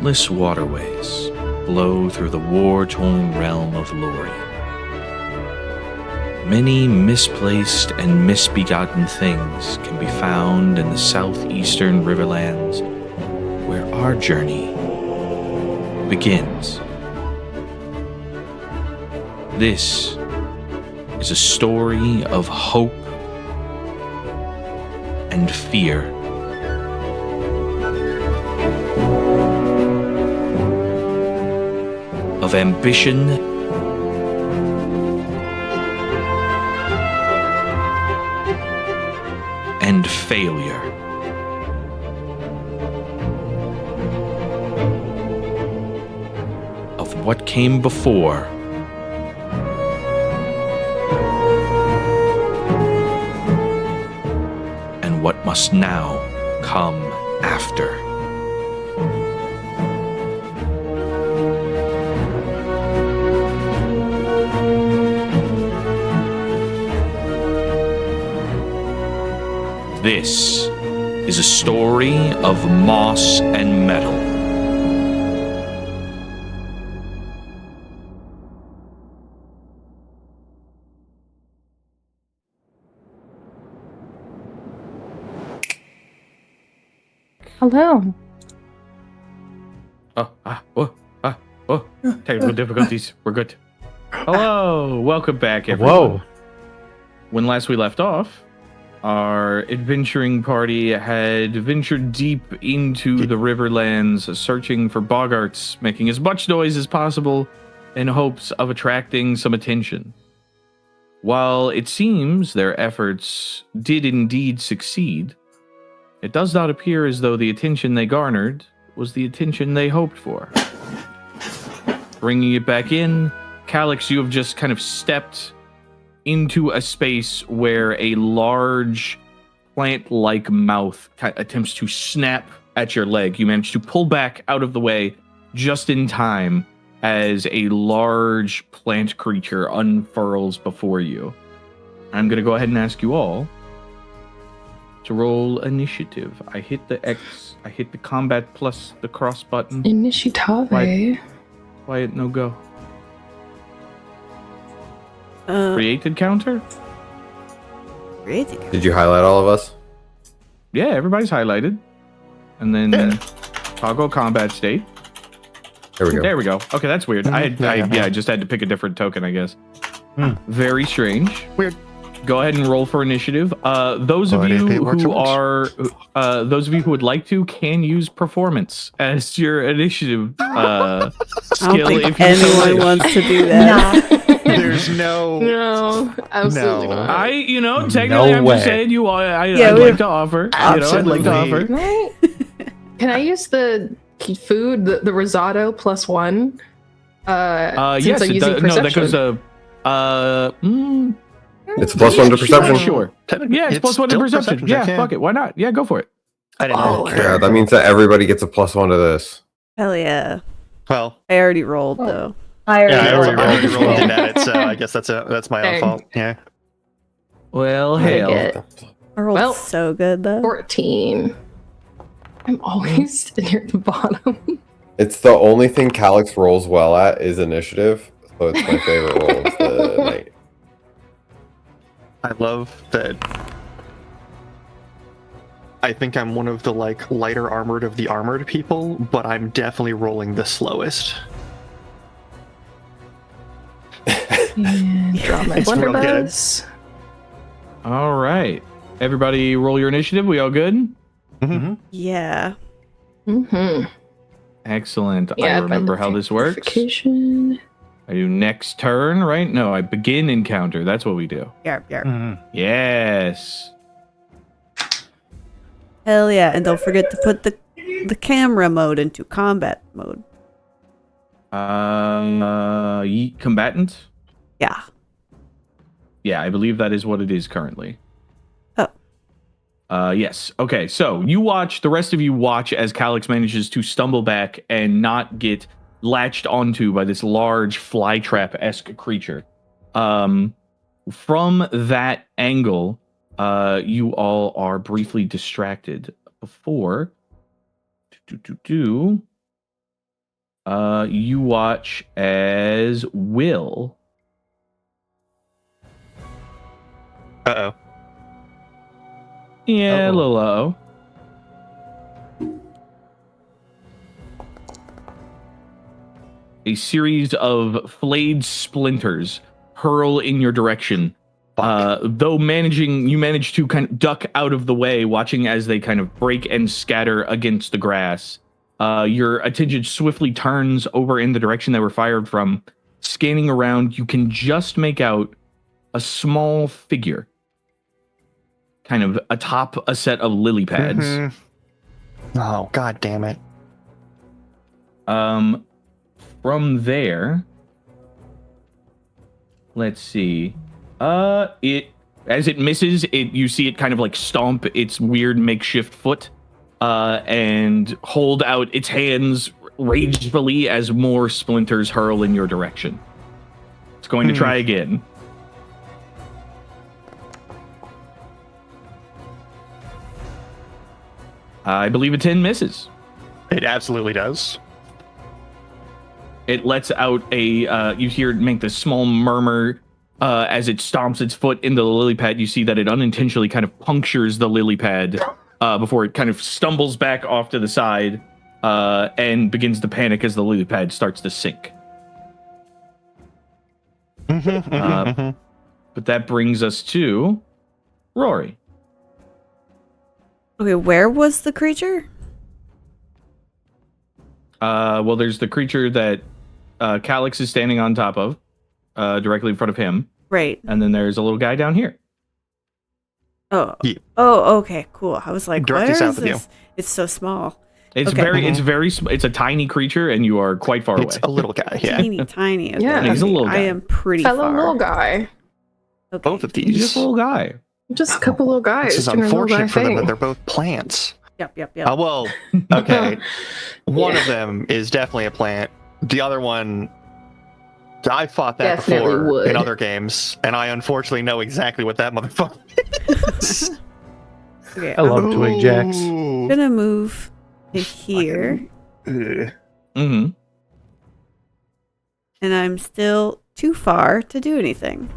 countless waterways flow through the war-torn realm of Lori. Many misplaced and misbegotten things can be found in the southeastern riverlands, where our journey begins. This is a story of hope and fear. Of ambition and failure. Of what came before and what must now come after. This is a story of moss and metal. Hello. Technical difficulties. We're good. Hello. Welcome back, everyone. Whoa. When last we left off, our adventuring party had ventured deep into the Riverlands, searching for boggarts, making as much noise as possible in hopes of attracting some attention. While it seems their efforts did indeed succeed, it does not appear as though the attention they garnered was the attention they hoped for. Bringing it back in, Calix, you have just kind of stepped into a space where a large plant-like mouth attempts to snap at your leg. You manage to pull back out of the way just in time as a large plant creature unfurls before you. I'm going to go ahead and ask you all to roll initiative. I hit the X, I hit the combat plus the cross button. Initiative. Quiet, no go. Created counter? Created. Did you highlight all of us? Yeah, everybody's highlighted. And then toggle combat state. There we go. There we go. Okay, that's weird. I just had to pick a different token, I guess. Very strange. Weird. Go ahead and roll for initiative. Those of you who would like to can use performance as your initiative skill. I don't think if you anyone wants to do that. There's No, absolutely not. Technically, No I'm way. just saying I'd Yeah, like to offer. I'd like to offer. Can I use the food, the risotto plus one? Since Yes, I'm it using does. No, that perception. goes It's plus one to perception. Sure. Yeah, it's plus one to still perception. Yeah, fuck it. Why not? Yeah, go for it. I didn't know. Yeah, that means that everybody gets a plus one to this. Hell yeah. Well, I already rolled though. I already rolled. rolled in at it, so I guess that's my own fault. Yeah. Well, I hell. get I rolled Well, so good though. 14. I'm always near the bottom. It's the only thing Calix rolls well at is initiative, so it's my favorite roll of the night. I love that. I think I'm one of the lighter armored of the armored people, but I'm definitely rolling the slowest. And draw my It's real good. blunderbuss. All right. Everybody roll your initiative. We all good? Mm-hmm. Yeah. Mm-hmm. Excellent. I Yeah, remember how this works. Verification. I do next turn, right? No, I begin encounter. That's what we do. Yarp, yarp. Mm-hmm. Yes. Hell yeah. And don't forget to put the camera mode into combat mode. Combatant? Yeah. Yeah, I believe that is what it is currently. Oh. Yes. Okay, so the rest of you watch as Calix manages to stumble back and not get latched onto by this large flytrap-esque creature. From that angle, you all are briefly distracted before You watch as Will. Uh-oh. Yeah, Uh-oh. Lolo. A series of flayed splinters hurl in your direction. Though you manage to kind of duck out of the way, watching as they kind of break and scatter against the grass. Your attention swiftly turns over in the direction they were fired from. Scanning around, you can just make out a small figure, kind of atop a set of lily pads. Mm-hmm. Oh, god damn it. From there, let's see. As it misses, you see it kind of like stomp its weird makeshift foot, and hold out its hands ragefully as more splinters hurl in your direction. It's going to try again. I believe a 10 misses. It absolutely does. It lets out you hear it make this small murmur as it stomps its foot into the lily pad. You see that it unintentionally kind of punctures the lily pad before it kind of stumbles back off to the side and begins to panic as the lily pad starts to sink. But that brings us to Rori. Okay, where was the creature? Well, there's the creature that Calix is standing on top of, directly in front of him. Right. And then there's a little guy down here. Oh. Yeah. Oh, okay, cool. I was like, Directly where south is of you. this? It's so small. It's Okay. it's a tiny creature, and you are quite far It's away. a little guy, yeah. Teeny tiny. Okay. Yeah. He's a little I guy. am pretty Fellow far. little guy. Okay. Both of He's these. just a little guy. Just a couple little guys. This is doing a little guy unfortunate for them thing. that they're both plants. Yep. Well, okay. One Yeah. of them is definitely a plant. The other one, I fought that Definitely before would. in other games, and I unfortunately know exactly what that motherfucker is. Okay, I love twig jacks. Ooh. I'm gonna move to here, Ugh. Mm-hmm. and I'm still too far to do anything.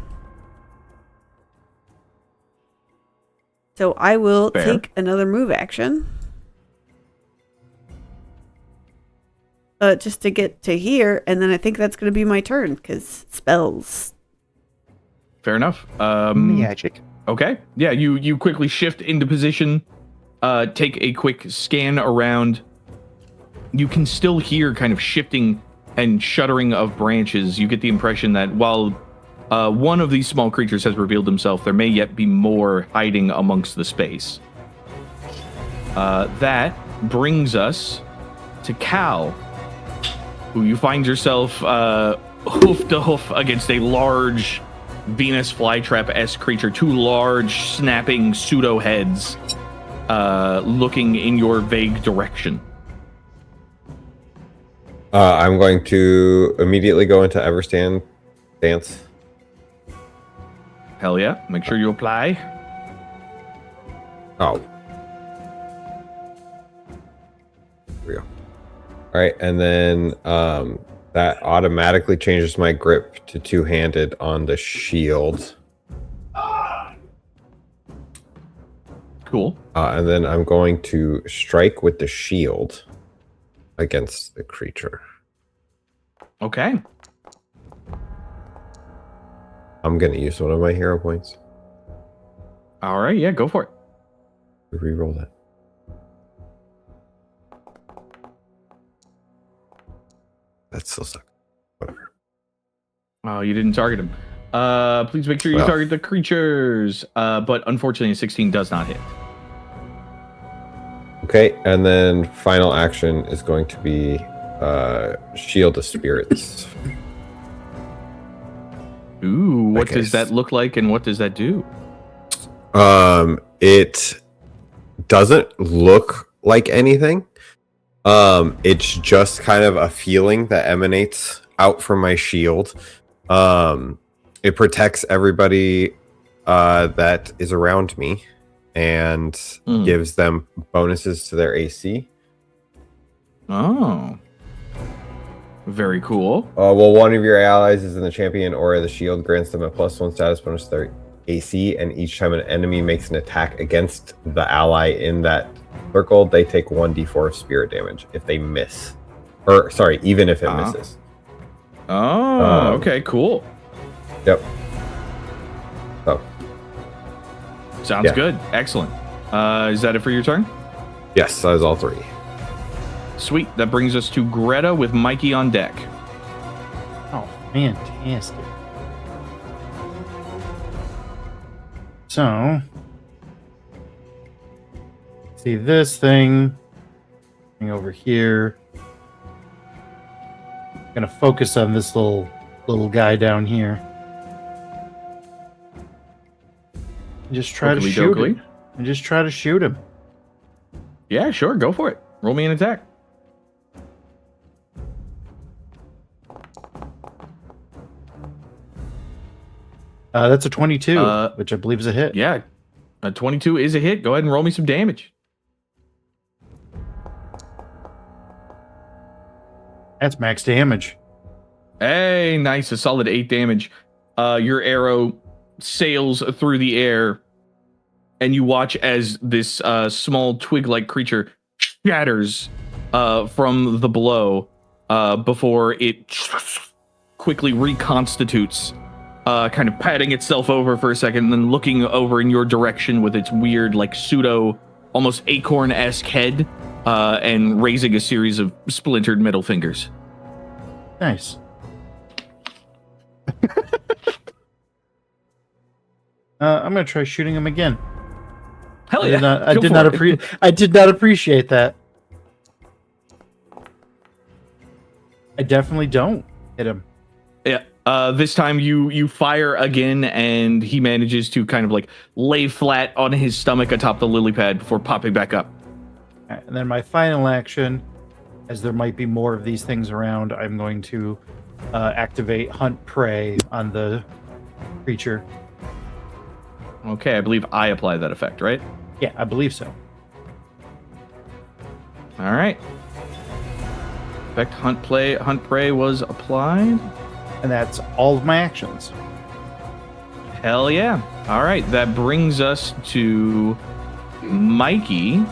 So I will Fair. take another move action. Just to get to here, and then I think that's going to be my turn, because spells. Fair enough. Magic. Okay. Yeah, you quickly shift into position, take a quick scan around. You can still hear kind of shifting and shuddering of branches. You get the impression that while one of these small creatures has revealed himself, there may yet be more hiding amongst the space. That brings us to Cal, who you find yourself hoof to hoof against a large Venus flytrap-esque creature, two large snapping pseudo heads looking in your vague direction. I'm going to immediately go into Everstand dance. Hell yeah. Make sure you apply. Oh. Here we go. All right, and then that automatically changes my grip to two-handed on the shield. Cool. And then I'm going to strike with the shield against the creature. Okay. I'm going to use one of my hero points All right. Yeah, go for it. to reroll that. That still sucks. Whatever. Oh, you didn't target him. Please make sure you Well. target the creatures. But unfortunately, a 16 does not hit. Okay, and then final action is going to be Shield of Spirits. Ooh, what Okay. does that look like and what does that do? It doesn't look like anything. It's just kind of a feeling that emanates out from my shield. It protects everybody that is around me and gives them bonuses to their AC. Oh. Very cool. Well, one of your allies is in the champion aura of the shield, grants them a +1 status bonus to their AC, and each time an enemy makes an attack against the ally in that circle, they take 1d4 of spirit damage if they miss. Or, sorry, even if it misses. Oh, okay, cool. Yep. Oh. Sounds good. Excellent. Is that it for your turn? Yes, that is all 3. Sweet. That brings us to Greta with Mykie on deck. Oh, fantastic. So, see this thing over here. I'm gonna focus on this little guy down here. And just try to shoot him. And just try to shoot him. Yeah, sure. Go for it. Roll me an attack. That's a 22, which I believe is a hit. Yeah, a 22 is a hit. Go ahead and roll me some damage. That's max damage. Hey, nice. A solid 8 damage. Your arrow sails through the air, and you watch as this small twig-like creature shatters from the blow before it quickly reconstitutes, kind of patting itself over for a second, and then looking over in your direction with its weird, like, pseudo, almost acorn-esque head, and raising a series of splintered middle fingers. Nice. I'm gonna try shooting him again. Hell yeah! I did not appreciate that. I definitely don't hit him. Yeah. This time you fire again, and he manages to kind of like lay flat on his stomach atop the lily pad before popping back up. Right, and then my final action, as there might be more of these things around, I'm going to activate Hunt Prey on the creature. Okay, I believe I apply that effect, right? Yeah, I believe so. All right. Effect Hunt Prey was applied. And that's all of my actions. Hell yeah. All right, that brings us to Mykie.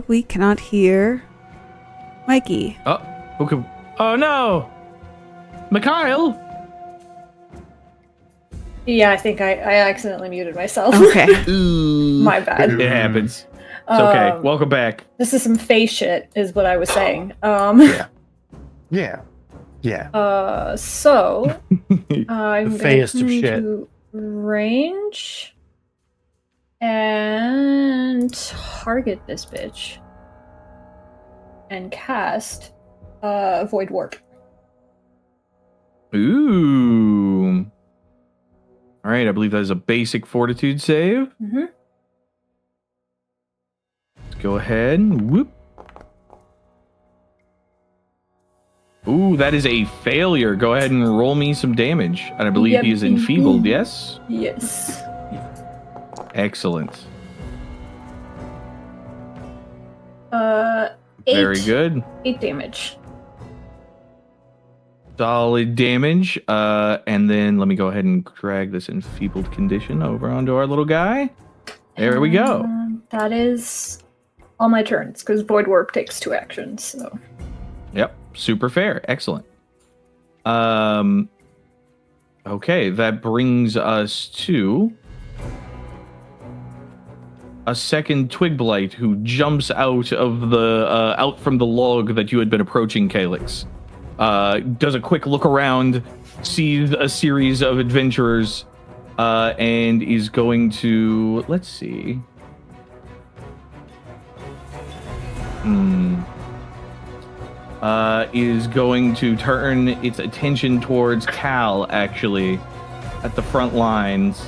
We cannot hear Mykie. Oh, okay. Oh no, Mikhail. Yeah, I think I accidentally muted myself. Okay. My bad. It happens. It's okay. Welcome back. This is some face shit, is what I was saying. Yeah. So I'm going to range and target this bitch and cast Void Warp. Ooh. All right, I believe that is a basic fortitude save. Mm-hmm. Let's go ahead. Whoop. Ooh, that is a failure. Go ahead and roll me some damage. And I believe he is enfeebled, yes? Yes. Excellent. 8. Very good. 8 damage. Solid damage. And then let me go ahead and drag this enfeebled condition over onto our little guy. There we go. That is all my turns, because Void Warp takes 2 actions. So. Yep. Super fair. Excellent. Okay, that brings us to a second twig blight who jumps out of the out from the log that you had been approaching, Calix. Does a quick look around, sees a series of adventurers, and is going to, let's see. Is going to turn its attention towards Cal, actually, at the front lines.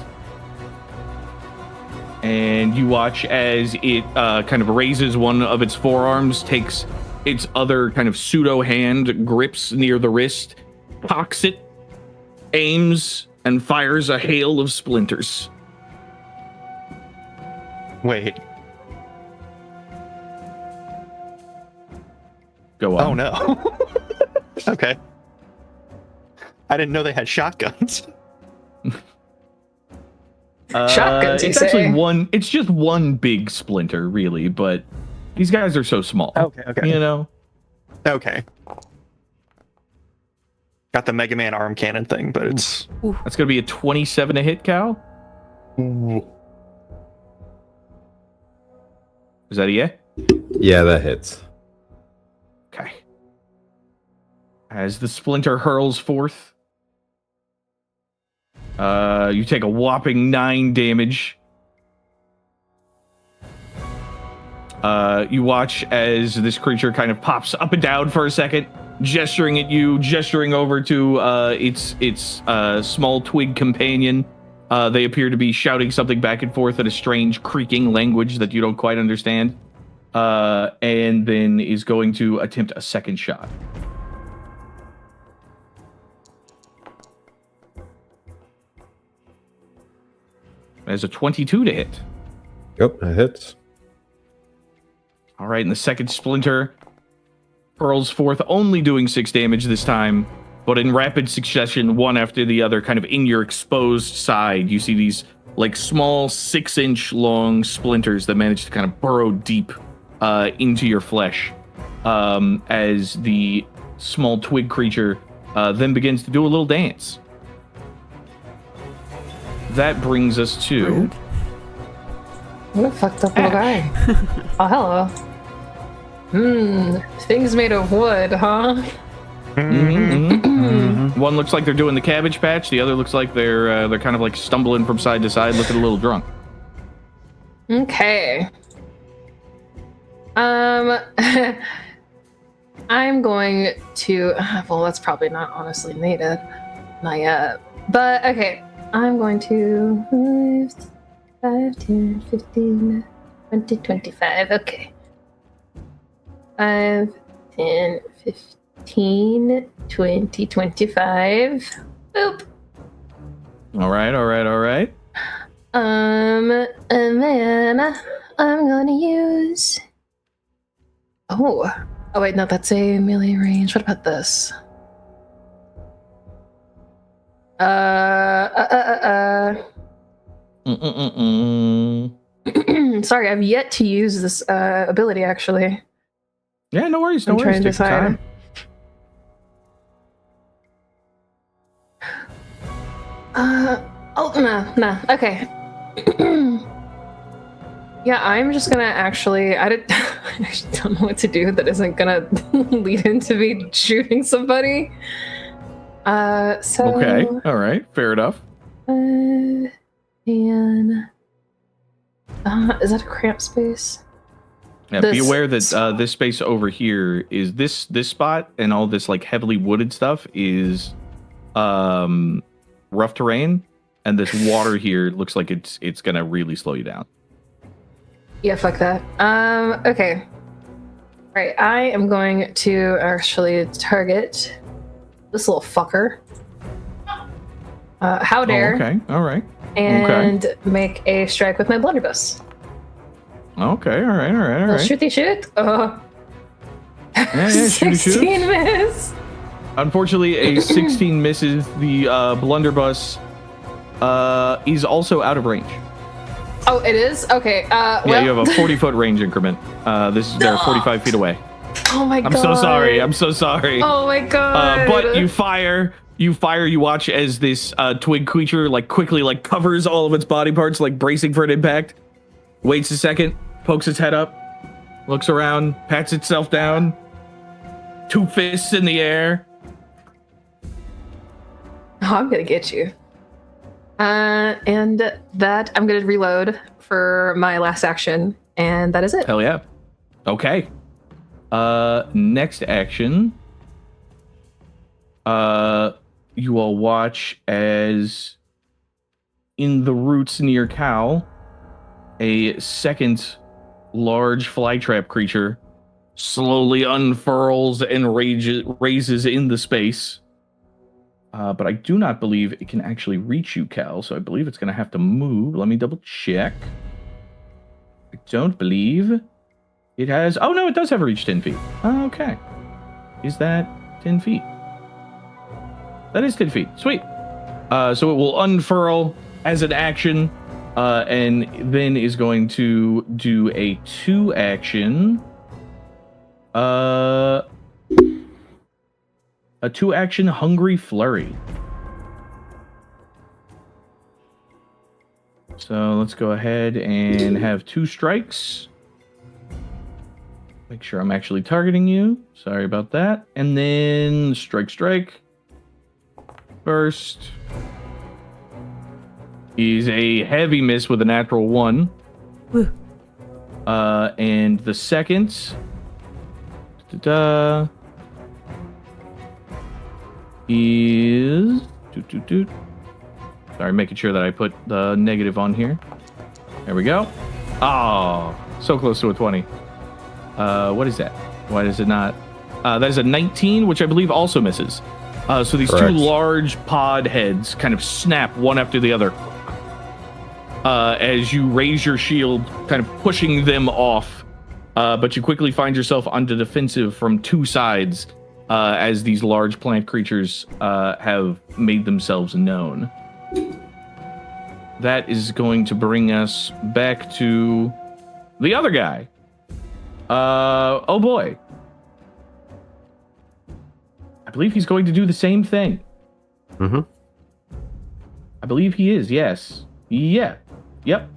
And you watch as it kind of raises one of its forearms, takes its other kind of pseudo hand, grips near the wrist, cocks it, aims, and fires a hail of splinters. Wait. Go on. Oh no. Okay. I didn't know they had shotguns. Shotguns, you It's actually say? one. It's just one big splinter, really. But these guys are so small. Okay. You know. Okay. Got the Mega Man arm cannon thing, but it's... That's gonna be a 27 to hit, Cal. Ooh. Is that a yeah? Yeah, that hits. Okay. As the splinter hurls forth, you take a whopping 9 damage. You watch as this creature kind of pops up and down for a second, gesturing at you, gesturing over to its small twig companion. They appear to be shouting something back and forth in a strange creaking language that you don't quite understand. And then is going to attempt a second shot. As a 22 to hit. Yep, that hits. All right, and the second splinter hurls forth, only doing 6 damage this time, but in rapid succession, one after the other, kind of in your exposed side. You see these like small 6-inch long splinters that manage to kind of burrow deep into your flesh, as the small twig creature then begins to do a little dance. That brings us to... Rude. What a fucked up little guy. Oh, hello. Things made of wood, huh? One looks like they're doing the Cabbage Patch. The other looks like they're kind of like stumbling from side to side, looking a little drunk. Okay. I'm going to... Well, that's probably not honestly native. Not yet. But, okay. I'm going to... 5, 10, 15, 20, 25. Okay. 5, 10, 15, 20, 25. Boop. All right. And then I'm gonna use... Oh, wait, no, that's a melee range. What about this? Sorry, I've yet to use this ability, actually. Yeah, no worries. I'm No trying worries. to Take your decide. time. No. Okay. Yeah, I'm just gonna actually... I actually don't know what to do that isn't gonna lead into me shooting somebody. So... Okay. All right. Fair enough. And... is that a cramp space? Yeah, be aware that this space over here is this spot, and all this like heavily wooded stuff is rough terrain, and this water here looks like it's gonna really slow you down. Yeah, fuck that. Okay. Right, I am going to actually target this little fucker. How dare? Oh, okay. All right. And make a strike with my blunderbuss. Okay. All right. Shooty shoot. Yeah, shoot. 16 miss. Unfortunately, a 16 misses. The blunderbuss is also out of range. Oh, it is? Okay. Yeah, you have a 40-foot range increment. They're 45 feet away. Oh my god. I'm so sorry. Oh my god. But you fire, you watch as this twig creature like quickly like covers all of its body parts, like bracing for an impact. Waits a second, pokes its head up, looks around, pats itself down. 2 fists in the air. Oh, I'm gonna get you. And that I'm gonna reload for my last action, and that is it. Hell yeah. Okay. Next action. You all watch as in the roots near Cal, a second large flytrap creature slowly unfurls and raises in the space. But I do not believe it can actually reach you, Cal. So I believe it's going to have to move. Let me double check. I don't believe it has. Oh, no, it does have reach 10 feet. Okay. Is that 10 feet? That is 10 feet. Sweet. So it will unfurl as an action, and then is going to do a 2-action. A 2-action Hungry Flurry. So let's go ahead and have 2 strikes. Make sure I'm actually targeting you. Sorry about that. And then strike. First is a heavy miss with a natural 1. Woo. And the second is sorry, making sure that I put the negative on here. There we go. Oh, so close to a 20. What is that? Why does it not? That is a 19, which I believe also misses. So these Correct. 2 large pod heads kind of snap one after the other as you raise your shield, kind of pushing them off. But you quickly find yourself on the defensive from 2 sides as these large plant creatures have made themselves known. That is going to bring us back to the other guy. Oh boy. I believe he's going to do the same thing. Mm-hmm. I believe he is, yes. Yeah. Yep.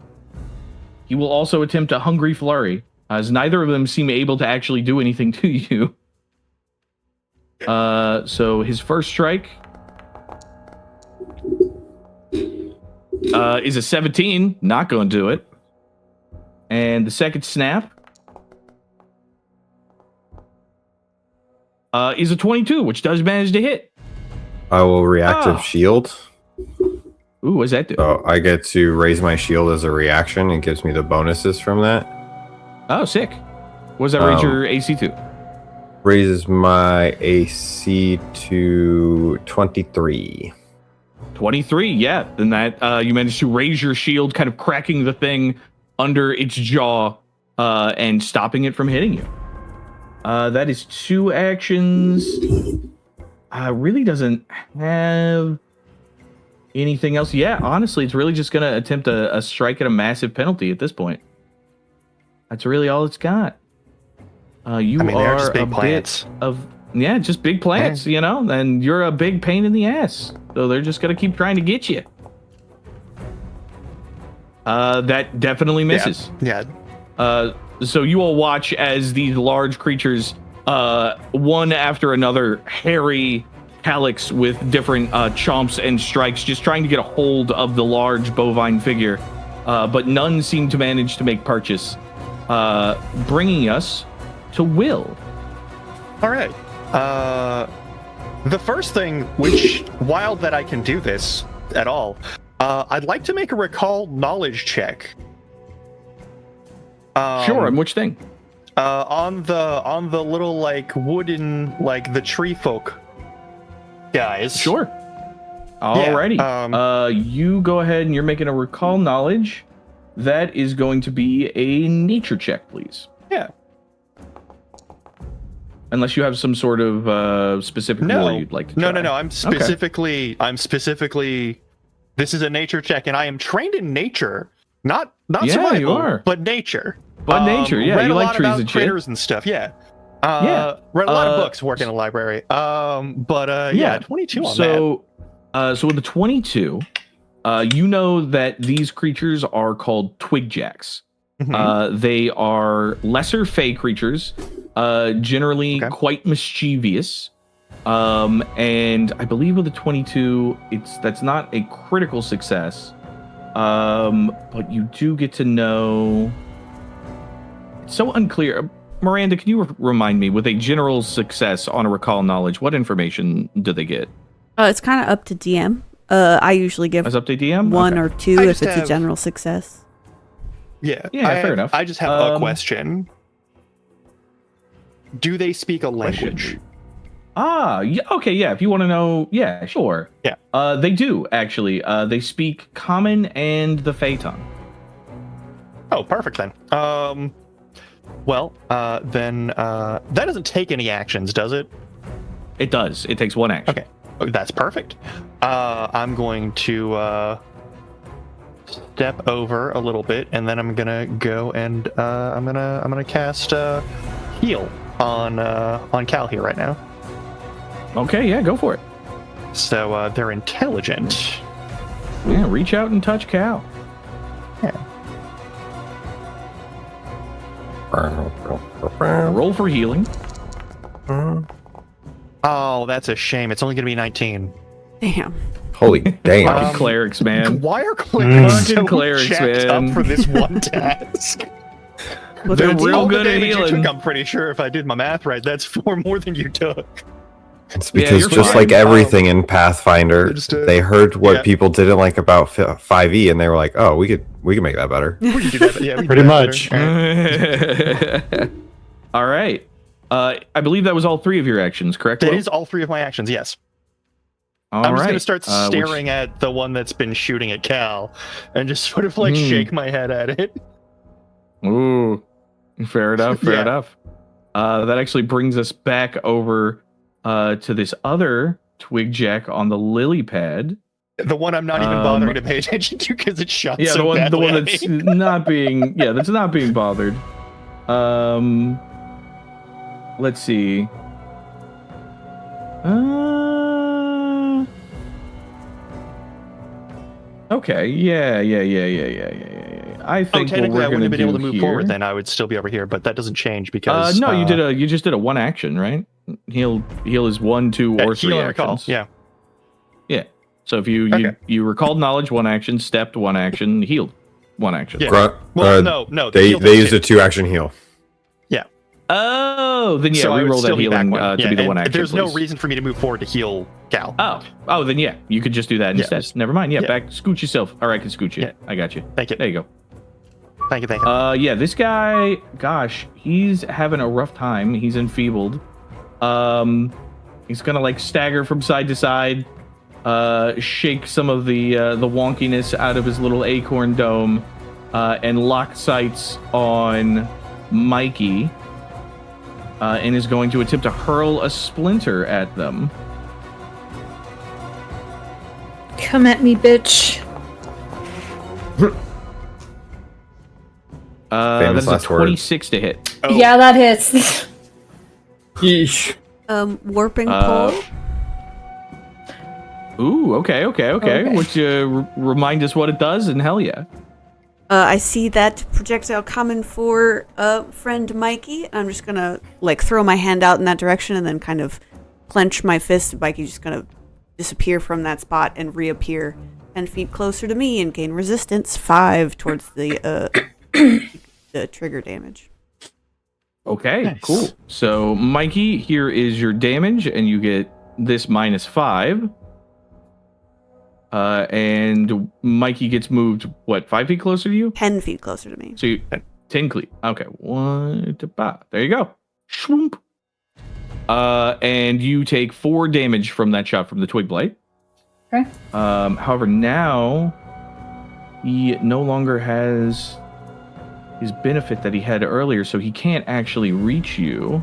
He will also attempt a Hungry Flurry, as neither of them seem able to actually do anything to you. So his first strike is a 17. Not going to do it. And the second snap is a 22, which does manage to hit. I will reactive shield. Ooh, what does that do? So I get to raise my shield as a reaction. It gives me the bonuses from that. Oh, sick. What does that raise your AC to? Raises my AC to 23. 23, yeah. Then that you managed to raise your shield, kind of cracking the thing under its jaw and stopping it from hitting you. That is 2 actions. Really doesn't have anything else. Yeah, honestly, it's really just going to attempt a strike at a massive penalty at this point. That's really all it's got. You they are just are big a plants. bit of just big plants, you know, and you're a big pain in the ass. So they're just gonna keep trying to get you. That definitely misses. Yeah. So you all watch as these large creatures, one after another, harry Calix with different chomps and strikes, just trying to get a hold of the large bovine figure, but none seem to manage to make purchase, bringing us to Will. All right. The first thing, which, wild that I can do this at all, I'd like to make a recall knowledge check. Sure, on which thing? On the little like wooden, like the tree folk guys. Sure. Alrighty. You go ahead and you're making a recall knowledge. That is going to be a nature check, please. Yeah. Unless you have some sort of specific lore you'd like to try. No. I'm specifically. This is a nature check, and I am trained in nature, not survival, you are. but nature. But nature, yeah, read you a like lot trees about and shit. critters and stuff. Yeah. Read a lot of books. Work in a library. 22 on that. So with the 22, you know that these creatures are called twigjacks. Mhm. They are lesser fey creatures, generally quite mischievous. And I believe with the 22, that's not a critical success. But you do get to know. It's so unclear. Miranda, can you remind me, with a general success on a recall knowledge, what information do they get? It's kind of up to DM. I usually give As up to DM? 1 Okay. or 2 I if just it's a have- general success. Yeah. Fair enough. I just have a question. Do they speak a language? Yeah, okay, yeah. If you want to know, yeah, sure. Yeah. They do actually. They speak Common and the Phaeton. Oh, perfect then. Then that doesn't take any actions, does it? It does. It takes one action. Okay, that's perfect. I'm going to step over a little bit, and then I'm gonna go and I'm gonna cast heal on Cal here right now. Okay, yeah, go for it. So they're intelligent. Yeah, reach out and touch Cal. Yeah. Roll for healing. Oh, that's a shame. It's only gonna be 19. Damn. Holy damn. Clerics, man. Why are clerics so Clerics, jacked man. up for this one task? Well, They're that's real All the good at damage you healing. took, I'm pretty sure, if I did my math right, that's 4 more than you took. It's Yeah, because you're just fine. like everything in Pathfinder, Just, they heard what yeah. people didn't like about 5e, and they were like, "Oh, we could make that better." We can do that. Yeah, we can Pretty do that much. better. All right. All right. I believe that was all 3 of your actions, correct? That Will? is all 3 of my actions, yes. All I'm just going right. to start staring at the one that's been shooting at Cal and just sort of like shake my head at it. Ooh, fair enough. Fair Yeah. enough. That actually brings us back over to this other twig jack on the lily pad. The one I'm not even bothering to pay attention to because it shot Yeah, so the one badly at that's me. not being that's not being bothered. Let's see. Okay. Yeah. I Oh, think what technically, we're I gonna wouldn't have been do able to move here. forward. Then I would still be over here, but that doesn't change because No, you just did a one action, right? Heal is 1, 2, or 3 heal and recall. actions. Yeah. Yeah. So if you recalled knowledge, 1 action, stepped, 1 action, healed, 1 action. Yeah. Grunt, Well, no. they heal used does a 2-action heal. Oh, then yeah, So I would reroll still that be back healing one. to be the and 1 action. There's no please. reason for me to move forward to heal Cal. Oh, then yeah, you could just do that Yeah. instead. Never mind. Yeah, Yeah. back, scoot yourself. All right, I can scoot you. Yeah. I got you. Thank you. There you go. Thank you. Yeah, this guy, gosh, he's having a rough time. He's enfeebled. He's gonna like stagger from side to side, shake some of the wonkiness out of his little acorn dome, and lock sights on Mykie, and is going to attempt to hurl a splinter at them. Come at me, bitch. That is a last words. 26 to hit. Oh. Yeah, that hits. Yeesh. Warping Uh, pole. Ooh, okay. Okay. Would you remind us what it does? And hell yeah. I see that projectile coming for friend Mykie. I'm just gonna like throw my hand out in that direction and then kind of clench my fist. Mykie's just gonna disappear from that spot and reappear 10 feet closer to me and gain resistance 5 towards the the trigger damage. Okay, Nice. cool. So, Mykie, here is your damage, and you get this -5. And Mykie gets moved, what, 5 feet closer to you? 10 feet closer to me. So, 10 feet. Okay, 1 to 5. There you go. Shwoomp. And you take 4 damage from that shot from the twig blade. Okay. However, now he no longer has his benefit that he had earlier, so he can't actually reach you.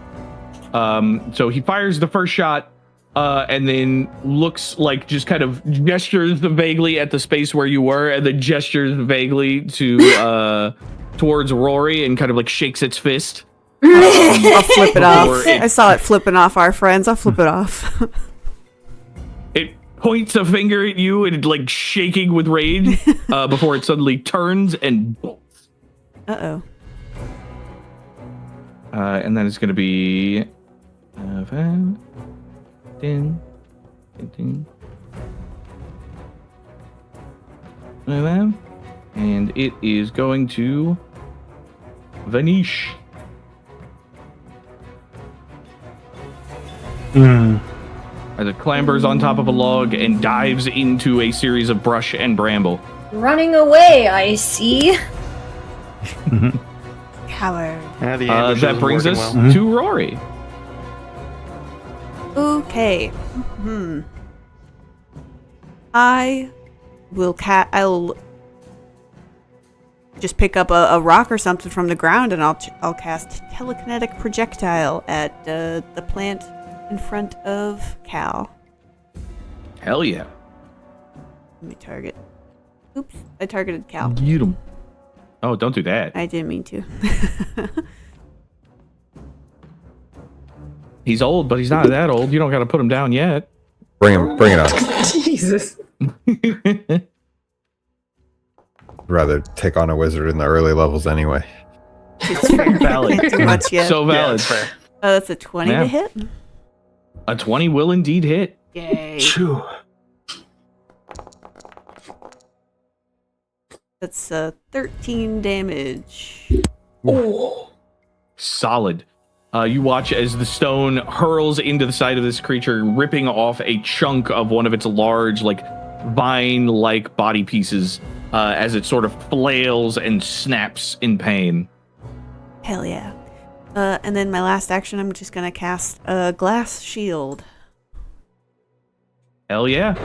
So he fires the first shot, and then looks like just kind of gestures vaguely at the space where you were, and then gestures vaguely to towards Rori and kind of like shakes its fist. I'll flip it off. Before it- I saw it flipping off our friends. I'll flip it off. It points a finger at you and like shaking with rage before it suddenly turns and bolts. Uh-oh. And then it's going to be 5, 10, 15, 11, and it is going to vanish. As it clambers on top of a log and dives into a series of brush and bramble. Running away, I see. Coward. Yeah, the ambush That isn't brings working us well. to Rori. Okay. I will I'll just pick up a rock or something from the ground, and I'll cast telekinetic projectile at the plant in front of Cal. Hell yeah. Let me target. Oops, I targeted Cal. Get him. Oh, don't do that. I didn't mean to. He's old, but he's not that old. You don't got to put him down yet. Bring it up. Jesus. Rather take on a wizard in the early levels anyway. It's fair. Valid. Not too much yet. So valid. That's a 20 Yeah. to hit. A 20 will indeed hit. Yay. Phew. That's 13 damage. Oh. Solid. You watch as the stone hurls into the side of this creature, ripping off a chunk of one of its large, like, vine-like body pieces as it sort of flails and snaps in pain. Hell yeah. And then my last action, I'm just going to cast a glass shield. Hell yeah.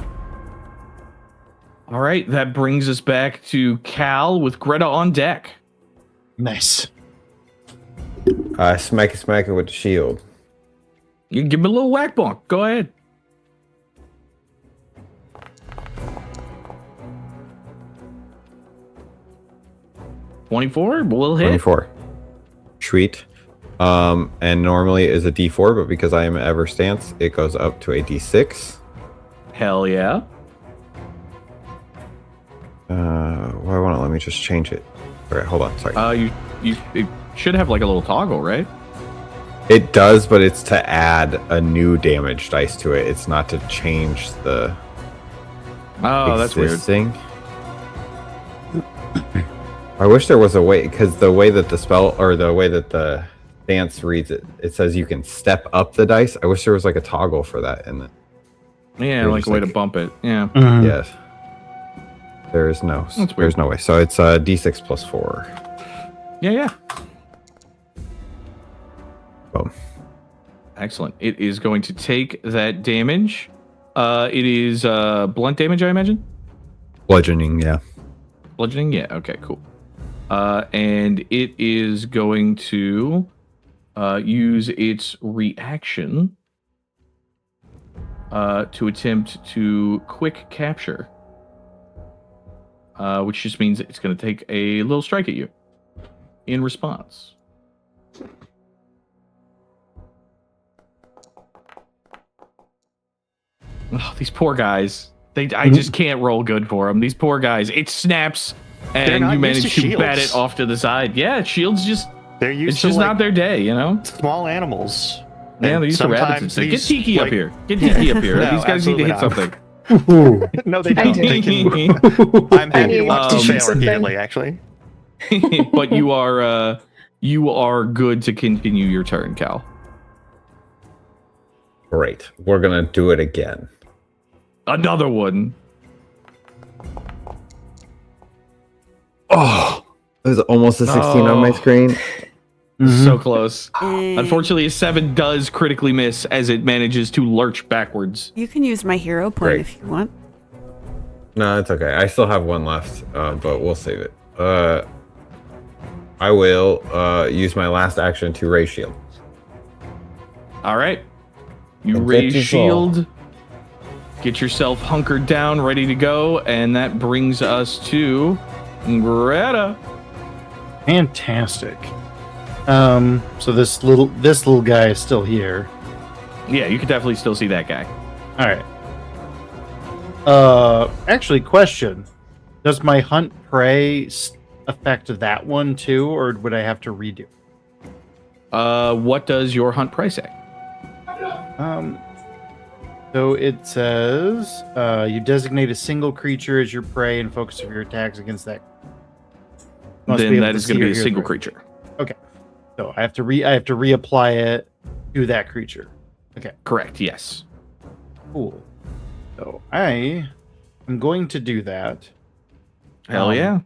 All right, that brings us back to Cal with Greta on deck. Nice. Smack it with the shield. You can give him a little whack bonk. Go ahead. $24 will hit. 24. Sweet. And normally is a D4, but because I am ever stance, it goes up to a D6. Hell yeah. Why won't it let me just change it? All right, hold on. Sorry. It should have like a little toggle, right? It does, but it's to add a new damage dice to it. It's not to change the Oh, that's weird. existing. I wish there was a way, because the way that the spell, or the way that the stance reads it, it says you can step up the dice. I wish there was like a toggle for that in the Yeah, You're like just a way like- to bump it. Yeah. Yes. There is no. That's weird. There's no way. So it's a D6 plus 4. Yeah. Boom. Excellent. It is going to take that damage. It is blunt damage, I imagine? Bludgeoning, yeah. Bludgeoning? Yeah. Okay, cool. And it is going to use its reaction to attempt to quick capture, which just means it's going to take a little strike at you in response. Oh, these poor guys. I just can't roll good for them. These poor guys. It snaps, and not you used manage to to bat shields. it off to the side. Yeah, shields just, They're used it's to just like, not their day, you know? small animals. Yeah, And they're used to rabbits and sometimes stuff. Get these, Tiki up like- here. Get Tiki up here. No, These guys need to hit absolutely something. No, they I don't. do. They can, I'm happy to need watch to them do fail something. repeatedly, actually. But you are good to continue your turn, Cal. Great. We're going to do it again. Another one. Oh, there's almost a 16 on my Oh. screen. So close. And Unfortunately, a 7 does critically miss as it manages to lurch backwards. you can use my hero point Great. if you want. No, it's okay. I still have one left, but we'll save it. I will use my last action to raise shield. All right. You And raise 54. shield. Get yourself hunkered down, ready to go, and that brings us to Greta. Fantastic. So this little guy is still here. Yeah, you can definitely still see that guy. All right. Actually, question: does my hunt prey affect that one too, or would I have to redo? What does your hunt price say? So it says you designate a single creature as your prey and focus of your attacks against that. Must be Then able that to is going see to or be a hear single the- creature. So I have to reapply it to that creature. Okay, Correct, yes. cool. So I am going to do that. Hell yeah.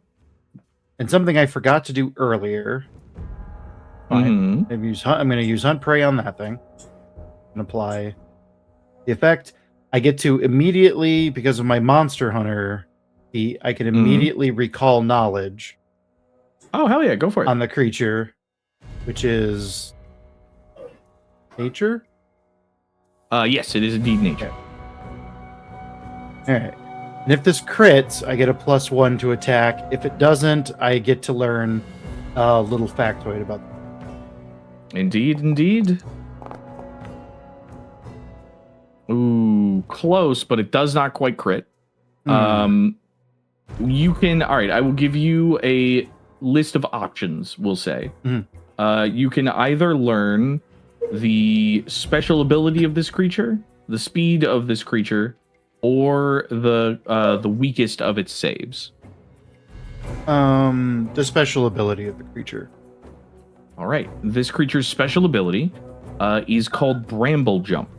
And something I forgot to do earlier. Fine. Mhm. I'm going to use hunt prey on that thing and apply The effect, I get to immediately, because of my Monster Hunter, I can immediately recall knowledge Oh, hell yeah, go for it. on the creature, which is nature? Yes, it is indeed nature. All right. And if this crits, I get a +1 to attack. If it doesn't, I get to learn a little factoid about them. Indeed, indeed. Ooh, close, but it does not quite crit. You can, all right, I will give you a list of options, we'll say. You can either learn the special ability of this creature, the speed of this creature, or the weakest of its saves. The special ability of the creature. All right, this creature's special ability is called Bramble Jump.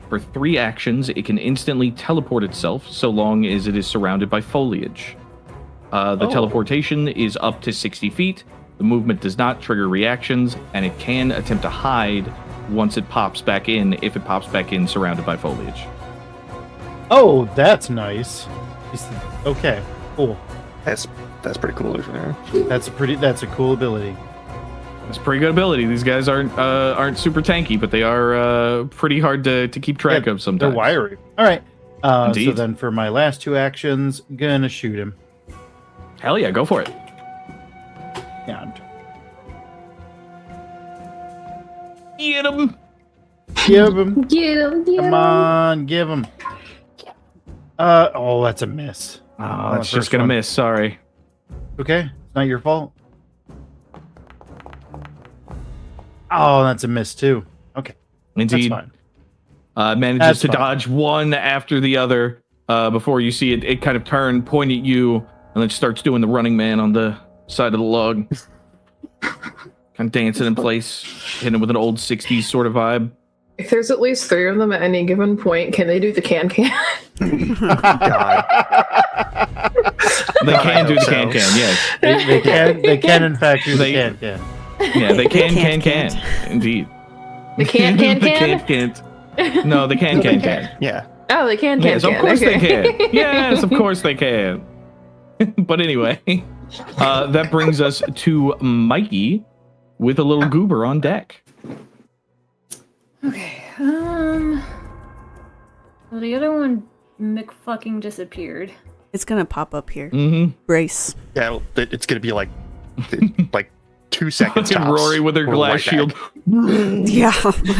For 3 actions, it can instantly teleport itself so long as it is surrounded by foliage. The teleportation is up to 60 feet. The movement does not trigger reactions, and it can attempt to hide once it pops back in, if it pops back in surrounded by foliage. Oh, that's nice. Okay, cool. That's pretty cool. That's a cool ability. It's a pretty good ability. These guys aren't super tanky, but they are pretty hard to keep track of sometimes. They're wiry. All right. So Indeed. then for my last 2 actions, gonna shoot him. Hell yeah, go for it. And Get him! give him. Get him, get Come him. on, give him. Oh, that's a miss. Oh, that's the just first gonna one. miss. Sorry. Okay, it's not your fault. Oh, that's a miss too. Okay, Indeed. that's fine. Manages That's to fine. dodge one after the other before you see it kind of turn, point at you, and then starts doing the running man on the side of the log. Kind of dancing in place, hitting it with an old 60s sort of vibe. If there's at least 3 of them at any given point, can they do the can? God. They I can do hope the so. can, yes. They can in fact do the They- can. Yeah, they can. Can't. Indeed. The can? The can't. No, the can. Yeah. Oh, they can. Yes, of course okay. they can. Yes, of course they can. But anyway, that brings us to Mykie with a little goober on deck. Okay. Well, the other one fucking disappeared. It's gonna pop up here. Mm-hmm. Brace. Yeah, it's gonna be like 2 seconds. Fucking tops. Rory with her We're glass right shield. back. Yeah,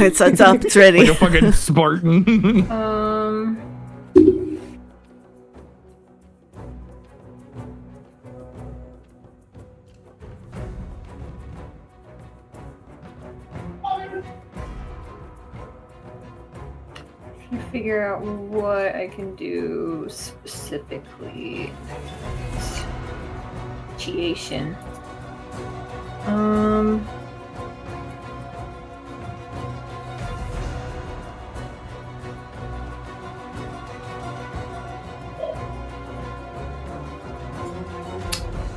it's up. It's ready. Like a fucking Spartan. Trying to figure out what I can do specifically. Situation.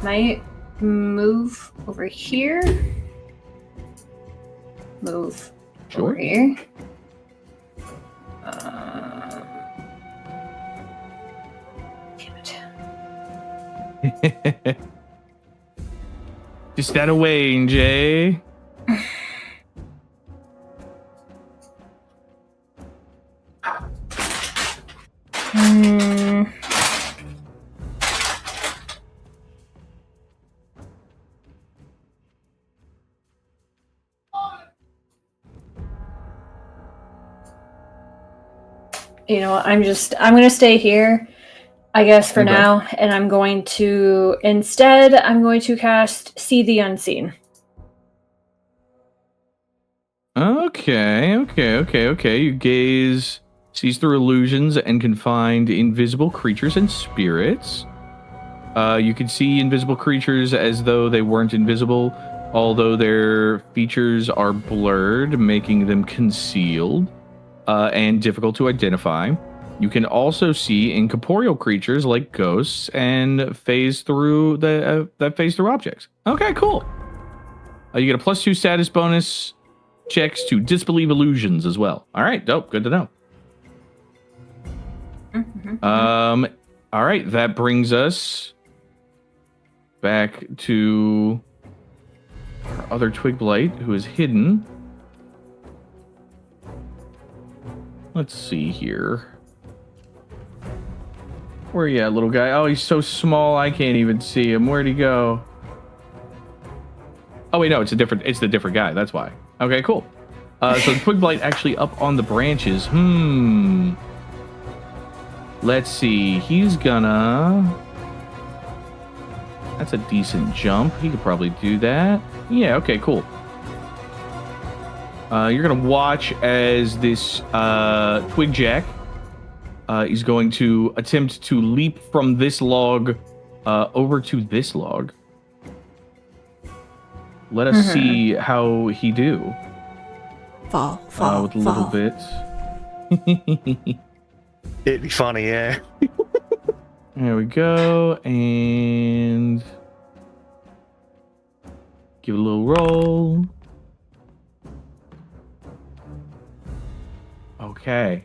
Might move over here. Move over here. Damn it. Just that away, Jay. You know what, I'm gonna stay here, I guess, for Okay. now, and I'm going to cast See the Unseen. Okay. You gaze, sees through illusions, and can find invisible creatures and spirits. You can see invisible creatures as though they weren't invisible, although their features are blurred, making them concealed and difficult to identify. You can also see incorporeal creatures like ghosts and phase through that phase through objects. Okay, cool. You get a +2 status bonus checks to disbelieve illusions as well. All right, dope. Good to know. Mhm. All right, that brings us back to our other twig blight, who is hidden. Let's see here. Where you at, little guy? Oh, he's so small I can't even see him. Where'd he go? Oh wait, no, it's the different guy. That's why. Okay, cool. So the twig blight actually up on the branches. Let's see. He's gonna. That's a decent jump. He could probably do that. Yeah. Okay. Cool. You're gonna watch as this twig jack is going to attempt to leap from this log over to this log. Let us see how he do. Fall, With a little bit. It'd be funny, yeah. There we go, and give it a little roll. Okay.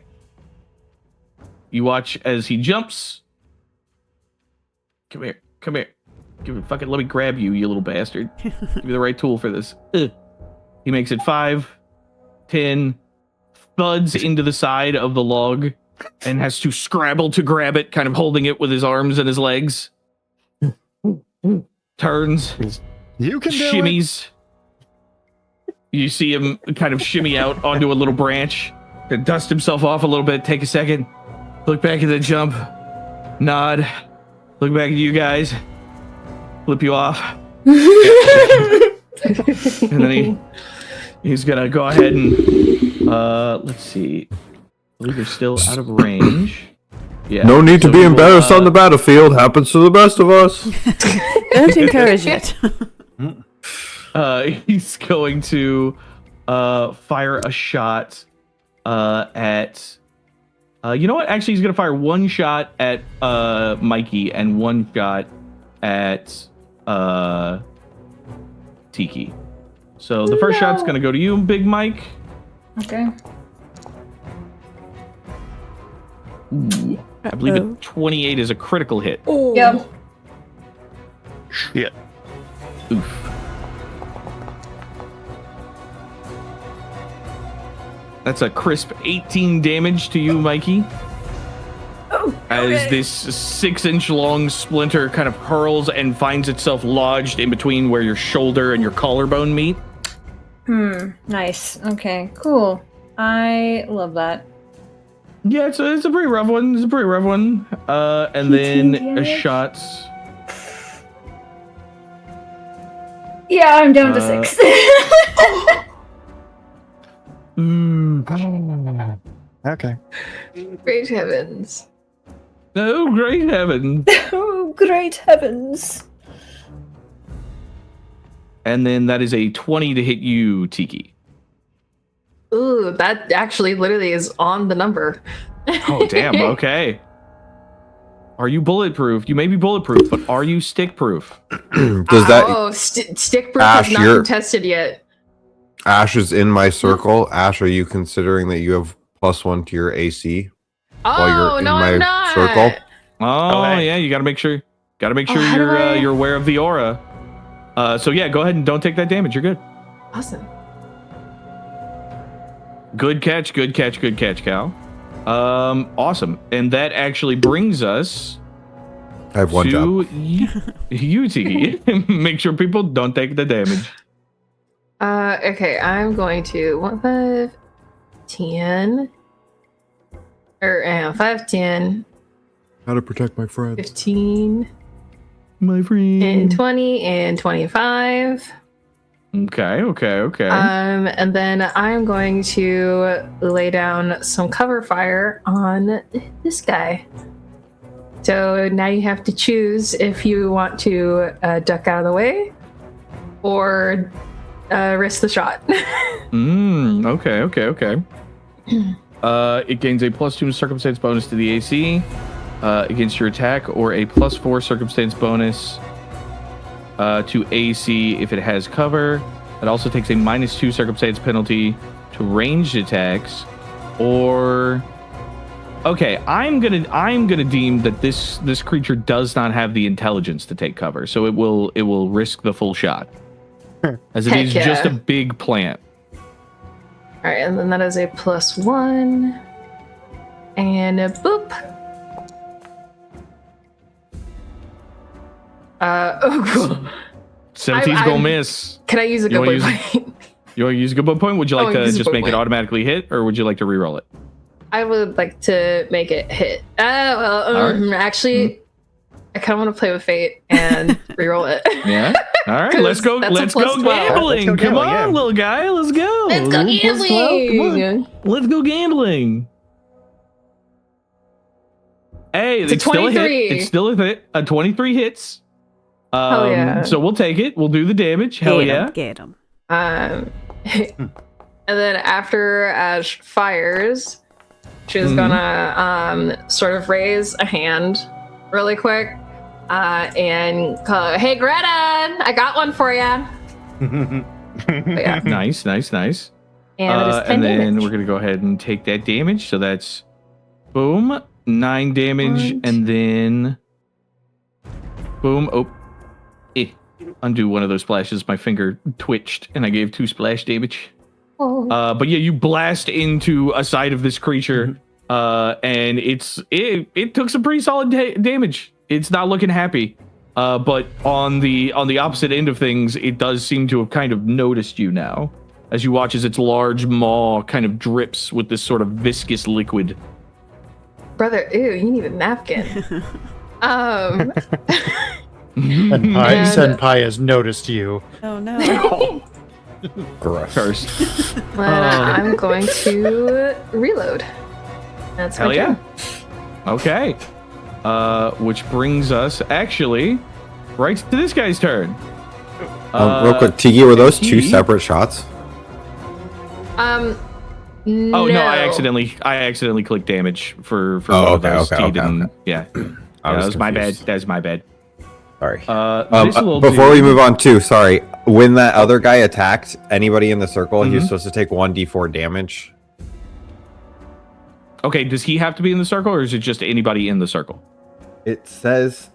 You watch as he jumps. Come here. Give it, fucking, let me grab you, you little bastard. Give me the right tool for this. Ugh. He makes it 5, 10, thuds into the side of the log, and has to scrabble to grab it, kind of holding it with his arms and his legs. Turns. You can do shimmies. You see him kind of shimmy out onto a little branch, and dust himself off a little bit, take a second, look back at the jump, nod, look back at you guys, flip you off. And then he's gonna go ahead and let's see. I believe they're still out of range. Yeah. No need to so be we will, embarrassed on the battlefield. Happens to the best of us. Don't encourage it. He's going to fire a shot at. You know what? Actually, he's going to fire one shot at Mykie and one shot at Tiki. So the first shot's going to go to you, Big Mike. Okay. Ooh, I believe a 28 is a critical hit. Yep. Shit. Oof. That's a crisp 18 damage to you, Mykie. As this 6-inch long splinter kind of hurls and finds itself lodged in between where your shoulder and your collarbone meet. Nice. Okay, cool. I love that. Yeah, it's a pretty rough one. And then a shot. Yeah, I'm down to 6. Okay. Great heavens. Oh, great heaven. Oh, great heavens. And then that is a 20 to hit you, Tiki. Ooh, that actually literally is on the number. Oh, damn. Okay. Are you bulletproof? You may be bulletproof, but are you stick-proof? Does that Oh, stick proof Ashe, is not you're- contested yet. Ashe is in my circle? Ashe, are you considering that you have +1 to your AC while you're Oh, in no, my I'm not. circle? Oh, Okay. yeah. You got to make sure. How do I- you're aware of the aura. So yeah, go ahead and don't take that damage. You're good. Awesome. Good catch, Cal. Awesome. And that actually brings us I have one to job. you, Tiki. Make sure people don't take the damage. Okay, I'm going to 1, 5, 10, or 5, 10, How to protect my friends. 15, My friend. and 20, and 25. Okay. And then I'm going to lay down some cover fire on this guy. So now you have to choose if you want to duck out of the way or risk the shot. Okay. It gains a +2 circumstance bonus to the AC against your attack, or a +4 circumstance bonus to AC if it has cover. It also takes a -2 circumstance penalty to ranged attacks, or Okay, I'm gonna deem that this creature does not have the intelligence to take cover, so it will risk the full shot, as it Heck is yeah. just a big plant. All right, and then that is a +1, and a boop. 17's I'm- gonna miss. Can I use a You good wanna boy use- point? You want to use a good boy point? Would you like Oh, to use a just good make it point. automatically hit, or would you like to re-roll it? I would like to make it hit. Actually, I kind of want to play with fate and reroll it. Yeah. All right. 'Cause Let's go. that's a Let's go +12. gambling. Let's go Come gambling, on, yeah. little guy. Let's go. Let's go +12, come on. gambling. Let's go gambling. Hey, It's a still a hit. 23. It's still a hit. A 23 hits. Hell yeah. So we'll take it. We'll do the damage. Hell yeah. Get him. And then after Ashe fires, she's gonna sort of raise a hand really quick and call, "Hey Greta, I got one for you." Yeah. Nice. And it is 10 and then damage. we're gonna go ahead and take that damage. So that's boom, 9 damage, One, and then boom. Oh, undo one of those splashes. My finger twitched, and I gave 2 splash damage. Oh. But yeah, you blast into a side of this creature, and it took some pretty solid damage. It's not looking happy. But on the opposite end of things, it does seem to have kind of noticed you now, as you watch as its large maw kind of drips with this sort of viscous liquid. Brother, ew, you need a napkin. Senpai has noticed you. Oh no. Gross. Cursed. Then I'm going to reload. That's my Hell yeah. turn. Okay. Which brings us actually right to this guy's turn. Real quick, Tiki, were those 2 he- separate shots? Oh no, I accidentally clicked damage for Oh, one of okay, those. okay, He okay, didn't. Yeah. I that was was my bad. confused. That's my bad. Sorry. This little Before we dude- move on, too, sorry. When that other guy attacked anybody in the circle, he was supposed to take 1d4 damage. Okay, does he have to be in the circle, or is it just anybody in the circle? It says,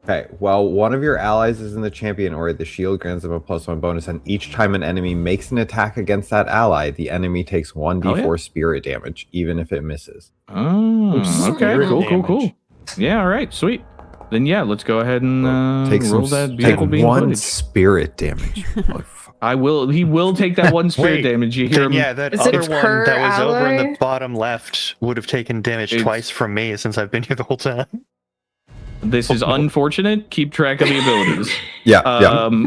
okay, well, one of your allies is in the champion or the shield grants them a +1 bonus, and each time an enemy makes an attack against that ally, the enemy takes 1d4 Oh, yeah. spirit damage, even if it misses. Oh, okay, spirit cool. damage. Yeah, all right, sweet. Then yeah, let's go ahead and Take roll that beautiful bean one footage. spirit damage. Oh, fuck. I will. He will take that one spirit Wait, damage. You hear Then, him? yeah, that Is other it one per that was over in ally? the bottom left would have taken damage It's- twice from me since I've been here the whole time. This is unfortunate. Keep track of the abilities. Yeah, yeah.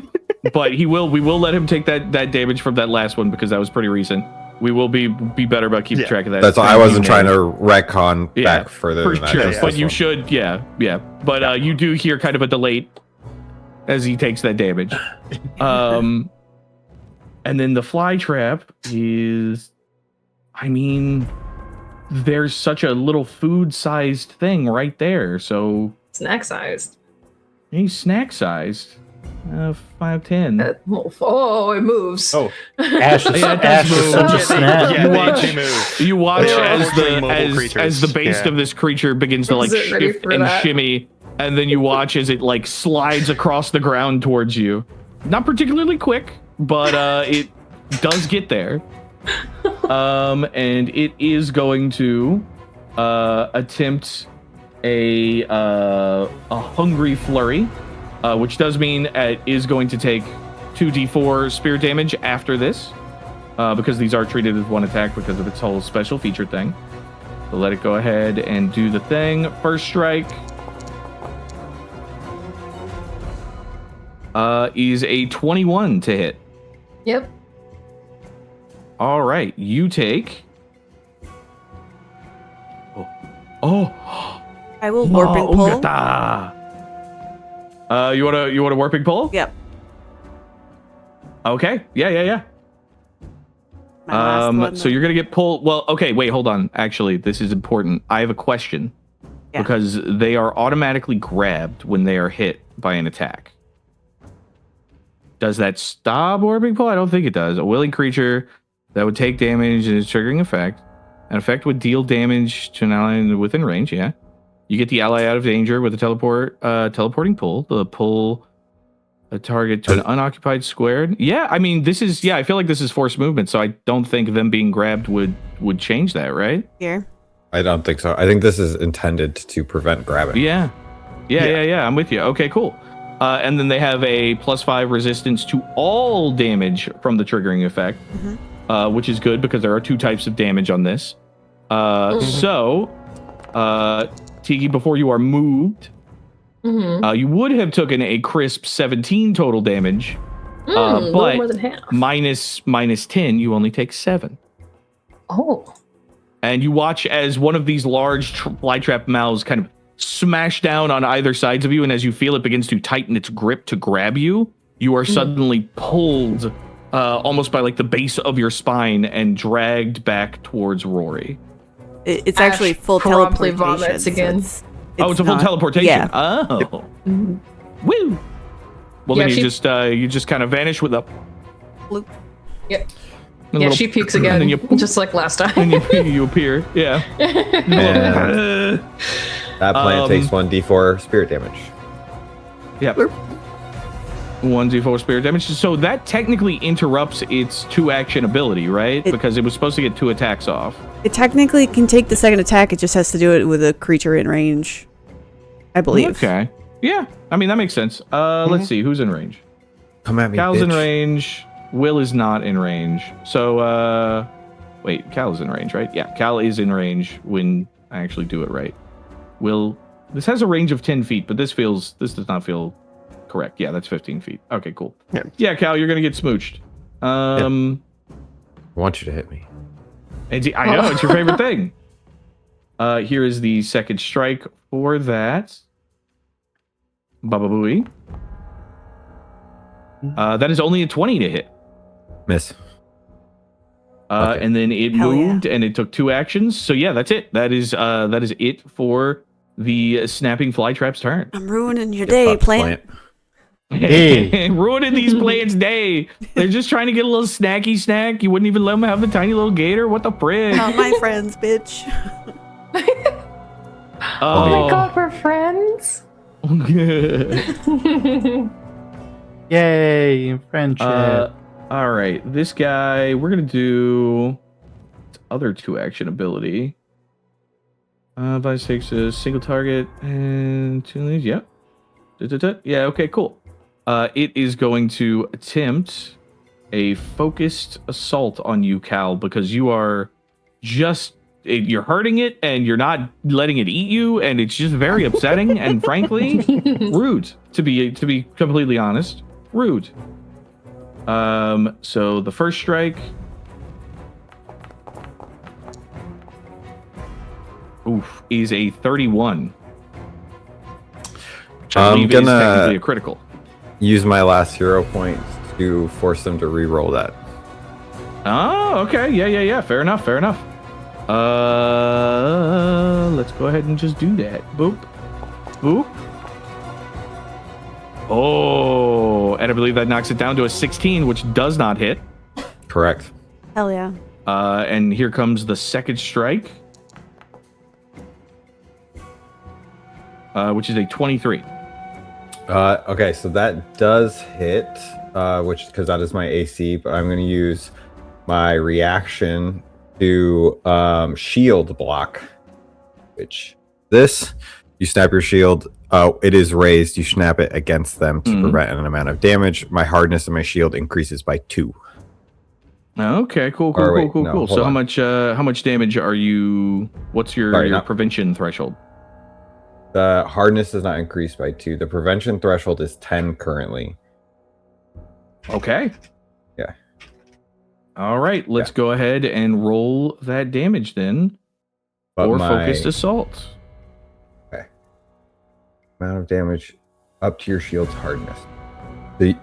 But we will let him take that damage from that last one because that was pretty recent. We will be better about keeping Yeah. track of that. That's why I wasn't trying to retcon Yeah, back further for than that. sure. just But this you one. should, yeah. But you do hear kind of a delay as he takes that damage. And then the fly trap is, I mean, there's such a little food-sized thing right there. So Snack sized. he's snack-sized. 5'10". Oh, it moves. Oh, Ashe is, Yeah, it does Ashe is move. such a Yeah, snap. Yeah, You they watch- do move. You watch They are as unfortunately the mobile creatures. as the base Yeah. of this creature begins to like Wasn't ready shift for and that. shimmy, and then you watch as it like slides across the ground towards you. Not particularly quick, but it does get there. And it is going to attempt a hungry flurry, which does mean it is going to take 2d4 spirit damage after this. Because these are treated as one attack because of its whole special feature thing. So let it go ahead and do the thing. First strike is a 21 to hit. Yep. All right, you take. Oh, I will warping pull. Ugata. You want a warping pull? Yep. Okay. Yeah. My last one, So you're gonna get pulled. Well, okay. Wait, hold on. Actually, this is important. I have a question Yeah. because they are automatically grabbed when they are hit by an attack. Does that stop warping pull? I don't think it does. A willing creature that would take damage is triggering effect. An effect would deal damage to an ally within range. Yeah. You get the ally out of danger with a teleporting pull. The pull a target to an unoccupied square. Yeah, I mean, this is, I feel like this is forced movement, so I don't think them being grabbed would change that, right? Here. I don't think so. I think this is intended to prevent grabbing. Yeah. I'm with you. Okay, cool. And then they have a +5 resistance to all damage from the triggering effect, which is good because there are 2 types of damage on this. So, Tiki, before you are moved, you would have taken a crisp 17 total damage, but more than half. minus 10, you only take 7. Oh. And you watch as one of these large flytrap mouths kind of smash down on either sides of you, and as you feel it begins to tighten its grip to grab you, you are suddenly pulled almost by like the base of your spine and dragged back towards Rory. It's Ashe actually full promptly teleportation. vomits again. So It's a full not- teleportation. Yeah. Oh. Woo. Well, Yeah, then she- you just kind of vanish with a Bloop. Yep. a Yeah, little- she pukes and again, then you, just like last time. and you appear. Yeah. And that planet takes 1d4 spirit damage. Yep. 1d4 spirit damage. So that technically interrupts its 2-action ability, right? Because it was supposed to get 2 attacks off. It technically can take the second attack. It just has to do it with a creature in range, I believe. Okay. Yeah. I mean, that makes sense. Let's see. Who's in range? Come at me, Cal's in bitch. range. Will is not in range. So, wait. Cal is in range, right? Yeah. Cal is in range when I actually do it right. Will... This has a range of 10 feet, but this does not feel correct. Yeah, that's 15 feet. Okay, cool. Yeah, Cal, you're going to get smooched. I want you to hit me. I know, it's your favorite thing. Here is the second strike for that. Baba Booey. That is only a 20 to hit. Miss. Okay. And then it Hell moved and it took 2 actions. So yeah, that's it. That is it for the snapping flytrap's turn. I'm ruining your day, Fuck, plant. Hey. Ruining these plants' day. They're just trying to get a little snacky snack. You wouldn't even let them have the tiny little gator. What the frig? Not my friends, bitch. Oh my god, we're friends. Yay, friendship. All right, this guy. We're gonna do its other 2-action ability. Vice takes a single target and 2 leads. Yep. Yeah. Okay. Cool. It is going to attempt a focused assault on you, Cal, because you are you're hurting it and you're not letting it eat you, and it's just very upsetting and frankly rude. To be completely honest, rude. So the first strike. Is a 31. Which I believe is technically a critical. Use my last hero point to force them to re-roll that. Oh, okay. Yeah. Fair enough. Let's go ahead and just do that. Boop. Oh, and I believe that knocks it down to a 16, which does not hit. Correct. Hell yeah. And here comes the second strike. Which is a 23. Okay, so that does hit, because that is my AC, but I'm going to use my reaction to shield block, which you snap your shield. It is raised. You snap it against them to prevent an amount of damage. My hardness of my shield increases by 2. Okay, cool. No, So hold on. how much damage are you? What's your prevention threshold? The hardness does not increase by 2. The prevention threshold is 10 currently. Okay. Yeah. All right, let's go ahead and roll that damage then. But or my focused assault. amount of damage up to your shield's hardness.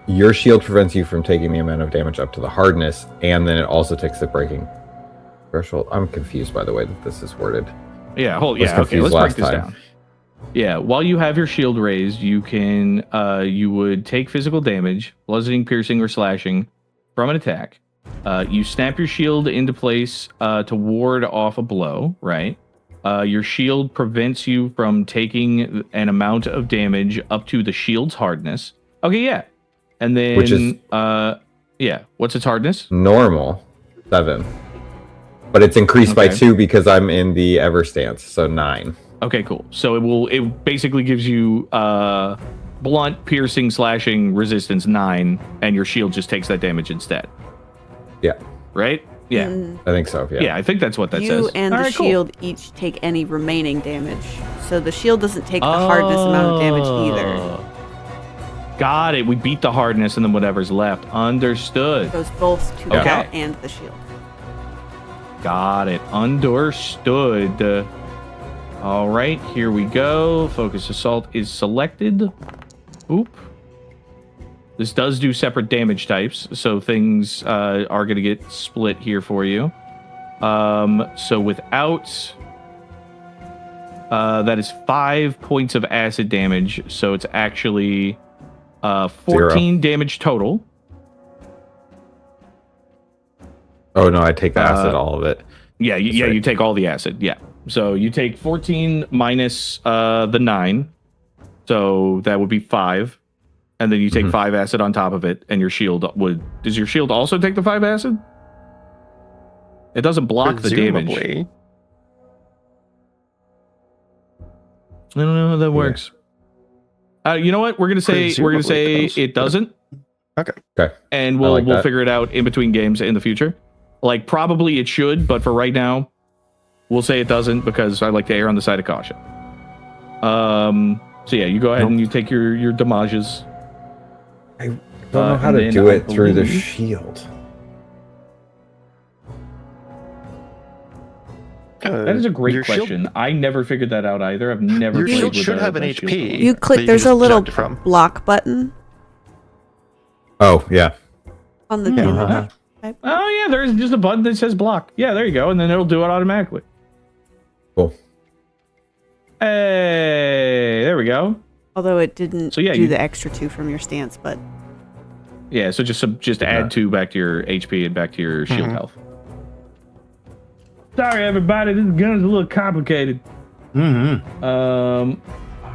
Your shield prevents you from taking the amount of damage up to the hardness, and then it also takes the breaking threshold. I'm confused by the way that this is worded. Yeah, Was okay, confused let's break last this time. down. Yeah, while you have your shield raised, you can you would take physical damage, bludgeoning, piercing, or slashing from an attack. You snap your shield into place to ward off a blow, right? Your shield prevents you from taking an amount of damage up to the shield's hardness. Okay, yeah. And then, Which is what's its hardness? normal 7, but it's increased by 2 because I'm in the ever stance, so 9. Okay, cool. So it basically gives you blunt, piercing, slashing resistance 9, and your shield just takes that damage instead. Yeah, Right? Yeah. I think so. Yeah. Yeah, I think that's what that says. You and All the right, cool. shield each take any remaining damage. So the shield doesn't take the hardness amount of damage either. Got it. We beat the hardness and then whatever's left. Understood. It goes both to the Okay. belt and the shield. Got it. Understood. All right, here we go. Focus Assault is selected. Oop. This does do separate damage types, so things are going to get split here for you. So without... that is 5 points of acid damage, so it's actually 14 damage total. Oh no, I take the acid, all of it. Yeah, That's right. you take all the acid. Yeah. So you take 14 minus the 9. So that would be 5. And then you take 5 acid on top of it, and your shield would... Does your shield also take the 5 acid? It doesn't block the damage. Presumably. I don't know how that works. You know what? We're gonna say Presumably it does. it doesn't, Okay. and I we'll like that. figure it out in between games in the future. Like probably it should, but for right now, we'll say it doesn't because I like to err on the side of caution. So yeah, you go ahead and you take your damages. I don't know how to and do then it I through the believe- shield. That is a great your shield- question. I never figured that out either. I've never. Your played shield with should a- have an a shield HP. before. You that click, you there's a just little jumped from. block button Oh yeah. on the Uh-huh. Oh yeah, there's just a button that says block. Yeah, there you go, and then it'll do it automatically. Cool. Hey, there we go. Although it didn't So, yeah, do you- the extra 2 from your stance, but Yeah, so just add 2 back to your HP and back to your shield health. Sorry, everybody, this gun's a little complicated. All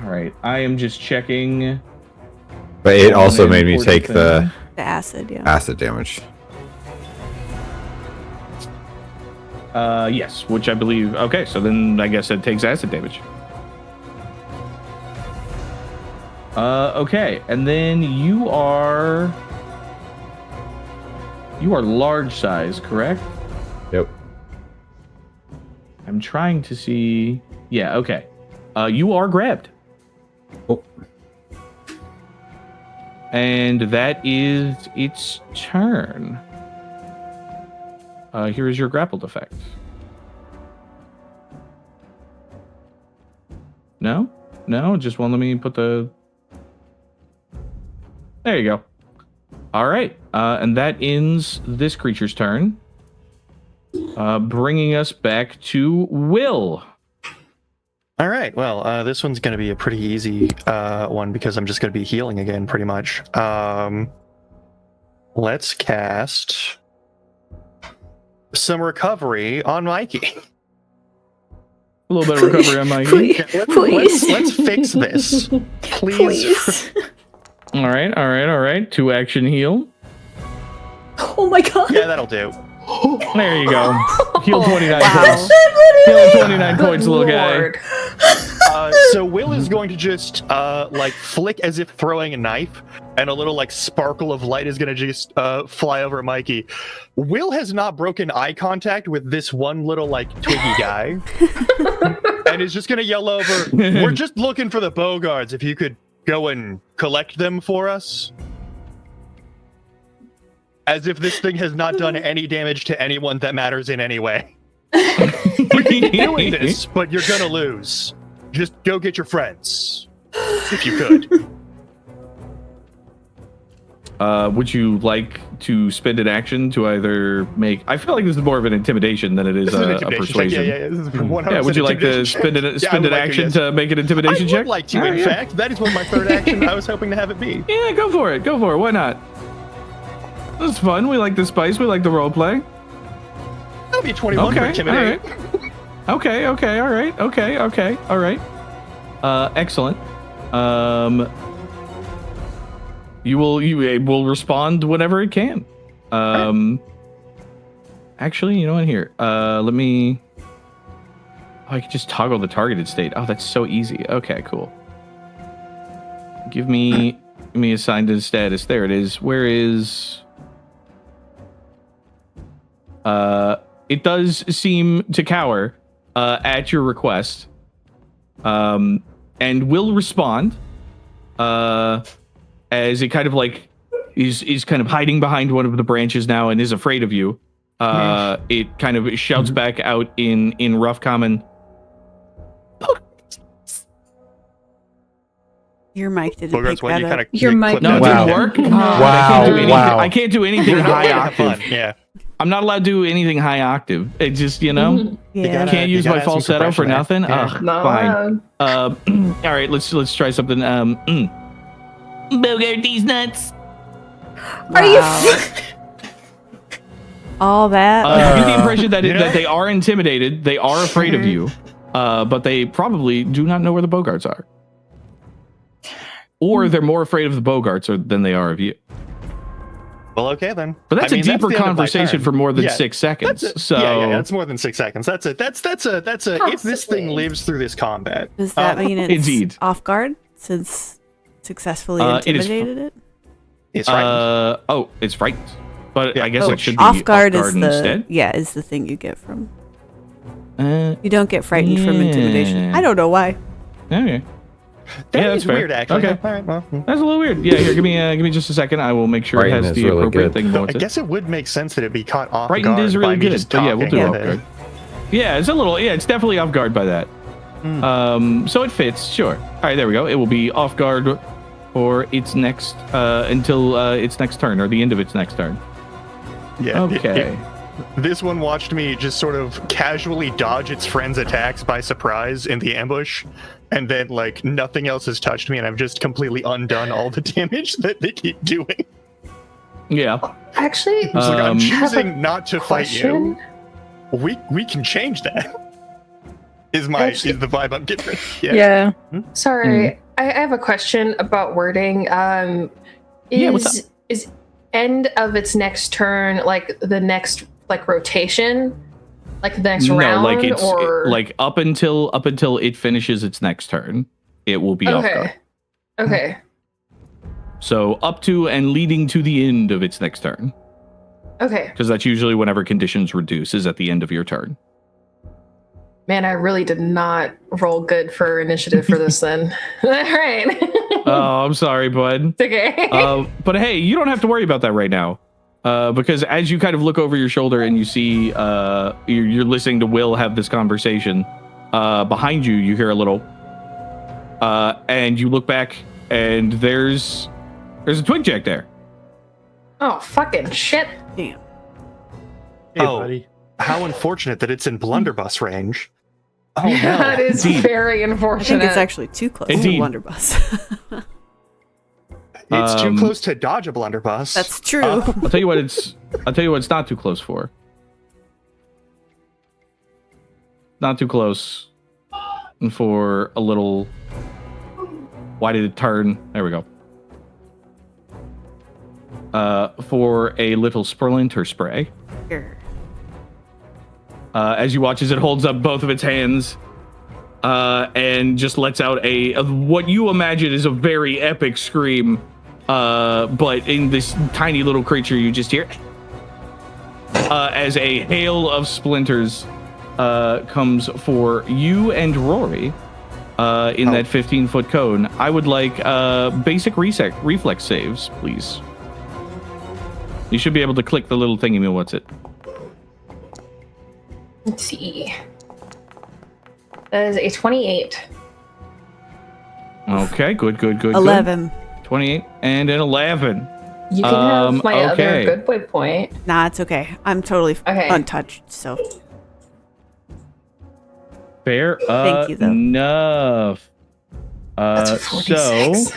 right, I am just checking. But it One also made me important take the the acid, yeah. acid damage. Yes, which I believe. Okay, so then I guess it takes acid damage. Okay, and then you are large size, correct? Yep. I'm trying to see. Yeah, okay. You are grabbed. Oh. And that is its turn. Here is your grappled effect. No? No? Just won't let me put the... There you go. All right. And that ends this creature's turn. Bringing us back to Will. All right. Well, this one's going to be a pretty easy one because I'm just going to be healing again, pretty much. Let's cast some recovery on Mykie. A little bit of recovery on my... Please. Let's fix this, please. Please. All right. 2 action heal. Oh my god. Yeah, that'll do. There you go. Heal 29 Wow. points. Heal 29 points, little guy. Lord. So Will is going to just like flick as if throwing a knife, and a little like sparkle of light is going to just fly over Mykie. Will has not broken eye contact with this one little like twiggy guy, and is just going to yell over, "We're just looking for the Bogards. If you could go and collect them for us." As if this thing has not done any damage to anyone that matters in any way. We keep doing this, but you're gonna lose. Just go get your friends, if you could. Would you like to spend an action to either make... I feel like this is more of an intimidation than it is This is an a intimidation check. persuasion. Yeah, this is 100% Yeah, would you like to intimidation spend check. an, Yeah, I spend would an like to, action yes. to make an intimidation I check? would like to, All right, in yeah. fact. That is what my third action I was hoping to have it be. Yeah, go for it. Why not? That's fun. We like the spice. We like the role play. That'll be 21 for intimidate. Okay. All right. Excellent. You will respond whenever it can. Actually, you know what? Here, let me. Oh, I can just toggle the targeted state. Oh, that's so easy. Okay, cool. Give me assigned to status. There it is. Where is? It does seem to cower at your request, and will respond as it kind of like is kind of hiding behind one of the branches now and is afraid of you. It kind of shouts back out in rough common. Your mic didn't Bogarts, pick why that you up. kind of Your mic- No, it Wow. didn't work. Wow. I can't do anything high octave. Yeah. I'm not allowed to do anything high octave. It just, you know, Yeah. can't use my add some falsetto for compression nothing. there. Ugh, Not fine. allowed. All right, let's try something. Bogart these nuts. Are you? All that? You get the impression that, you know? that they are intimidated, they are afraid of you, but they probably do not know where the Bogarts are. Or they're more afraid of the Bogarts than they are of you. Well, okay then. But that's I mean, a deeper the end of my conversation turn. for more than Yeah, 6 seconds. That's So yeah, that's more than 6 seconds. That's a if this thing Possibly. lives through this combat. Does that mean it's indeed. off guard since successfully It is intimidated it? It's right. It's frightened. But Yeah. I guess Oh, it should be Off guard is the instead. is the thing you get from. Uh, You don't get frightened from intimidation. Yeah. I don't know why. okay. That yeah, is that's fair. weird, actually. Okay. All right, well, That's a little weird. Yeah, here, give me just a second. I will make sure it Frightened has is the really appropriate good. thing. I Wants it. guess it would make sense that it'd be caught off Frightened guard is by really me good. just But yeah, we'll do talking. off guard. Yeah, it's a little. Yeah, it's definitely off guard by that. So it fits. Sure. All right, there we go. It will be off guard for its next until its next turn or the end of its next turn. Yeah. Okay. This one watched me just sort of casually dodge its friend's attacks by surprise in the ambush, and then like nothing else has touched me, and I've just completely undone all the damage that they keep doing. Yeah. Actually, It's like I'm Have a choosing not to fight you. question. We can change that. Is Actually- the vibe I'm getting? Yeah. Sorry, I have a question about wording. Yeah, what's Is end of its next turn like the next like rotation, like the next round, like it's or like up until it finishes its next turn, it will be off guard. Okay. So up to and leading to the end of its next turn, Okay. because that's usually whenever conditions reduce is at the end of your turn. Man, I really did not roll good for initiative for this then. All right. Oh, I'm sorry, bud. It's okay. But hey, you don't have to worry about that right now. Because as you kind of look over your shoulder and you see you're listening to Will have this conversation, behind you, you hear a little, and you look back and there's a twig jack there. Oh, fucking shit. Damn. Hey, Oh. buddy. How unfortunate that it's in blunderbuss range. Oh no. That is Indeed. very I unfortunate. think it's actually too close to Indeed. Blunderbuss. It's too Um, close to dodge a blunderbuss. That's true. I'll tell you what it's not too close for. Not too close. And for a little. Why did it turn? There we go. For a little splinter spray. Here. As you watch as it holds up both of its hands and just lets out a what you imagine is a very epic scream, but in this tiny little creature you just hear as a hail of splinters comes for you and Rory in that 15-foot cone. I would like basic reflex saves, please. You should be able to click the little thingy. What's it? Let's see. That is a 28. Okay, good. 11. 28 and an 11. You can have my okay. other good boy point. Nah, it's okay. I'm totally Okay. untouched, so. Fair Thank you, though. enough. That's a 46.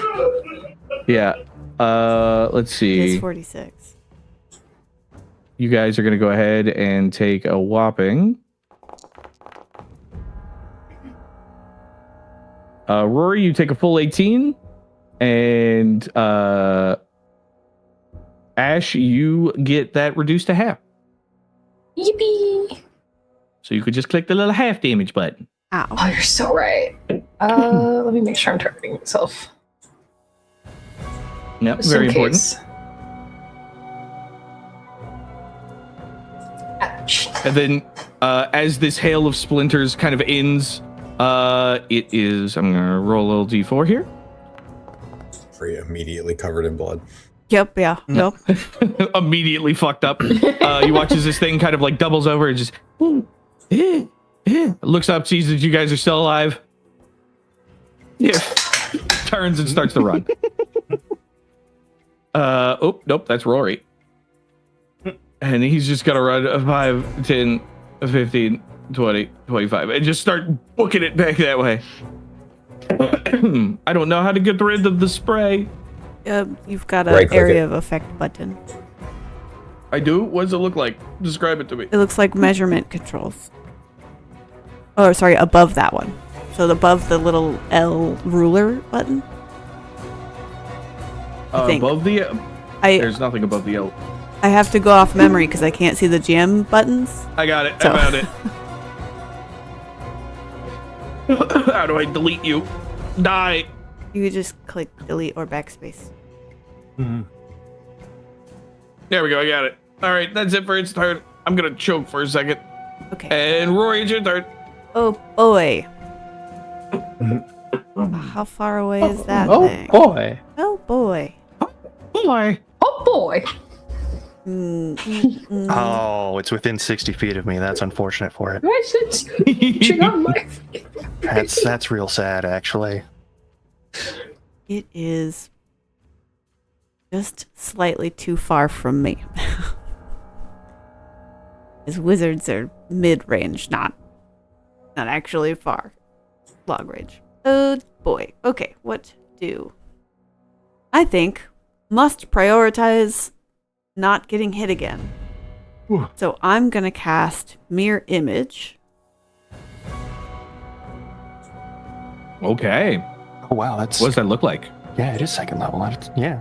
Yeah. Let's It see. is 46. you guys are going to go ahead and take a whopping. Rory, you take a full 18. And Ashe, you get that reduced to half. Yippee! So you could just click the little half damage button. Ow. Oh, you're so right. Let me make sure I'm targeting myself. Yep, Just very in important. case. Ouch. And then as this hail of splinters kind of ends, it is, I'm going to roll a little d4 here. Free immediately covered in blood. Yep, yeah. Yep. Immediately fucked up. You watch as this thing kind of like doubles over and just looks up, sees that you guys are still alive. Yeah. Turns and starts to run. Oh, nope, that's Rory. And he's just gonna run 5, 10, 15, 20, 25, and just start booking it back that way. I don't know how to get rid of the spray. You've got an Right-click area it. of effect button. I do? What does it look like? Describe it to me. It looks like measurement controls. Oh, sorry, above that one. So above the little L ruler button. I think. Above the... I There's nothing above the L. I have to go off memory because I can't see the jam buttons. I got it. So- I found it. How do I delete you? Die. You could just click delete or backspace. Mhm. There we go. I got it. All right. That's it for its turn. I'm going to choke for a second. Okay. And Rory, it's your turn. Oh boy. How far away is that Oh thing? boy. Oh boy. Boy. Oh boy! Oh, it's within 60 feet of me. That's unfortunate for it. I should check on my. That's real sad, actually. It is just slightly too far from me. His wizards are mid-range, not actually far. Long range. Oh boy. Okay, what do? I think must prioritize not getting hit again. Whew. So I'm gonna cast Mirror Image. Okay. Oh, wow. That's... What does that look like? Yeah, it is second level. Yeah.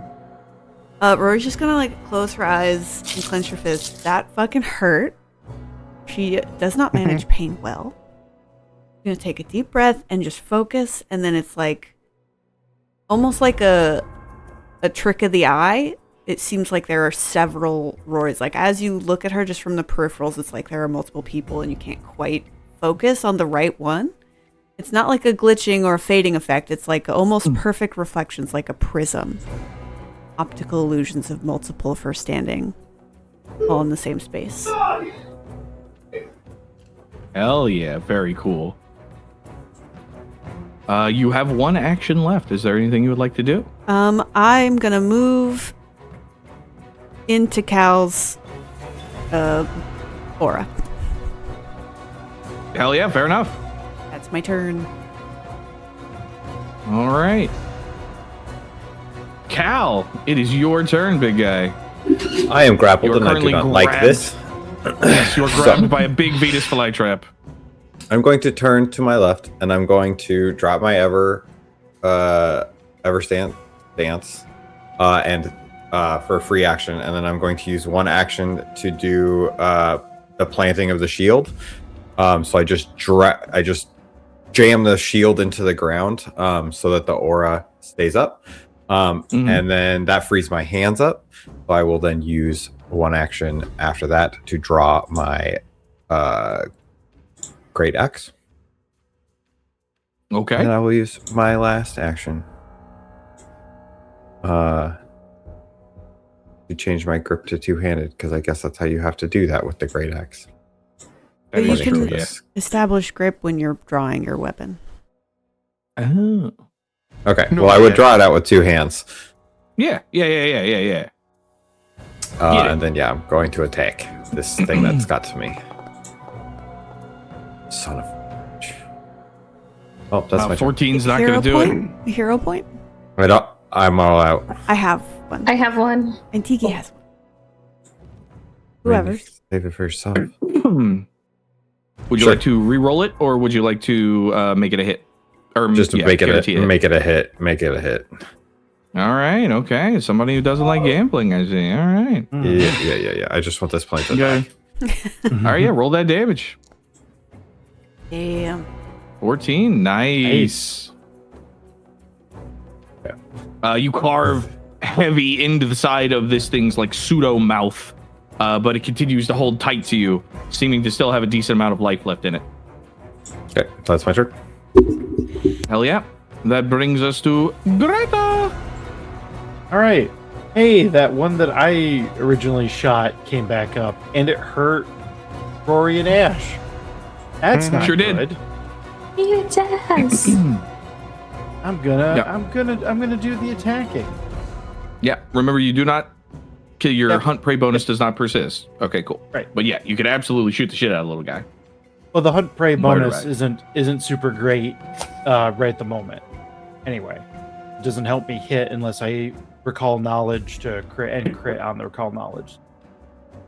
Rory's just gonna like close her eyes and clench her fist. That fucking hurt. She does not manage pain well. You're gonna take a deep breath and just focus, and then it's like almost like a trick of the eye. It seems like there are several Rories. Like as you look at her just from the peripherals, it's like there are multiple people and you can't quite focus on the right one. It's not like a glitching or a fading effect. It's like almost perfect reflections, like a prism. Optical illusions of multiple for standing all in the same space. Hell yeah. Very cool. You have one action left. Is there anything you would like to do? I'm gonna move into Cal's aura. Hell yeah. Fair enough. That's my turn. All right. Cal, it is your turn, big guy. I am grappled You're and I do currently not like grabbed. this. Yes, you're grabbed by a big Venus flytrap. I'm going to turn to my left and I'm going to drop my ever stance and for a free action, and then I'm going to use one action to do the planting of the shield. So I just jam the shield into the ground so that the aura stays up. And then that frees my hands up. So I will then use one action after that to draw my Great Axe. Okay. And I will use my last action to change my grip to two-handed, because I guess that's how you have to do that with the Great Axe. That You is can- true, yeah. Establish grip when you're drawing your weapon. Oh. Okay, No, well, I would yeah. draw it out with two hands. Yeah. And then, I'm going to attack this thing that's got to me. Son of a bitch. Oh, that's my turn. 14's not Hero going to do point? A hero point? I'm all out. I have one. I have one. And Tiki has one. Whoever. Save it for yourself. Would you Sure. like to re-roll it, or would you like to make it a hit? Or Just to make it guarantee make it a hit. Make it a hit. All right, okay. Somebody who doesn't like gambling, I see. All right. Yeah. I just want this plane to Okay. All right, yeah, roll that damage. Damn. 14. Nice. You carve heavy into the side of this thing's like pseudo mouth, but it continues to hold tight to you, seeming to still have a decent amount of life left in it. Okay, so that's my turn. Hell yeah. That brings us to Greta. All right. Hey, that one that I originally shot came back up, and it hurt Rori and Ashe. That's not Sure did. good. It does. I'm gonna do the attacking. Yeah, remember you do not kill your Yep. hunt prey bonus does not persist. Okay, cool. Right. But yeah, you could absolutely shoot the shit out of the little guy. Well, the hunt prey Murder bonus rate. isn't super great right at the moment. Anyway, it doesn't help me hit unless I recall knowledge to crit on the recall knowledge.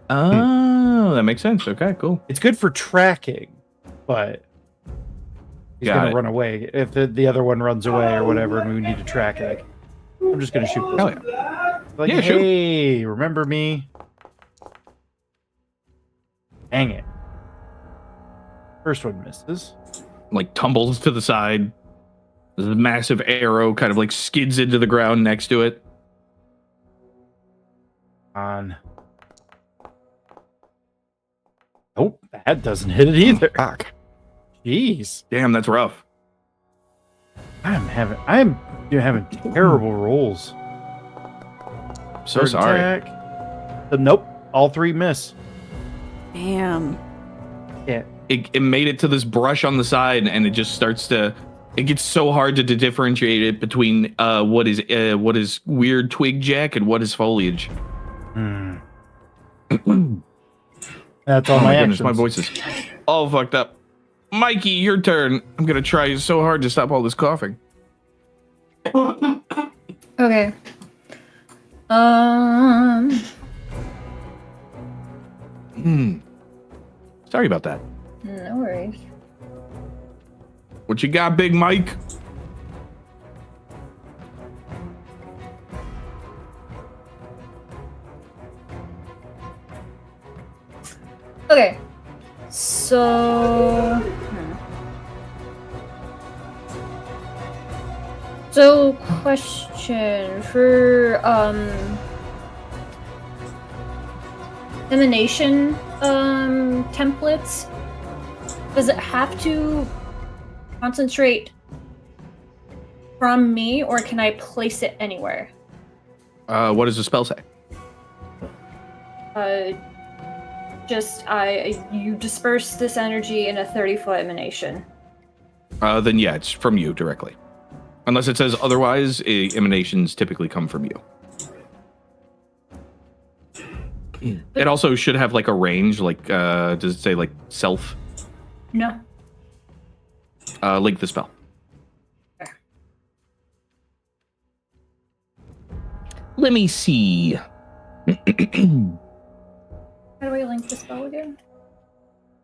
Oh, that makes sense. Okay, cool. It's good for tracking, but he's Got gonna it. run away if the other one runs away or whatever, and we need to track it. I'm just gonna shoot this Hell one. Like, Yeah, shoot. hey, remember me? Dang it. First one misses. Like tumbles to the side. There's a massive arrow kind of like skids into the ground next to it. On. Nope, that doesn't hit it either. Fuck. Jeez. Damn, that's rough. I'm having terrible rolls. So Third sorry. attack. Nope, all three miss. Damn. Yeah. It made it to this brush on the side, and it just starts to. It gets so hard to differentiate it between what is weird twig jack and what is foliage. That's all Oh my my actions. goodness, my voice is all fucked up. Mikey, your turn. I'm gonna try so hard to stop all this coughing. Okay. Sorry about that. No worries. What you got, Big Mike? Okay. So. So, question for emanation templates. Does it have to concentrate from me, or can I place it anywhere? What does the spell say? You disperse this energy in a 30-foot emanation. Then yeah, it's from you directly. Unless it says otherwise, emanations typically come from you. It also should have like a range, like does it say like self? No. Link the spell. Okay. Let me see. How do I link the spell again?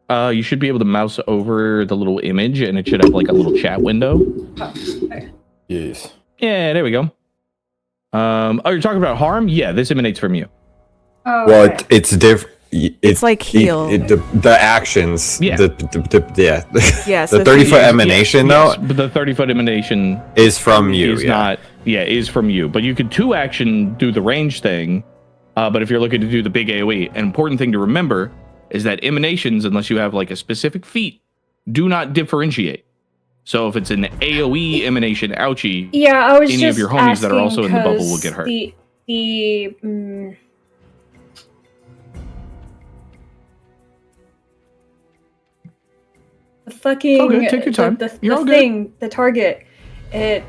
You should be able to mouse over the little image, and it should have like a little chat window. Oh, okay. Yes. Yeah, there we go. Oh, you're talking about harm? Yeah, this emanates from you. Oh, Well, okay. it's different. It's like heal. The actions. Yeah. Yeah. Yeah, The so 30-foot you- emanation, Yes, though, but the 30-foot emanation is from you. is Yeah. not. Yeah, is from you. But you could 2-action do the range thing. But if you're looking to do the big AOE, an important thing to remember is that emanations, unless you have like a specific feat, do not differentiate. So if it's an AOE emanation, ouchie, Yeah, I was any just of your homies that are also in the bubble will asking get hurt. The fucking Okay, take your time. You're all good. the target, it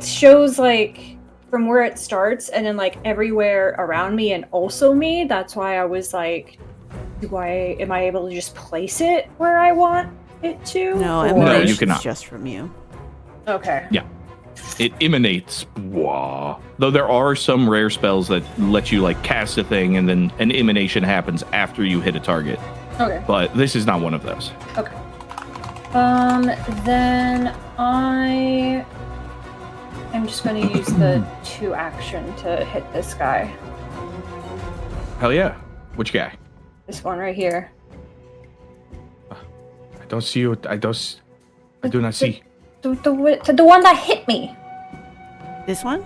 shows like from where it starts and then like everywhere around me and also me. That's why I was like, am I able to just place it where I want it to? No, Or- No, you emanation's cannot. just from you. Okay. Yeah. It emanates. Wah. Though there are some rare spells that let you like cast a thing and then an emanation happens after you hit a target. Okay. But this is not one of those. Okay. Then I am just going to use the 2 action to hit this guy. Hell yeah. Which guy? This one right here. I don't see you. I do not see. The one that hit me. This one?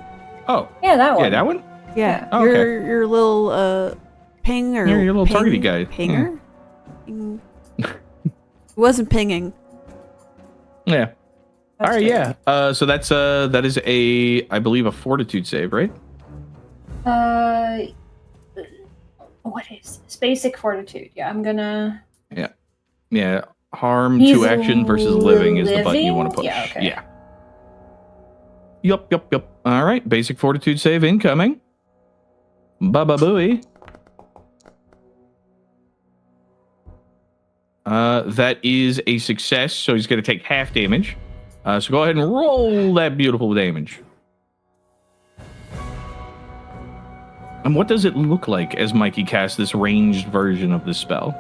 Oh. Yeah, that one. Yeah, that one? Yeah. Oh, okay. Your little ping or Yeah, your little targety guy. Pinger? Ping. It wasn't pinging. Yeah. That's All right, fair. yeah. So that is I believe a fortitude save, right? What is this? Basic fortitude. Yeah, I'm gonna. Yeah. Harm He's to action versus living is the button you want to push. living? Yeah, okay. Yeah. Yup. All right. Basic fortitude save incoming. Baba booey. That is a success, so he's going to take half damage. So go ahead and roll that beautiful damage. And what does it look like as Mykie casts this ranged version of the spell?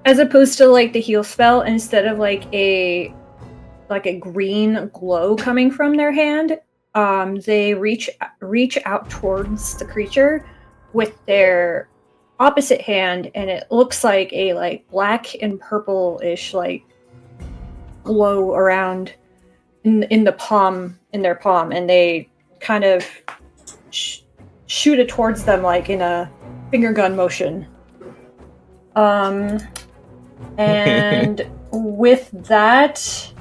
As opposed to like the heal spell, instead of like a green glow coming from their hand, they reach out towards the creature with their opposite hand, and it looks like a like black and purple-ish like glow around in their palm, and they kind of shoot it towards them like in a finger gun motion. And with that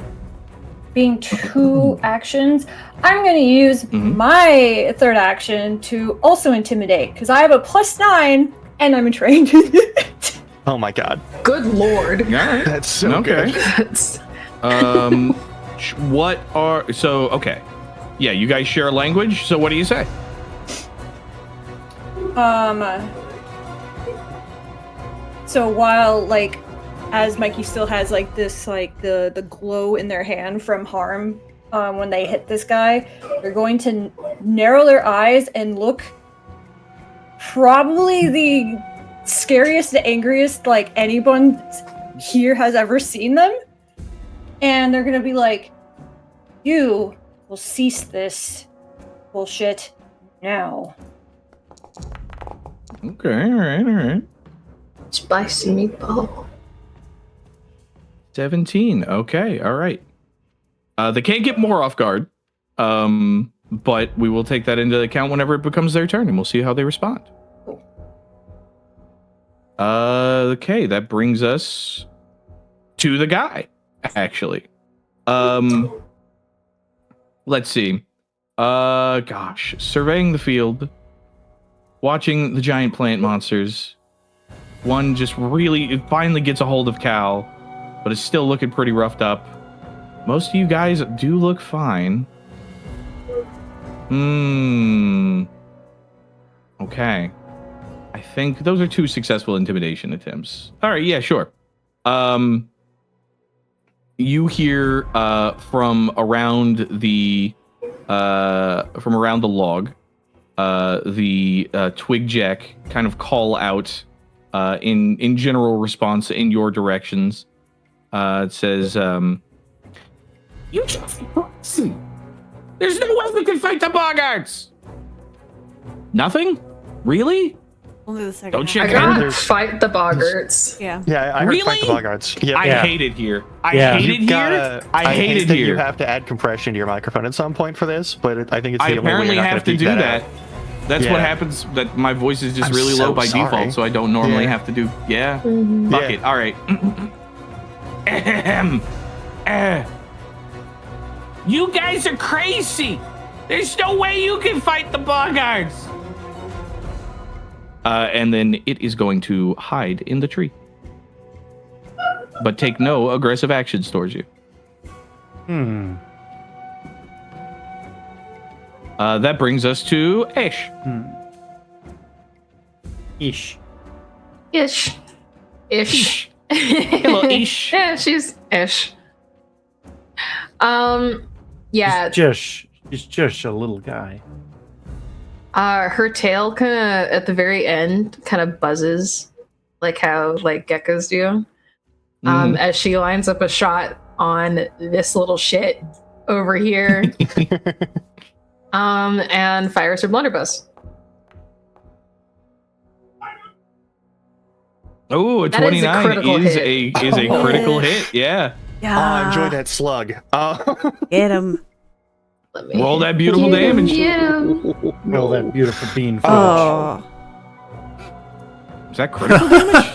being 2 actions, I'm going to use my 3rd action to also intimidate, because I have a +9 and I'm trained in it. Oh my god. Good lord. All right. That's so Okay. good. That's Okay. Yeah, you guys share a language, so what do you say? So while like, as Mykie still has like this like the glow in their hand from harm, when they hit this guy, they're going to narrow their eyes and look probably the scariest, the angriest like anyone here has ever seen them, and they're gonna be like, "You will cease this bullshit now." Okay, all right. spicy meatball. 17. Okay, all right. They can't get more off guard, but we will take that into account whenever it becomes their turn, and we'll see how they respond. Okay, that brings us to the guy, actually. Let's see. Gosh, surveying the field, watching the giant plant monsters. One just it finally gets a hold of Cal, but it's still looking pretty roughed up. Most of you guys do look fine. Okay. I think those are 2 successful intimidation attempts. All right, yeah, sure. You hear from around the log, the twig jack kind of call out in general response in your directions. It says, "You just crazy. There's no way we can fight the boggarts." Nothing? Really? Only the second. Don't half. you I care? gotta fight the boggarts. Yeah. Yeah, I heard Really? fight the boggarts. Yeah, I hate it here. I hate it here. I hate it that here. You have to add compression to your microphone at some point for this, but I think it's I the only way apparently you're not have gonna to beat do that. out. That's Yeah. what happens. That my voice is just I'm really so low by sorry. default, so I don't normally Yeah. have to do. Yeah. Mhm. Fuck Yeah. it. All right. Ahem. You guys are crazy. There's no way you can fight the boggarts. And then it is going to hide in the tree, but take no aggressive actions towards you. That brings us to Ashe. Ish. Ish. Hello, Ish. Yeah, she's ish. Yeah. He's just a little guy. Her tail kind of at the very end kind of buzzes, like how like geckos do. As she lines up a shot on this little shit over here, and fires her blunderbuss. Oh, a That is a 29 critical is hit. a critical hit. Yeah. Yeah. Oh, I enjoy that slug. Get him. Let me Roll that beautiful get him, damage. get him. All that beautiful bean fudge. Oh. Is that critical damage?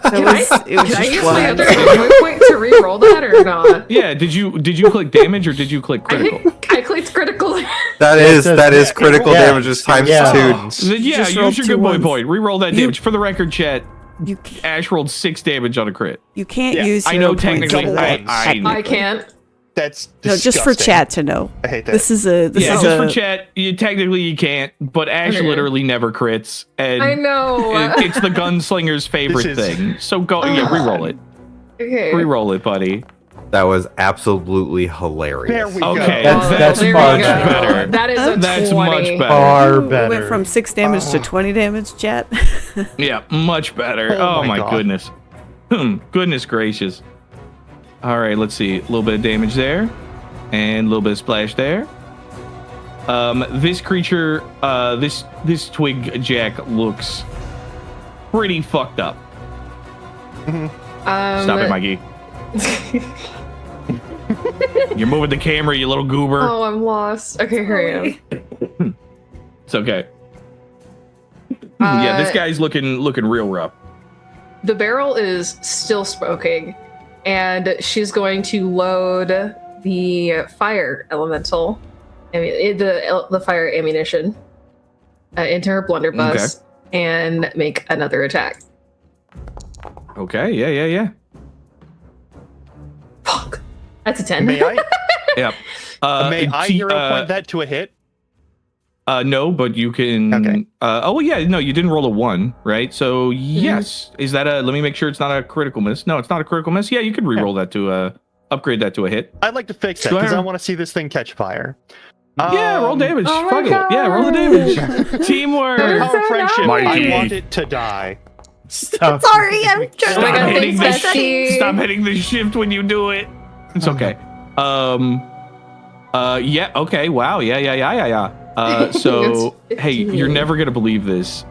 It was Can I just use my one. other hit point to re-roll that or not? Yeah. Did you click damage or did you click critical? I clicked critical. That is critical Yeah. damages times Yeah. 2. Then yeah, Just rolled use your two good boy ones. point. Reroll that damage. For the record, chat, You Ashe rolled 6 damage on a crit. can't Yeah, use I hero know points technically double like I ones. know. I can't. That's No, just for disgusting. chat to know. I hate that. This is a Yeah, is just for a chat, technically you can't, but Ashe Okay. literally never crits, and I know. it's the gunslinger's favorite This is- thing. So go, reroll it. Okay. Reroll it, buddy. That was absolutely hilarious. There we Okay, go. That's there we much go. better. That is a That's 20. much better. Far Ooh, better. went from 6 damage to 20 damage, chat. Yeah, much better. Oh Oh, my my God. goodness. Goodness gracious. All right, let's see. A little bit of damage there, and a little bit of splash there. This creature, this twig jack looks pretty fucked up. Stop it, Mykie. You're moving the camera, you little goober. Oh, I'm lost. Okay, here I am. It's okay. Yeah, this guy's looking real rough. The barrel is still smoking, and she's going to load the fire elemental, the fire ammunition, into her blunderbuss and make another attack. Okay, yeah. Fuck. That's a 10. May I? Yep. May I hero point that to a hit? No, but you can. Okay. Oh well, yeah. No, you didn't roll a 1, right? So yes, is that a? Let me make sure it's not a critical miss. No, it's not a critical miss. Yeah, you could re-roll that to upgrade that to a hit. I'd like to fix that Go because I ahead. want to see this thing catch fire. Yeah, roll damage. oh my Fuck it. Yeah, roll the damage. Teamwork. That's Our so friendship. nice. I want it to die. Stop. Sorry, I'm trying Oh my Stop God, hitting thanks, the Bestie. Stop hitting the shift when you do it. It's okay. Yeah. Okay. Wow. Yeah. So It's hey, 15. you're never gonna believe this.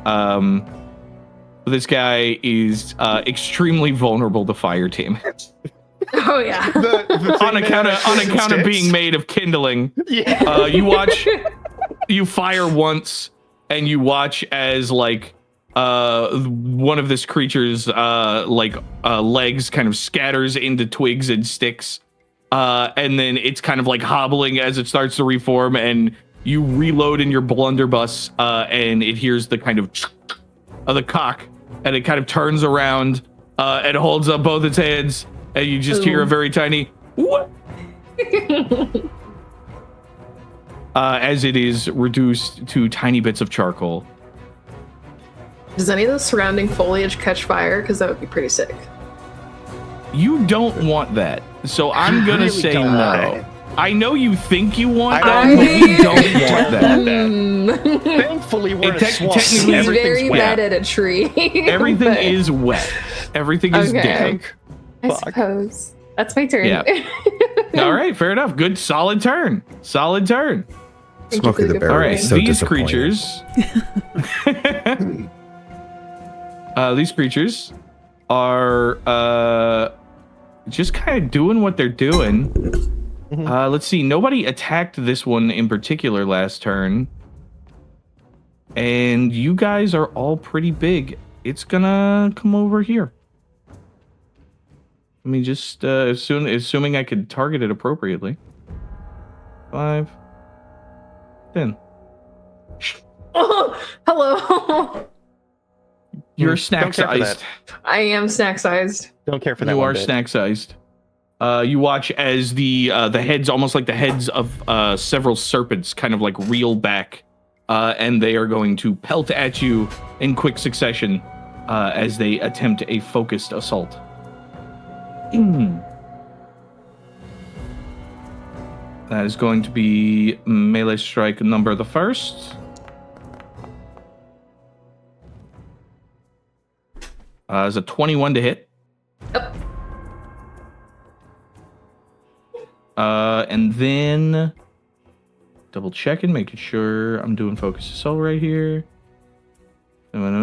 This guy is extremely vulnerable to fire damage Oh, yeah. The on thing account that of being sticks? made of kindling. Yeah. You fire once, and you watch as like one of this creature's legs kind of scatters into twigs and sticks, and then it's kind of like hobbling as it starts to reform, and you reload in your blunderbuss, and it hears the kind of the cock, and it kind of turns around and holds up both its hands, and you just hear a very tiny what? As it is reduced to tiny bits of charcoal. Does any of the surrounding foliage catch fire? Because that would be pretty sick. You don't want that, so I'm gonna really say don't want no. it. I know you think you want I that, but you don't want that. Thankfully, we're in a swamp. technically- He's Everything's very wet. mad at a tree. Everything But is wet. Everything is Okay. damp. I Fuck. suppose. That's my turn. Yeah. All right, fair enough. Good, solid turn. Solid turn. Thank you for Smokey the good Bear All was right, so these disappointed. creatures. These creatures are just kind of doing what they're doing. Let's see. Nobody attacked this one in particular last turn, and you guys are all pretty big. It's gonna come over here. Let me just assuming I could target it appropriately. 5, 10. Oh, hello. You're Don't snack care for that. sized. I am snack sized. Don't care for that. You one are bit. snack sized. You watch as the heads, almost like the heads of several serpents, kind of like reel back, and they are going to pelt at you in quick succession as they attempt a focused assault. That is going to be melee strike number the first. Is a 21 to hit. Yep. And then double checking, making sure I'm doing focus of soul right here. Single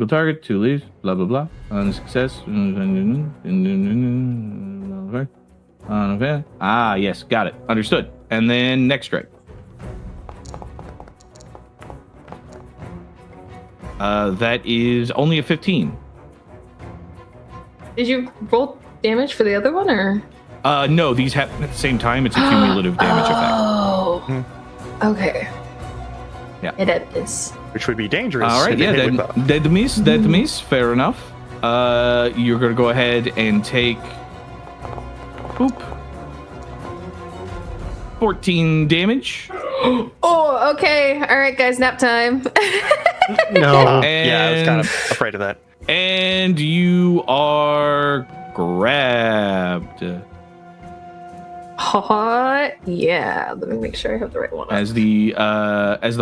target, 2 leaves, blah blah blah. On success. Ah, yes, got it. Understood. And then next strike. That is only a 15. Did you roll damage for the other one, or? No, these happen at the same time. It's a cumulative damage effect. Oh. Okay. Yeah. It is. Which would be dangerous. All right, if it yeah, hit with both. dead miss, fair enough. You're gonna go ahead and take 14 damage. Oh, okay. All right, guys, nap time. No. Yeah, I was kind of afraid of that. And you are grabbed Yeah. Let me make sure I have the right one. as the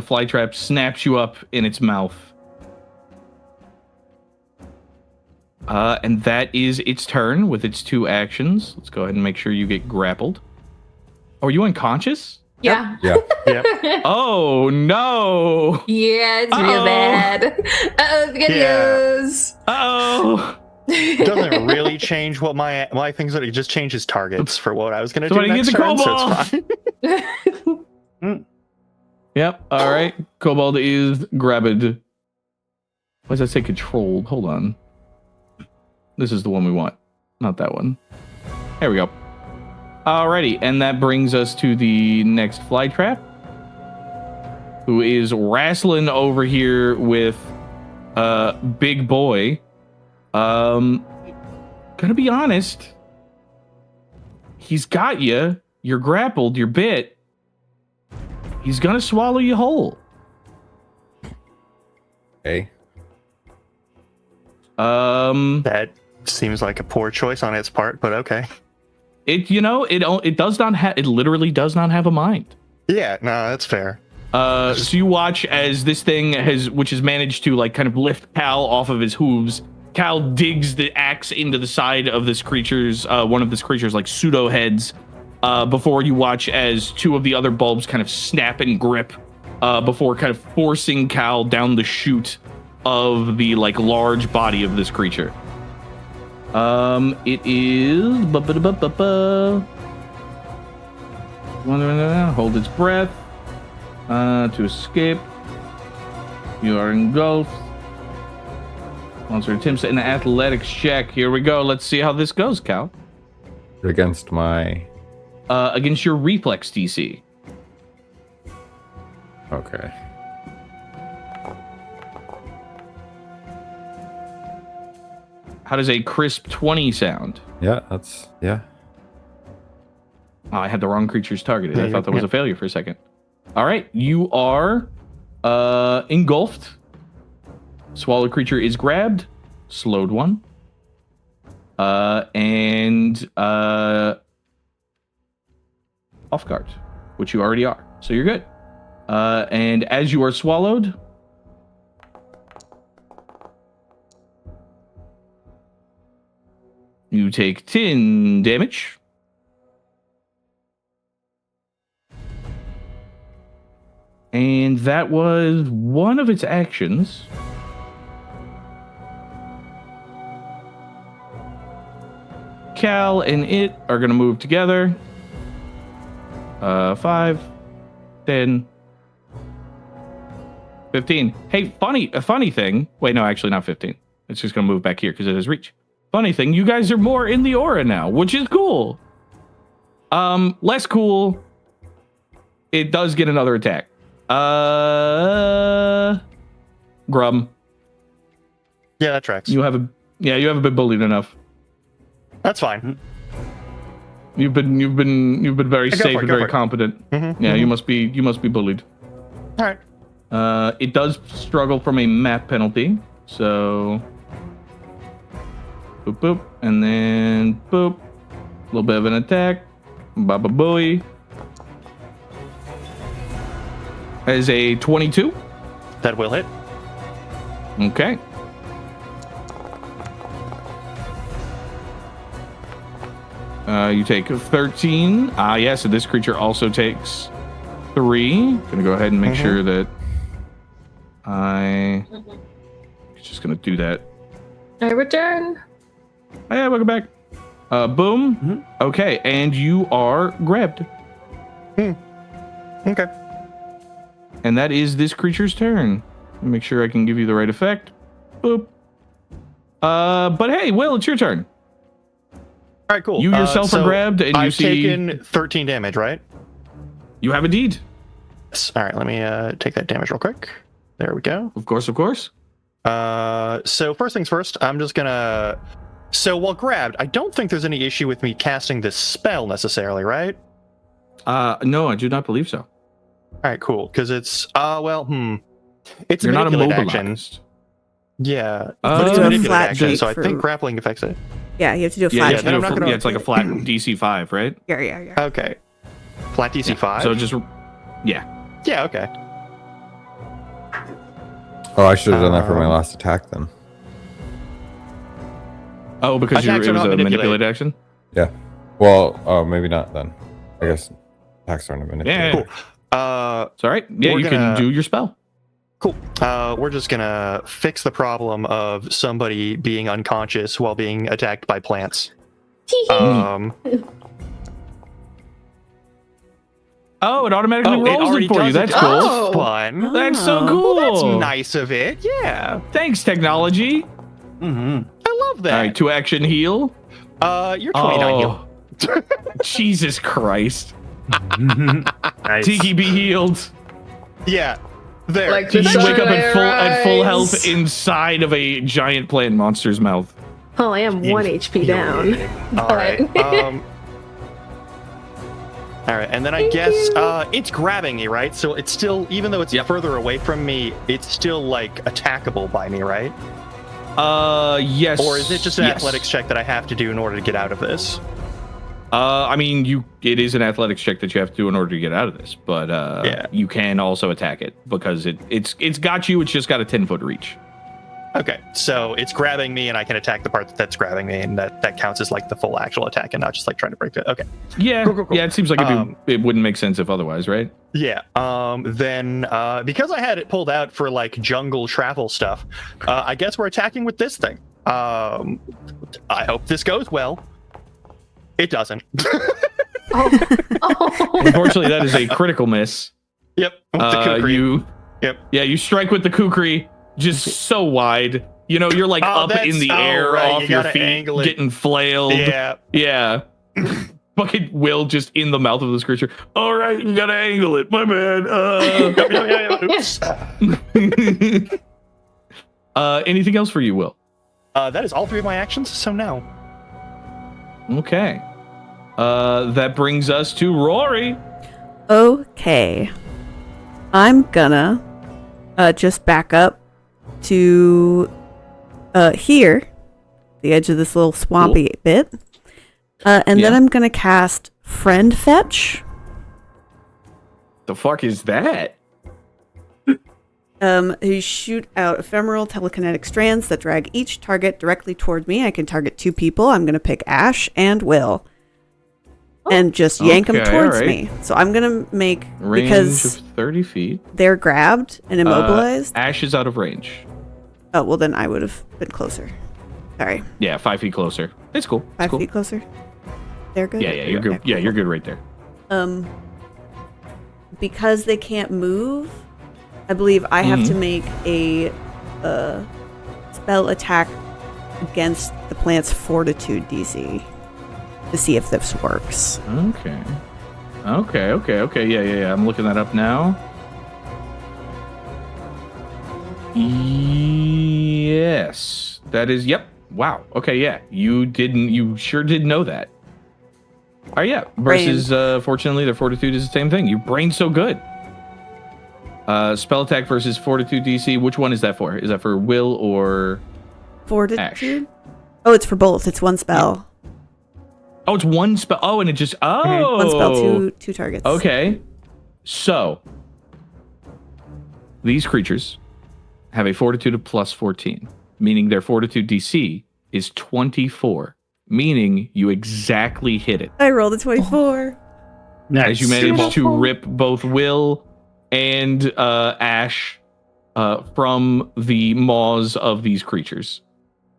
fly trap snaps you up in its mouth. And that is its turn with its 2 actions. Let's go ahead and make sure you get grappled. Oh, are you unconscious? Yeah. Yeah. Yep. Oh no! Yeah, it's real Uh-oh. bad. Uh-oh, videos. Oh. Doesn't really change what my things are. It just changes targets for what I was going to So do when he next gets a turn, so cobalt. it's fine. Yep. All right. Kobold is grabbed. Why does that say controlled? Hold on. This is the one we want, not that one. There we go. Alrighty, and that brings us to the next fly trap, who is wrestling over here with Big Boy. Gonna be honest, he's got you. You're grappled. You're bit. He's gonna swallow you whole. Okay. That seems like a poor choice on its part, but okay. It literally does not have a mind. Yeah, no, that's fair. So you watch as this thing which has managed to like kind of lift Cal off of his hooves. Cal digs the axe into the side of this creature's, one of this creature's like pseudo heads, before you watch as 2 of the other bulbs kind of snap and grip, before kind of forcing Cal down the chute of the like large body of this creature. It is hold its breath to escape. You are engulfed. Monster attempts an athletics check. Here we go. Let's see how this goes, Cal. Against my. Against your reflex DC. Okay. How does a crisp 20 sound? Yeah, that's. Yeah. Oh, I had the wrong creatures targeted. I thought that was a failure for a second. All right, you are engulfed. Swallowed creature is grabbed. Slowed one. And off guard, which you already are. So you're good. And as you are swallowed, you take 10 damage. And that was one of its actions. Cal and it are going to move together. 5, 10, 15. Hey, a funny thing. Wait, no, actually not 15. It's just going to move back here because it has reach. Funny thing, you guys are more in the aura now, which is cool. Less cool. It does get another attack. Grum. Yeah, that tracks. You haven't been bullied enough. That's fine. You've been very Go safe for it, and go very for it. competent. Mm-hmm, Yeah, you must be bullied. All right. It does struggle from a map penalty, so Boop, boop. And then boop. A little bit of an attack. Baba booey. As a 22. That will hit. Okay. You take 13. Yeah, so this creature also takes 3. Gonna go ahead and make sure that just gonna do that. I return. Oh, yeah, welcome back. Boom. Okay, and you are grabbed. Okay. And that is this creature's turn. Make sure I can give you the right effect. Boop. But hey, Will, it's your turn. All right, cool. You yourself are grabbed, and you I've see taken 13 damage, right? you have a deed. Yes. All right, let me take that damage real quick. There we go. Of course, of course. So first things first, I'm just gonna. So while grabbed, I don't think there's any issue with me casting this spell necessarily, right? No, I do not believe so. All right, cool. Because it's it's You're a not manipulate action. immobilized. Yeah, Oh. but it's a Do a manipulate flat action, beat so I for- think grappling affects it. Yeah, you have to do a Yeah, flat. you have to then do I'm a not fl- gonna- yeah, it's like a flat DC 5, right? Yeah. Okay, flat DC 5. So just yeah. Yeah, okay. Oh, I should have done that for my last attack then. Oh, because Attacks it are was not a manipulate. manipulate action. Yeah. Well, maybe not then. I guess attacks aren't a minute. Yeah. Cool. It's all right. Yeah, We're you can gonna- do your spell. Cool. We're just gonna fix the problem of somebody being unconscious while being attacked by plants. Oh, it automatically it rolls already it for you. does it. That's cool. Oh. Fun. That's so Oh. cool. Well, that's nice of it. Yeah, Thanks, technology. Mm-hmm. I love that. All right, 2 action heal. You're 29 heal. Jesus Christ. Nice. Tiki be healed. Yeah. There. Like Did the you wake up sun at full rise. health inside of a giant plant monster's mouth? Oh, I am 1 HP down. All right. All right, and then I guess it's grabbing me, right? So it's still, even though it's further away from me, it's still like attackable by me, right? Yes. Or is it just an yes. athletics check that I have to do in order to get out of this? I mean, it is an athletics check that you have to do in order to get out of this, but Yeah. you can also attack it because it's got you. It's just got a 10-foot reach. Okay, so it's grabbing me, and I can attack the part that's grabbing me, and that counts as like the full actual attack, and not just like trying to break it. Okay, Yeah, Cool. yeah. It seems like it wouldn't make sense if otherwise, right? yeah. Then because I had it pulled out for like jungle travel stuff, I guess we're attacking with this thing. I hope this goes well. It doesn't. Unfortunately, that is a critical miss. Yep. With the kukri. Yep. Yeah, you strike with the kukri just so wide. You know, you're like up in the air right, off you your gotta feet, angle it. getting flailed. Yeah. Yeah. Fucking Will just in the mouth of this creature. All right, you gotta angle it. My bad. Oops. Anything else for you, Will? That is all 3 of my actions. So now. Okay. That brings us to Rory. Okay. I'm gonna just back up to here, the edge of this little swampy bit. And then Yeah. I'm gonna cast Friend Fetch. The fuck is that? You shoot out ephemeral telekinetic strands that drag each target directly toward me. I can target 2 people. I'm going to pick Ashe and Will. And just yank them Okay, towards alright. me. So I'm going to make, Range because of 30 feet. they're grabbed and immobilized. Ashe is out of range. Oh, well, then I would have been closer. Sorry. Yeah, 5 feet closer. It's cool. It's 5 cool. feet closer. They're good? Yeah, you're good. Okay, Yeah, cool. you're good right there. Because they can't move, I believe I have to make a spell attack against the plant's fortitude DC to see if this works. Okay. Yeah. I'm looking that up now. Yes. That is, yep. Wow. Okay, yeah. You sure did know that. Oh, yeah. Versus, fortunately, their fortitude is the same thing. Your brain's so good. Spell attack versus fortitude DC. Which one is that for? Is that for Will or Fortitude? Oh, it's for both. It's one spell. Oh, it's one spell. Oh, and it just One spell, two targets. Okay. So these creatures have a fortitude of plus 14, meaning their fortitude DC is 24, meaning you exactly hit it. I rolled a 24. Nice. As you manage to rip both Will and Ashe from the maws of these creatures.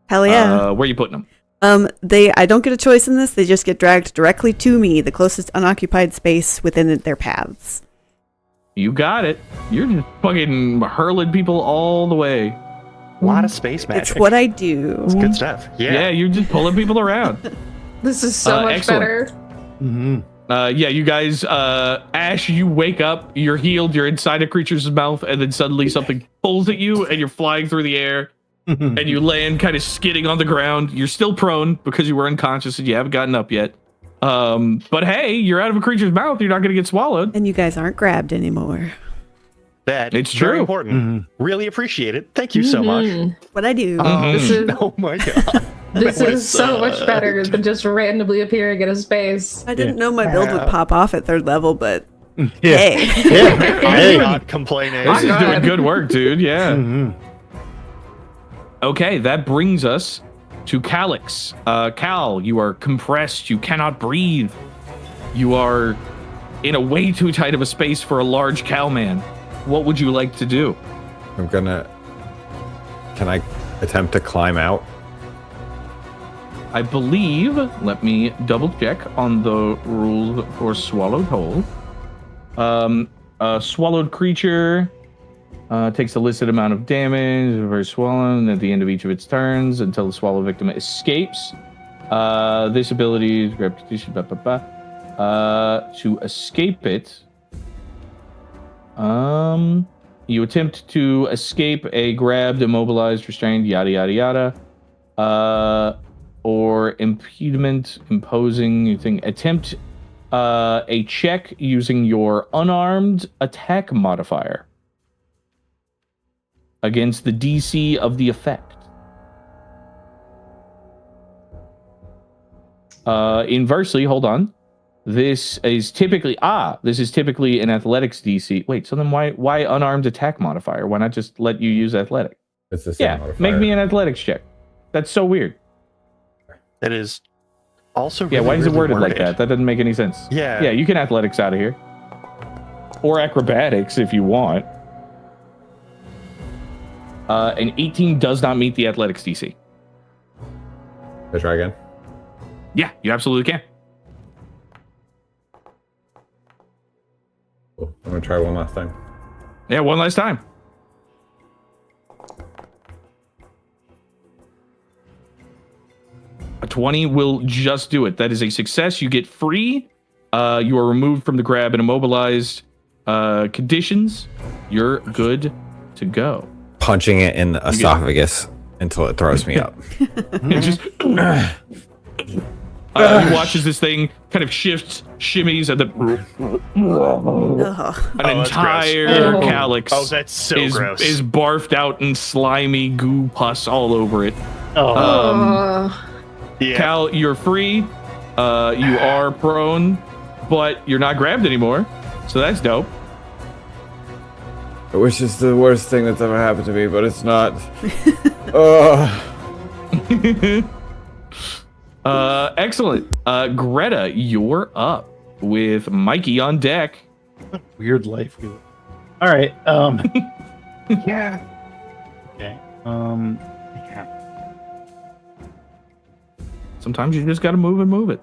Hell yeah. Where are you putting them? I don't get a choice in this. They just get dragged directly to me, the closest unoccupied space within their paths. You got it. You're just fucking hurling people all the way. A lot of space magic. It's what I do. It's good stuff. Yeah, you're just pulling people around. This is so much excellent. better. Mm-hmm. Yeah, you guys, Ashe, you wake up, you're healed, you're inside a creature's mouth, and then suddenly something pulls at you, and you're flying through the air, and you land kind of skidding on the ground. You're still prone because you were unconscious and you haven't gotten up yet. But hey, you're out of a creature's mouth, you're not going to get swallowed. And you guys aren't grabbed anymore. That It's very true. important. Mm-hmm. Really appreciate it. Thank you so much. What I do. This is Oh my god. this That is was, so much better than just randomly appearing in a space. I didn't know my build would pop off at 3rd level, but Yeah. hey. Yeah. I'm Hey. not complaining. This is God. doing good work, dude. Yeah. Mhm. Okay, that brings us to Calix. Cal, you are compressed. You cannot breathe. You are in a way too tight of a space for a large cow man. What would you like to do? Can I attempt to climb out? I believe, let me double check on the rules for Swallowed Whole. A swallowed creature takes a listed amount of damage for swallowed at the end of each of its turns until the swallowed victim escapes. This ability is repetition, to escape it. You attempt to escape a grabbed, immobilized, restrained, yada yada yada. Or impediment, imposing, you think, attempt a check using your unarmed attack modifier against the DC of the effect. Inversely, hold on. This is typically an athletics DC. Wait, so then why unarmed attack modifier? Why not just let you use athletic? It's the same Yeah, modifier. make me an athletics check. That's so weird. That is also Yeah, really, why is it really worded like that? That doesn't make any sense. Yeah. Yeah, you can athletics out of here. Or acrobatics if you want. An 18 does not meet the athletics DC. Let's try again. Yeah, you absolutely can. Cool. I'm gonna try one last time. Yeah, one last time. A 20 will just do it. That is a success. You get free. You are removed from the grab and immobilized conditions. You're good to go. Punching it in the esophagus until it throws me up. It just you watch as this thing kind of shifts, shimmies, and then Ugh. an that's entire gross. calyx Oh, that's so is gross. barfed out in slimy goo pus all over it. Oh. Yeah. Cal, you're free. You are prone, but you're not grabbed anymore. So that's dope. Which is the worst thing that's ever happened to me, but it's not. Excellent. Greta, you're up with Mykie on deck. Weird life. All right. Yeah. Okay. Sometimes you just got to move it.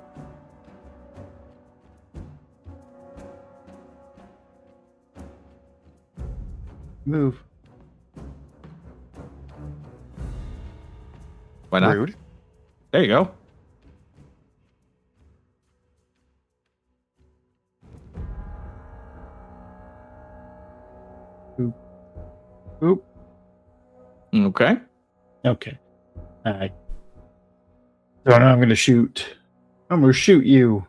Move. Why not? Rude. There you go. Oop. Okay. Okay. I don't know. I'm gonna shoot. I'm gonna shoot you.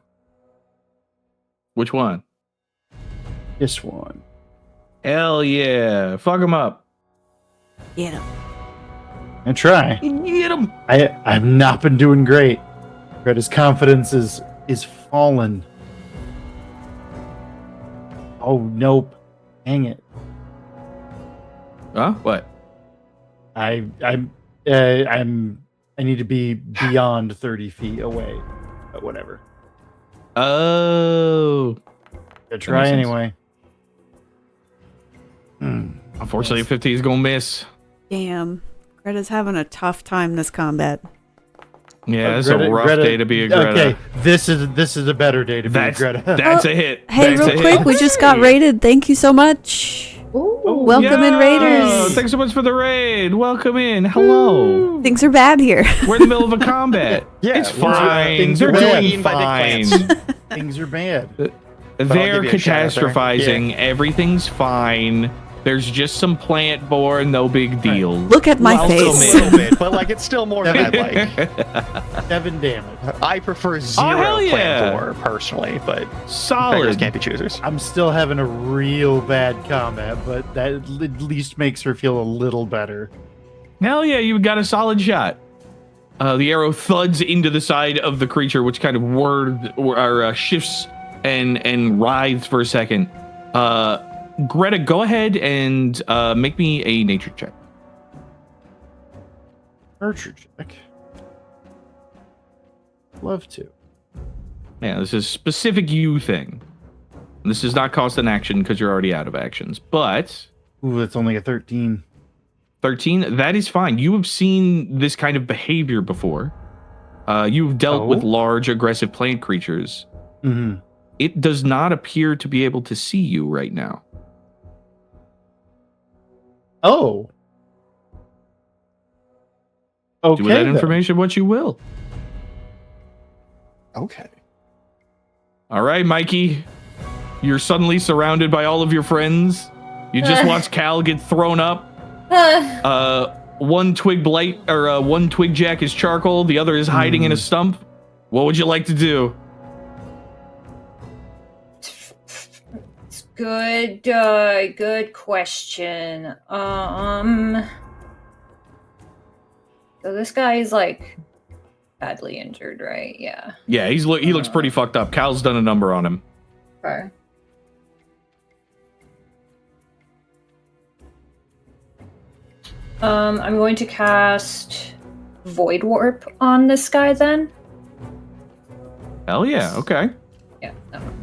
Which one? This one. Hell yeah. Fuck him up. Get him. I try. Get him. I've not been doing great. Greta's confidence is fallen. Oh nope. Hang it. Huh? What? I need to be beyond 30 feet away. But whatever. Oh. I try sense. anyway. Unfortunately, 50 is gonna miss. Damn. Greta's having a tough time this combat. Yeah, it's a rough day to be a Greta. Okay, this is a better day to be a Greta. That's a hit. Hey, That's real a quick, hit. we just got raided. Thank you so much. Ooh. Welcome in, Raiders. Thanks so much for the raid. Welcome in. Hello. Things are bad here. We're in the middle of a combat. Yeah, It's fine. things They're are bad. doing fine. Things are bad. They're give you a shout out there. catastrophizing. Everything's fine. There's just some plant boar, no big deal. Look at my Well, face. still a little bit, but like it's still more than I'd like. 7 damage. I prefer zero hell yeah. plant war personally, but beggars Solid. can't be choosers. I'm still having a real bad combat, but that at least makes her feel a little better. Hell yeah, you got a solid shot. The arrow thuds into the side of the creature, which kind of shifts and writhes for a second. Greta, go ahead and make me a nature check. Nurture check. Love to. Yeah, this is a specific you thing. This does not cost an action because you're already out of actions. But Ooh, that's only a 13. 13, that is fine. You have seen this kind of behavior before. You've dealt with large, aggressive plant creatures. Mm-hmm. It does not appear to be able to see you right now. Oh. Okay. Do with that then. information what you will. Okay. All right, Mykie. You're suddenly surrounded by all of your friends. You just watched Cal get thrown up. One twig blight or one twig jack is charcoal. The other is hiding in a stump. What would you like to do? Good question. So this guy is like badly injured, right? Yeah. Yeah, he looks pretty fucked up. Cal's done a number on him. Okay. I'm going to cast Void Warp on this guy then. Hell yeah, okay. Yeah. That one.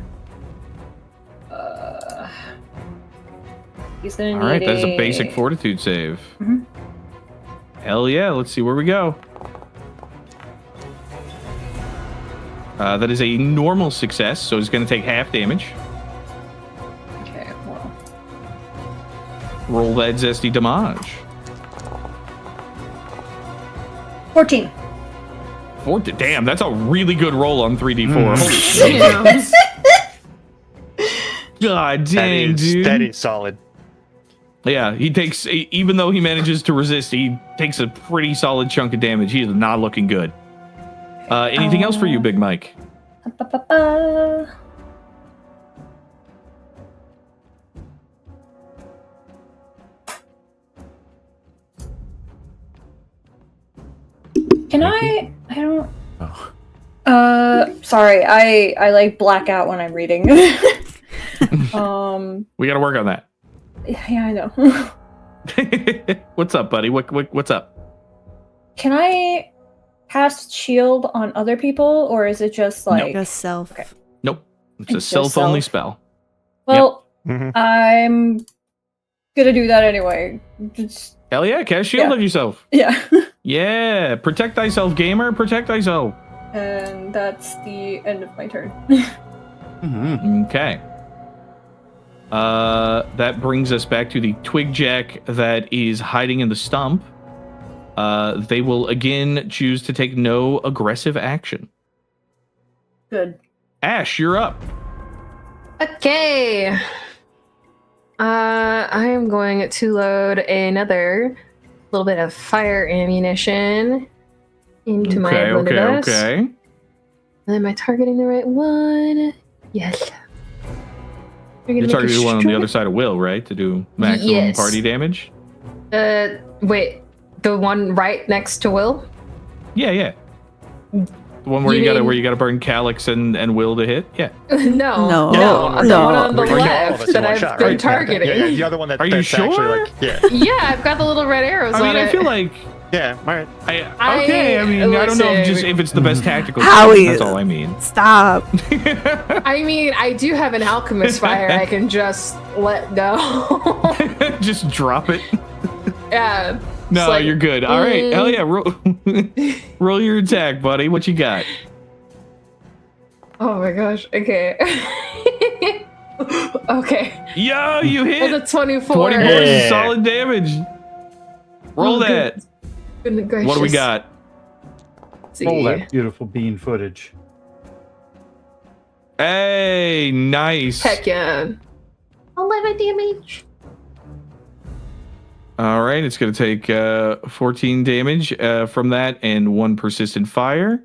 He's gonna need All right, that's a basic fortitude save. Mhm. Hell yeah, let's see where we go. That is a normal success, so he's going to take half damage. Okay, well. Roll that zesty damage. 14. Damn, that's a really good roll on 3d4. Holy shit. God dang, dude. That is solid. Yeah, he takes, even though he manages to resist, he takes a pretty solid chunk of damage. He is not looking good. Anything else for you, Big Mike? Ba-ba-ba. Can I don't. Oh. Sorry, I like black out when I'm reading. We got to work on that. Yeah, I know. What's up, buddy? What's up? Can I cast shield on other people, or is it just like Just self. Okay. Nope. It's a It's just self-only self. spell. Well, Mhm. I'm gonna do that anyway. Just, Hell yeah, cast shield Yeah. on yourself. yeah. Yeah, protect thyself, gamer. Protect thyself. And that's the end of my turn. Mm-hmm. Okay. That brings us back to the twig jack that is hiding in the stump. They will again choose to take no aggressive action. Good. Ashe, you're up. Okay. I am going to load another little bit of fire ammunition into my blunderbuss. Okay. Am I targeting the right one? Yes. You're targeting the one on the other side of Will, right? To do maximum Yes. party damage? Wait. The one right next to Will? Yeah. The one where You you mean- gotta burn Calix and Will to hit. Yeah. No. No. The No. one on the Where you kill all of left us in that one I've shot, been right? targeting. Yeah, the other one that, Are you that's actually sure? like, yeah, Yeah, I've got the little red arrows I mean, on I it. feel like yeah, all right. I don't know listen. if it's the best tactical. Howie. choice, that's all I mean. Stop. I mean, I do have an alchemist fire I can just let go. Just drop it. Yeah. No, It's like, you're good. All right, hell yeah, roll your attack, buddy. What you got? Oh my gosh. Okay. Okay. Yo, you hit. That's a 24. 24 Yeah. is solid damage. Roll Oh, that. Goodness gracious. What do we got? Let's see. Roll that beautiful bean footage. Hey, nice. Heck yeah. 11 damage. All right, it's going to take 14 damage from that and 1 persistent fire.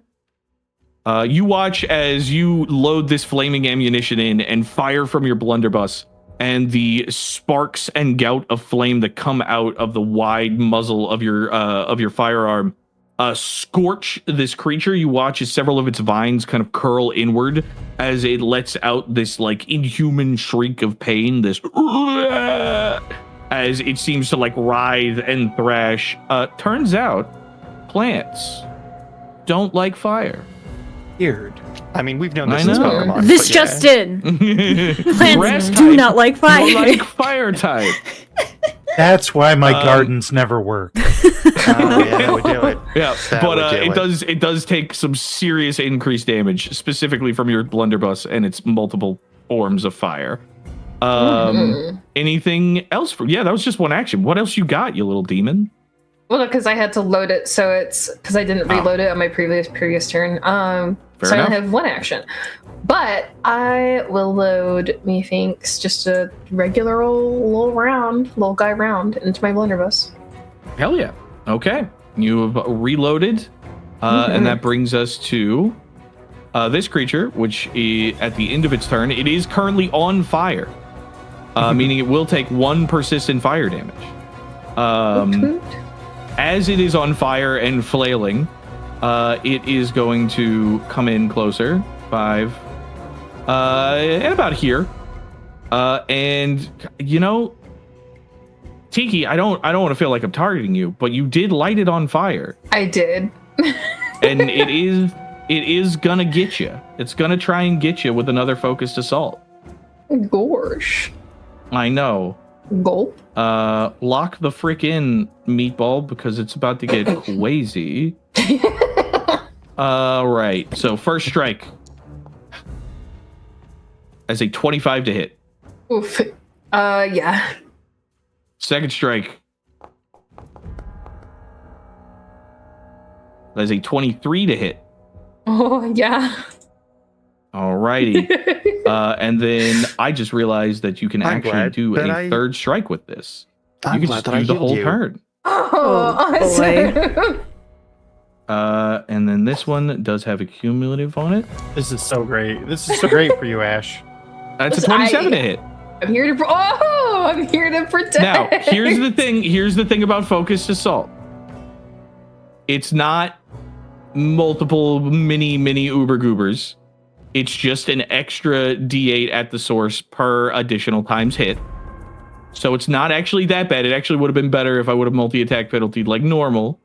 You watch as you load this flaming ammunition in and fire from your blunderbuss, and the sparks and gout of flame that come out of the wide muzzle of your firearm scorch this creature. You watch as several of its vines kind of curl inward as it lets out this like inhuman shriek of pain, this as it seems to like writhe and thrash. Turns out plants don't like fire. Weird. I mean, we've known I this since know. Pokemon. This but just yeah. in. Grass Plants type do not like fire. don't like fire type. That's why my gardens never work. Oh, yeah, that would do it. Yeah, That but would do it does take some serious increased damage, specifically from your blunderbuss and its multiple forms of fire. Anything else? That was just one action. What else you got, you little demon? Well, because I had to load it, so it's because I didn't reload it on my previous turn. Fair So enough. I only have one action. But I will load, methinks, just a regular old little guy round into my blunderbuss. Hell yeah. Okay. You have reloaded. And that brings us to this creature, which at the end of its turn, it is currently on fire. Meaning it will take 1 persistent fire damage. As it is on fire and flailing, it is going to come in closer. 5. And about here. And you know, Tiki, I don't want to feel like I'm targeting you, but you did light it on fire. I did. And it is gonna get you. It's gonna try and get you with another focused assault. Gosh. I know. Gulp. Lock the frick in, meatball, because it's about to get crazy. Right. So first strike as a 25 to hit. Oof. Yeah. Second strike as a 23 to hit. Oh, yeah. Alrighty. And then I just realized that you can I'm actually glad do that a I- third strike with this. I'm You can glad just that I do the healed whole you. turn. Oh, awesome. And then this one does have a cumulative on it. This is so great. This is so great for you, Ash. That's a Listen, 27 to hit. I'm here to. I'm here to protect. Now, here's the thing. Here's the thing about focused assault. It's not multiple mini uber goobers. It's just an extra D8 at the source per additional times hit. So it's not actually that bad. It actually would have been better if I would have multi-attack penalty like normal,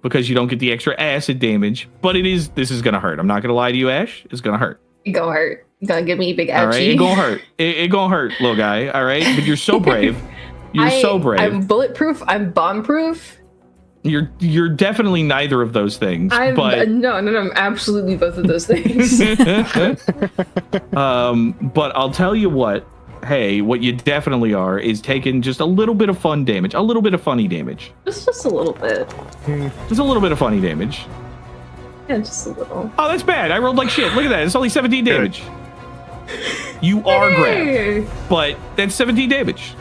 because you don't get the extra acid damage. But this is gonna hurt. I'm not gonna lie to you, Ash. It's gonna hurt. You gonna hurt. You gonna give me a big ouchie. All right, it gonna hurt. It gonna hurt, little guy. All right, but you're so brave. You're so brave. I'm bulletproof. I'm bomb-proof. You're definitely neither of those things. But No, I'm absolutely both of those things. but I'll tell you what. Hey, what you definitely are is taking just a little bit of fun damage, a little bit of funny damage, just a little bit. just a little bit of funny damage. Yeah, just a little. Oh, that's bad. I rolled like shit. Look at that. It's only 17 damage. You are grabbed, Hey! but that's 17 damage.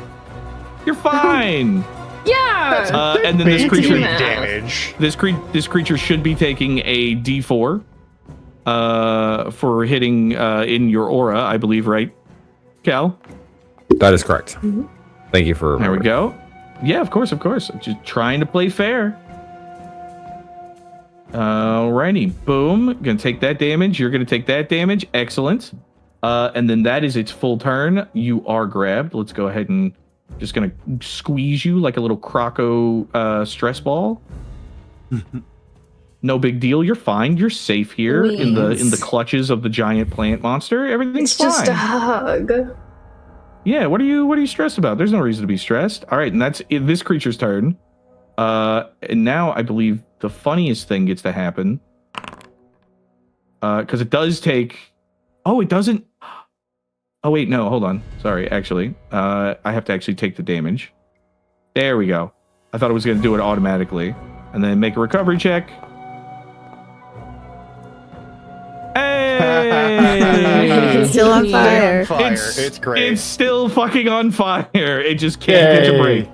You're fine. Yeah. And then this Big creature, Yeah. damage. this creature should be taking a D4 for hitting in your aura, I believe, right, Cal? That is correct. Thank you for There we remembering. go. Yeah, of course. Just trying to play fair. Alrighty, boom. Gonna take that damage. You're gonna take that damage. Excellent. And then that is its full turn. You are grabbed. Let's go ahead and just gonna squeeze you like a little croco stress ball. No big deal. You're fine. You're safe here in the clutches of the giant plant monster. Everything's fine. It's just a hug. Yeah, what are you stressed about? There's no reason to be stressed. All right, and that's this creature's turn. And now I believe the funniest thing gets to happen. Because it does take... Oh, it doesn't... Oh, wait, no, hold on. Sorry, actually. I have to actually take the damage. There we go. I thought it was going to do it automatically. And then make a recovery check. Hey! Still on fire. It's great. It's still fucking on fire. It just can't get to break.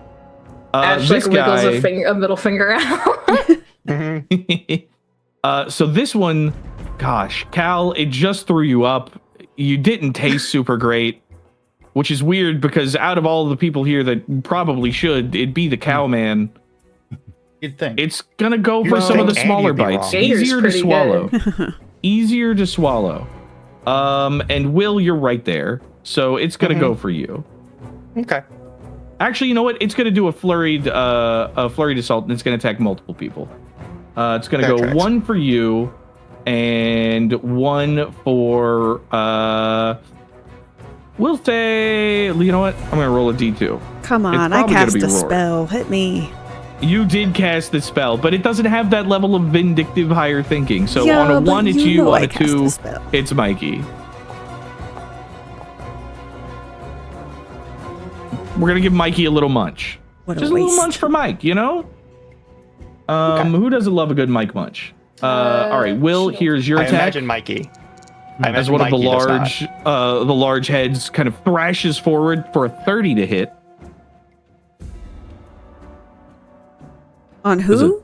Ashe This wiggles guy... a middle finger out. So this one, gosh, Cal, it just threw you up. You didn't taste super great, which is weird because out of all the people here that probably should, it'd be the cowman. You'd think. It's gonna go for some of the smaller bites. Easier to swallow. Easier to swallow. And Will, you're right there. So it's gonna go for you. Okay. Actually, you know what? It's gonna do a flurried assault, and it's gonna attack multiple people. It's gonna go one for you, and one for we'll say, you know what? I'm gonna roll a d2. Come on, I cast a spell. Hit me. You did cast the spell, but it doesn't have that level of vindictive higher thinking. So yeah, on a 1, it's you. On a 2, a it's Mykie. We're gonna give Mykie a little munch. What Just a little munch for Mike, you know? Who doesn't love a good Mike munch? All right, Will, here's your attack. I imagine Mykie. As one of the large heads kind of thrashes forward for a 30 to hit. On who?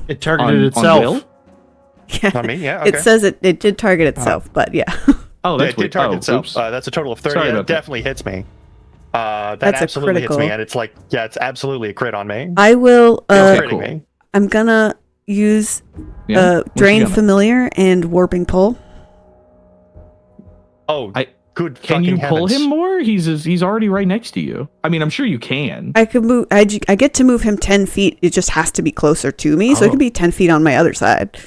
It targeted itself. On Will? Yeah. On me? Yeah, okay. It says it did target itself, but yeah. Oh, that's it did target itself. That's a total of 30. That definitely hits me. That absolutely hits me, and it's like, yeah, it's absolutely a crit on me. I will. Cool. I'm gonna use Drain Familiar and Warping Pull. Oh, good. Can you pull heavens. him more? He's already right next to you. I mean, I'm sure you can. I could move. I get to move him 10 feet. It just has to be closer to me, so it could be 10 feet on my other side.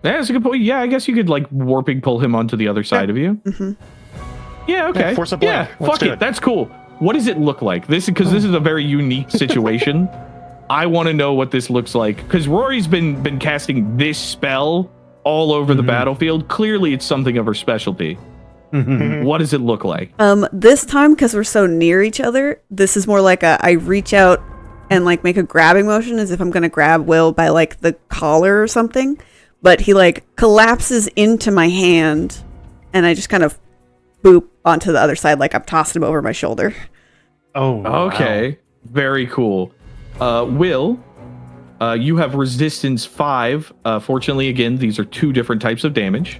Yeah, that's a good point. Yeah, I guess you could like warping pull him onto the other side of you. Mm-hmm. Yeah, okay. Force a blade. Yeah, Let's fuck it. That's cool. What does it look like? This is a very unique situation. I want to know what this looks like because Rory's been casting this spell all over the battlefield. Clearly, it's something of her specialty. What does it look like? This time, because we're so near each other, this is more like I reach out and like make a grabbing motion as if I'm gonna grab Will by like the collar or something, but he like collapses into my hand, and I just kind of boop onto the other side like I'm tossing him over my shoulder. Oh, okay. Wow. Very cool. Will, you have resistance 5. Fortunately, again, these are 2 different types of damage.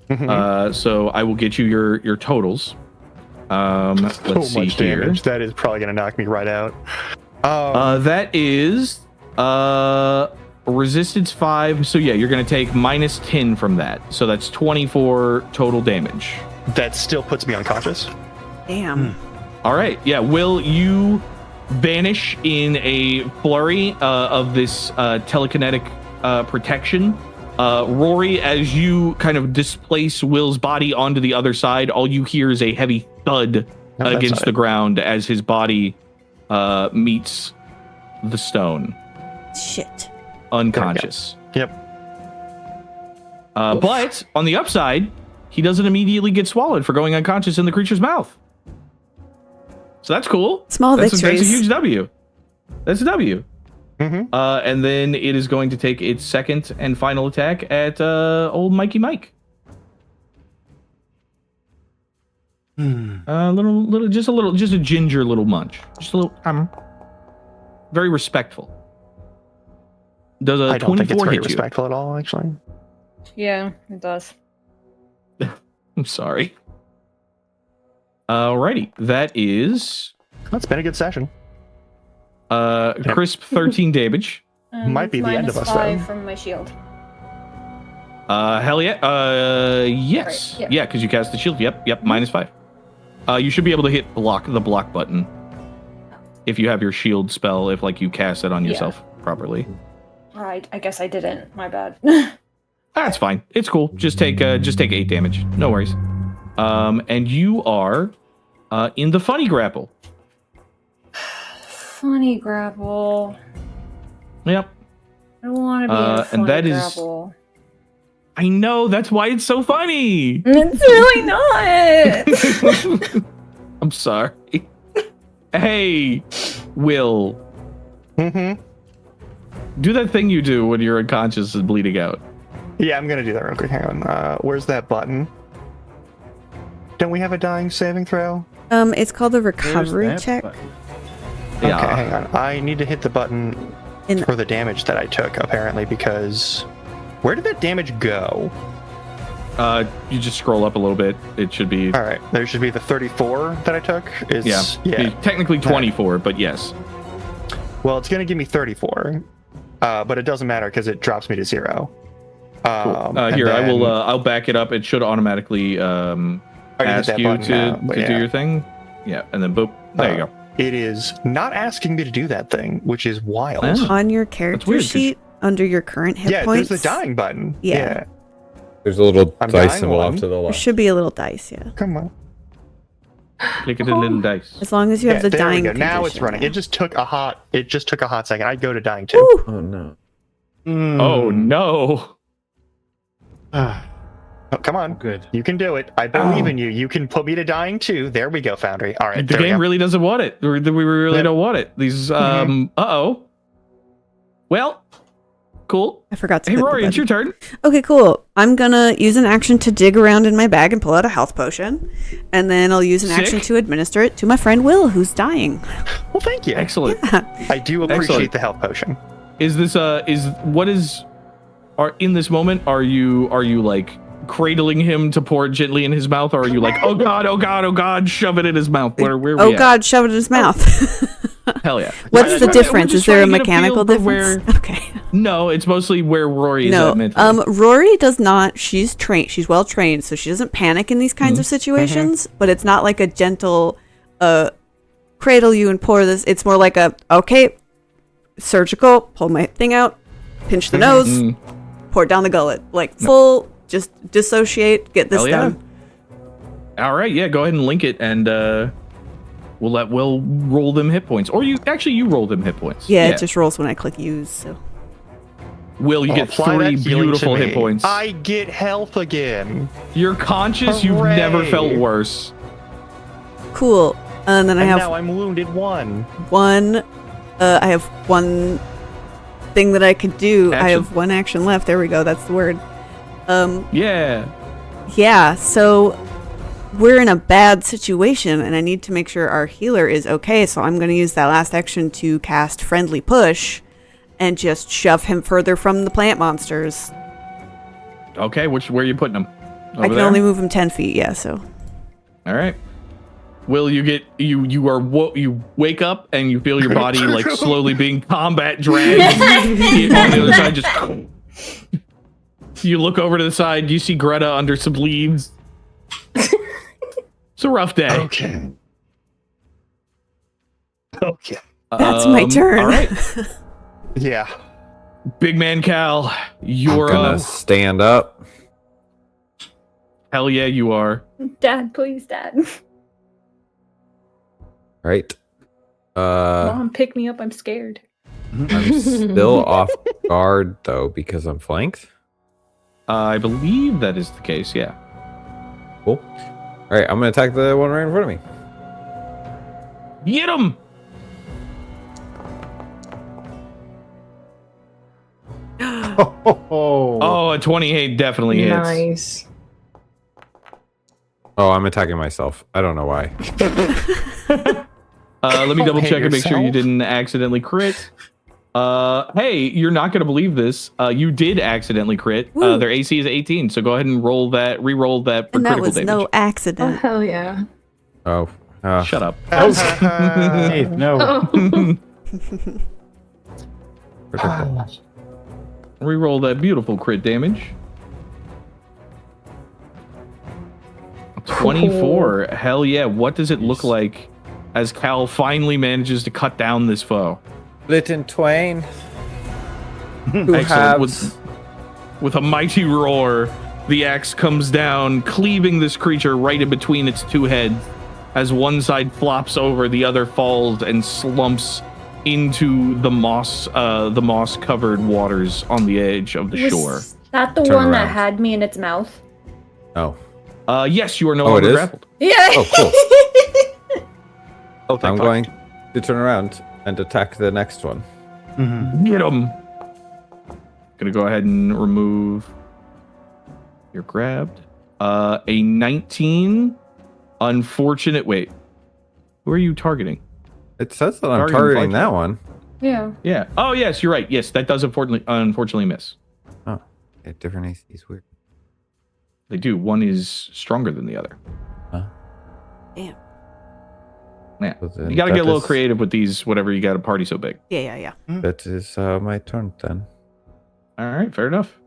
So I will get you your totals. Let's see much here. Damage. That is probably going to knock me right out. That is resistance 5. So yeah, you're going to take minus 10 from that. So that's 24 total damage. That still puts me unconscious. Damn. All right. Yeah. Will, you vanish in a flurry of this telekinetic protection. Rory, as you kind of displace Will's body onto the other side, all you hear is a heavy thud against the ground as his body meets the stone. Shit. Unconscious. Yep. But on the upside, he doesn't immediately get swallowed for going unconscious in the creature's mouth. So that's cool. Small victories. That's a huge W. That's a W. Mm-hmm. And then it is going to take its second and final attack at old Mikey Mike. Just a ginger little munch. Just a little, very respectful. Does a 24 I don't think it's very hit you? respectful at all, actually. Yeah, it does. I'm sorry. Alrighty, that is... That's been a good session. Crisp 13 damage. Might be the end of us, -5 though. from my shield. Hell yeah. Yes. Right, yeah. Yeah, because you cast the shield. Yep. -5. You should be able to hit the block button if you have your shield spell. If like you cast it on yourself properly. Right. I guess I didn't. My bad. That's fine. It's cool. Just take 8 damage. No worries. And you are in the funny grapple. Funny grapple. Yep. I don't want to be in a funny and that is- grapple. I know. That's why it's so funny. It's really not. I'm sorry. Hey, Will. Mm-hmm. Do that thing you do when you're unconscious and bleeding out. Yeah, I'm gonna do that real quick. Hang on. Where's that button? Don't we have a dying saving throw? It's called the Where's recovery that check. button? Yeah. Okay, hang on. I need to hit the button for the damage that I took, apparently, because where did that damage go? You just scroll up a little bit. It should be. All right, there should be the 34 that I took. Yeah. Technically 24, but yes. Well, it's gonna give me 34, but it doesn't matter because it drops me to 0. Cool. Here, I will. I'll back it up. It should automatically ask you to do your thing. Yeah, and then boop. There you go. It is not asking me to do that thing, which is wild. Oh. On your character weird, 'cause- sheet, under your current hit Yeah, points, there's the dying button. Yeah. There's a little I'm dice dying symbol one. off to the there left. should be a little dice. Yeah, Come on. Click it a little dice. as long as you have the there dying. we go. Now it's condition, running. yeah. It just took a hot second. I'd go to dying too. Ooh, Oh no. Oh no. Ah, Oh, come on. good. You can do it. I believe in you. You can put me to dying too. There we go, Foundry. All right. The there we game go. really doesn't want it. We really Yeah. don't want it. These. Uh-oh. Well. Cool. I forgot to. Hey hit the Rory, it's button. your turn. Okay, cool. I'm gonna use an action to dig around in my bag and pull out a health potion, and then I'll use an action Sick. to administer it to my friend Will, who's dying. Well, thank you. Excellent. I do appreciate Excellent. the health potion. Are in this moment? Are you like cradling him to pour it gently in his mouth, or are you like, oh god, shove it in his mouth? Where we Oh at? God, shove it in his mouth. Hell yeah. What's We're the just difference? Is there a trying to get mechanical feel for difference? Okay. No, it's mostly where Rory is No, at mentally. Rory does not. She's trained. She's well trained, so she doesn't panic in these kinds of situations. But it's not like a gentle, cradle you and pour this. It's more like a surgical. Pull my thing out, pinch the nose, pour it down the gullet, like full. Just dissociate. Get this Hell yeah. done. All right, yeah, go ahead and link it, and we'll let Will roll them hit points, or you roll them hit points. Yeah, it just rolls when I click use. So Will, you get Apply 3 that healing to beautiful hit me. points. I get health again. You're conscious. You've Hooray. never felt worse. cool. And then I And have now I'm wounded 1. one. I have one thing that I could do. I Action. have one action left. There we go. That's the word. Yeah. Yeah, so we're in a bad situation, and I need to make sure our healer is okay, so I'm going to use that last action to cast Friendly Push and just shove him further from the plant monsters. Okay, where are you putting him? I can only move him 10 feet, yeah, so. All right. Will, you wake up and you feel your body like slowly being combat dragged on the other side. Just you look over to the side. You see Greta under some leaves. It's a rough day. Okay. Okay. That's my turn. All right, Yeah. big man Cal, I'm you're gonna stand up. hell yeah, you are. Dad, please, Dad. Right. Mom, pick me up. I'm scared. I'm still off guard though because I'm flanked. I believe that is the case. Yeah. Cool. All right, I'm gonna attack the one right in front of me. Get him. Oh, a 28 definitely hits. Nice. Oh, I'm attacking myself. I don't know why. Let me double hate check and make sure you yourself. didn't accidentally crit. Hey, you're not gonna believe this. You did accidentally crit. Woo. Their AC is 18, so go ahead and re-roll that for And that critical was damage. no Oh, accident. hell yeah. Oh. Shut up. Hey, no. Oh. Reroll that beautiful crit damage. 24. Hell yeah. What does it look like as Cal finally manages to cut down this foe? Split in twain. Excellent. With a mighty roar, the axe comes down, cleaving this creature right in between its two heads. As one side flops over, the other falls and slumps into the moss-covered waters on the edge of the shore. Was that the Turn one that around. had me in its mouth? Oh. Yes, you are no Oh, it longer is? grappled. Yeah. Oh, cool. Oh, thank I'm fuck. going to turn around and attack the next one. Get him. Gonna go ahead and remove. You're grabbed. A 19. Unfortunate. Wait. Who are you targeting? It says that I'm Targeting targeting flight that check. one. Yeah. Yeah. Oh, yes, you're right. Yes, that does unfortunately miss. Oh, yeah, different ACs. Weird. They do. One is stronger than the other. Damn. Yeah. So then You got to get a little is- creative with these. Whatever you got a party so big. Yeah. That is my turn then. All right. Fair enough.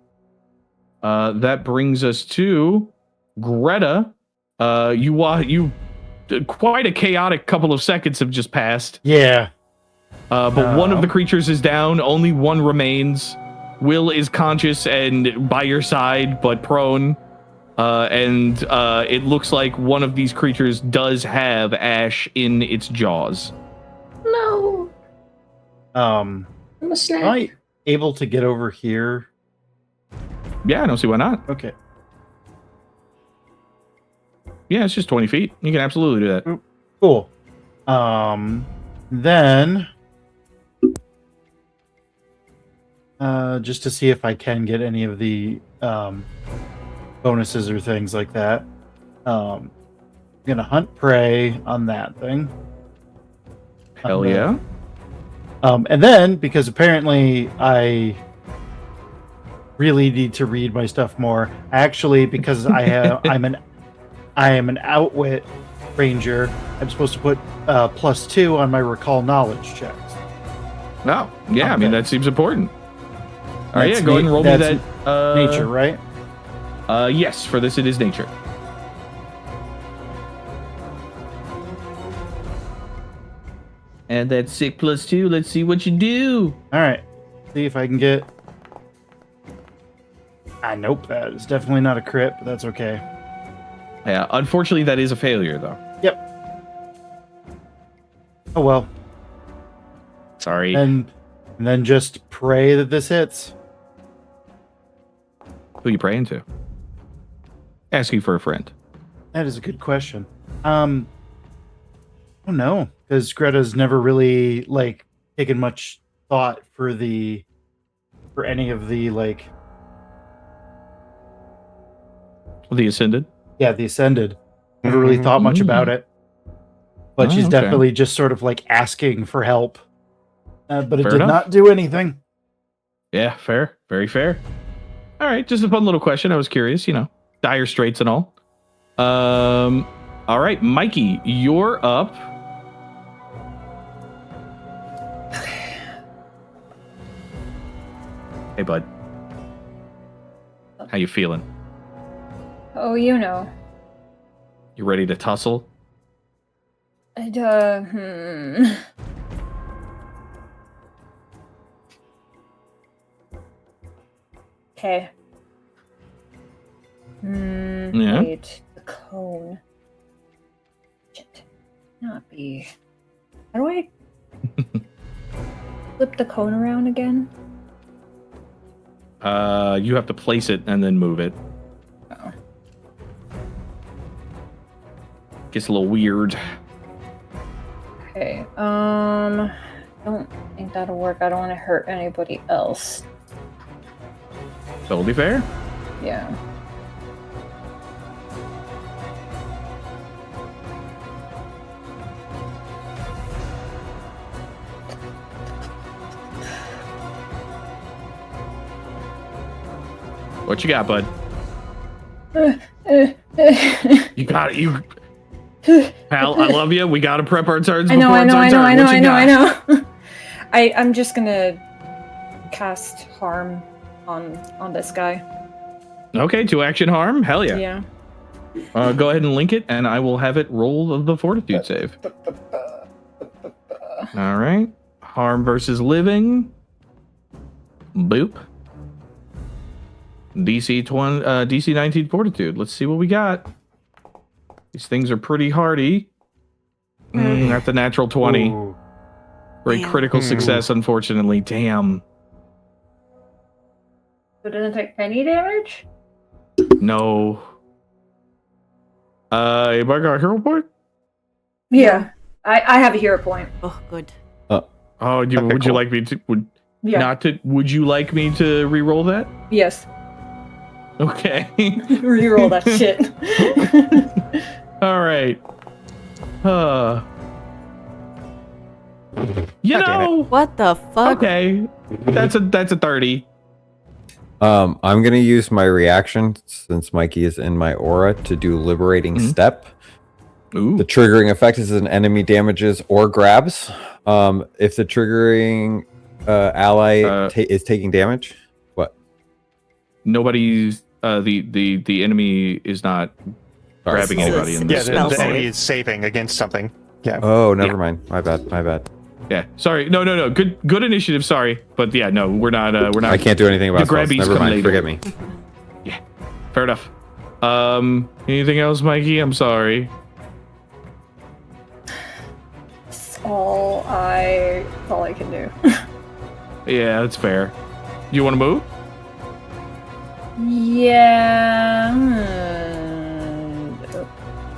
That brings us to Greta. You quite a chaotic couple of seconds have just passed. Yeah. But one of the creatures is down. Only one remains. Will is conscious and by your side, but prone. And it looks like one of these creatures does have Ashe in its jaws. No. I'm I'm a snack. I able to get over here? Yeah, I don't see why not. Okay. Yeah, it's just 20 feet. You can absolutely do that. Cool. Then just to see if I can get any of the bonuses or things like that. I'm gonna hunt prey on that thing. Hell yeah. And then because apparently I really need to read my stuff more. Actually, because I am an outwit ranger. I'm supposed to put +2 on my recall knowledge checks. Oh, yeah, I mean, Okay. that seems important. All right, That's yeah, go ahead and roll me that's that. Nature, right? Yes, for this it is nature. And that's 6 + 2. Let's see what you do. All right. See if I can get. Nope, that is definitely not a crit, but that's okay. Yeah, unfortunately, that is a failure, though. Yep. Oh well. Sorry. And then just pray that this hits. Who are you praying to? Asking for a friend. That is a good question. Oh no, because Greta's never really like taken much thought for any of the like. The Ascended? Yeah, the Ascended. Never really thought much about it. But Oh, she's okay. definitely just sort of like asking for help. But it Fair did enough. not do anything. Yeah, fair. Very fair. All right, just a fun little question. I was curious, dire straits and all. All right, Mykie, you're up. Hey, bud. How you feeling? Oh, you know. You ready to tussle? Okay. Yeah. Wait, the cone. Shit. Not be. How do I flip the cone around again? You have to place it and then move it. Oh. Gets a little weird. Okay. Don't think that'll work. I don't want to hurt anybody else. Totally fair. Yeah. What you got, bud? You got it. You, pal. I love you. We gotta prep our turns. I know. What's your got? I'm just gonna cast harm on this guy. Okay, 2-action harm. Hell yeah. Yeah. Go ahead and link it, and I will have it roll the fortitude save. All right. Harm versus living. Boop. DC 19 fortitude. Let's see what we got. These things are pretty hardy. That's a natural 20. Ooh. For a Damn. critical success, unfortunately. Damn. So it doesn't take any damage? No. Anybody got a hero point? Yeah. I have a hero point. Oh, good. Oh, would you cool. like me to? Yeah. Would you like me to re-roll that? Yes. Okay. Reroll that shit. All right. You God damn know. What the fuck? Okay. That's a 30. I'm gonna use my reaction since Mykie is in my aura to do liberating step. Ooh. The triggering effect is an enemy damages or grabs. If the triggering ally is taking damage, what? Nobody's the enemy is not grabbing This is anybody in a Yeah, this. spell the save. enemy is saving against something. Yeah. Oh, never mind. My bad. Yeah. Sorry. No. Good initiative. Sorry, but yeah, no, we're not. I can't do anything about The spells. grabbies Never come mind. later. Forget me. Fair enough. Anything else, Mykie? I'm sorry. That's all I can do. Yeah, that's fair. Do you want to move? Yeah.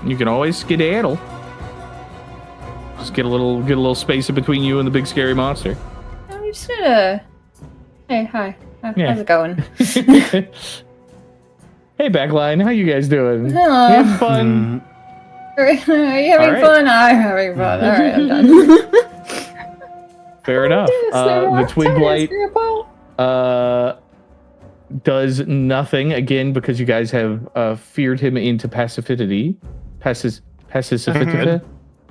You can always skedaddle. Just get a little space in between you and the big scary monster. I'm just gonna. Hey, hi. Yeah. How's it going? Hey, Backline, how you guys doing? You Hello. having fun? Are you having All right. fun? I'm having fun. All right, I'm done. Fair enough. The Twig Blight does nothing again because you guys have feared him into passivity. Passivity. Passivity.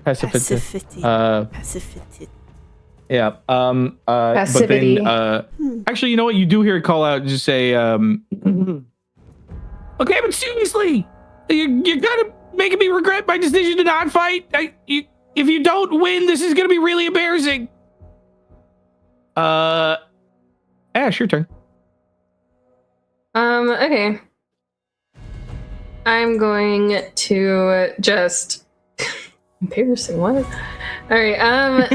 Passivity. Yeah. But Passivity. then, actually, you know what? You do hear a call out and just say, okay, but seriously, you're kind of making me regret my decision to not fight. If you don't win, this is going to be really embarrassing. Ashe, your turn. Okay. I'm going to just embarrassing. What? All right.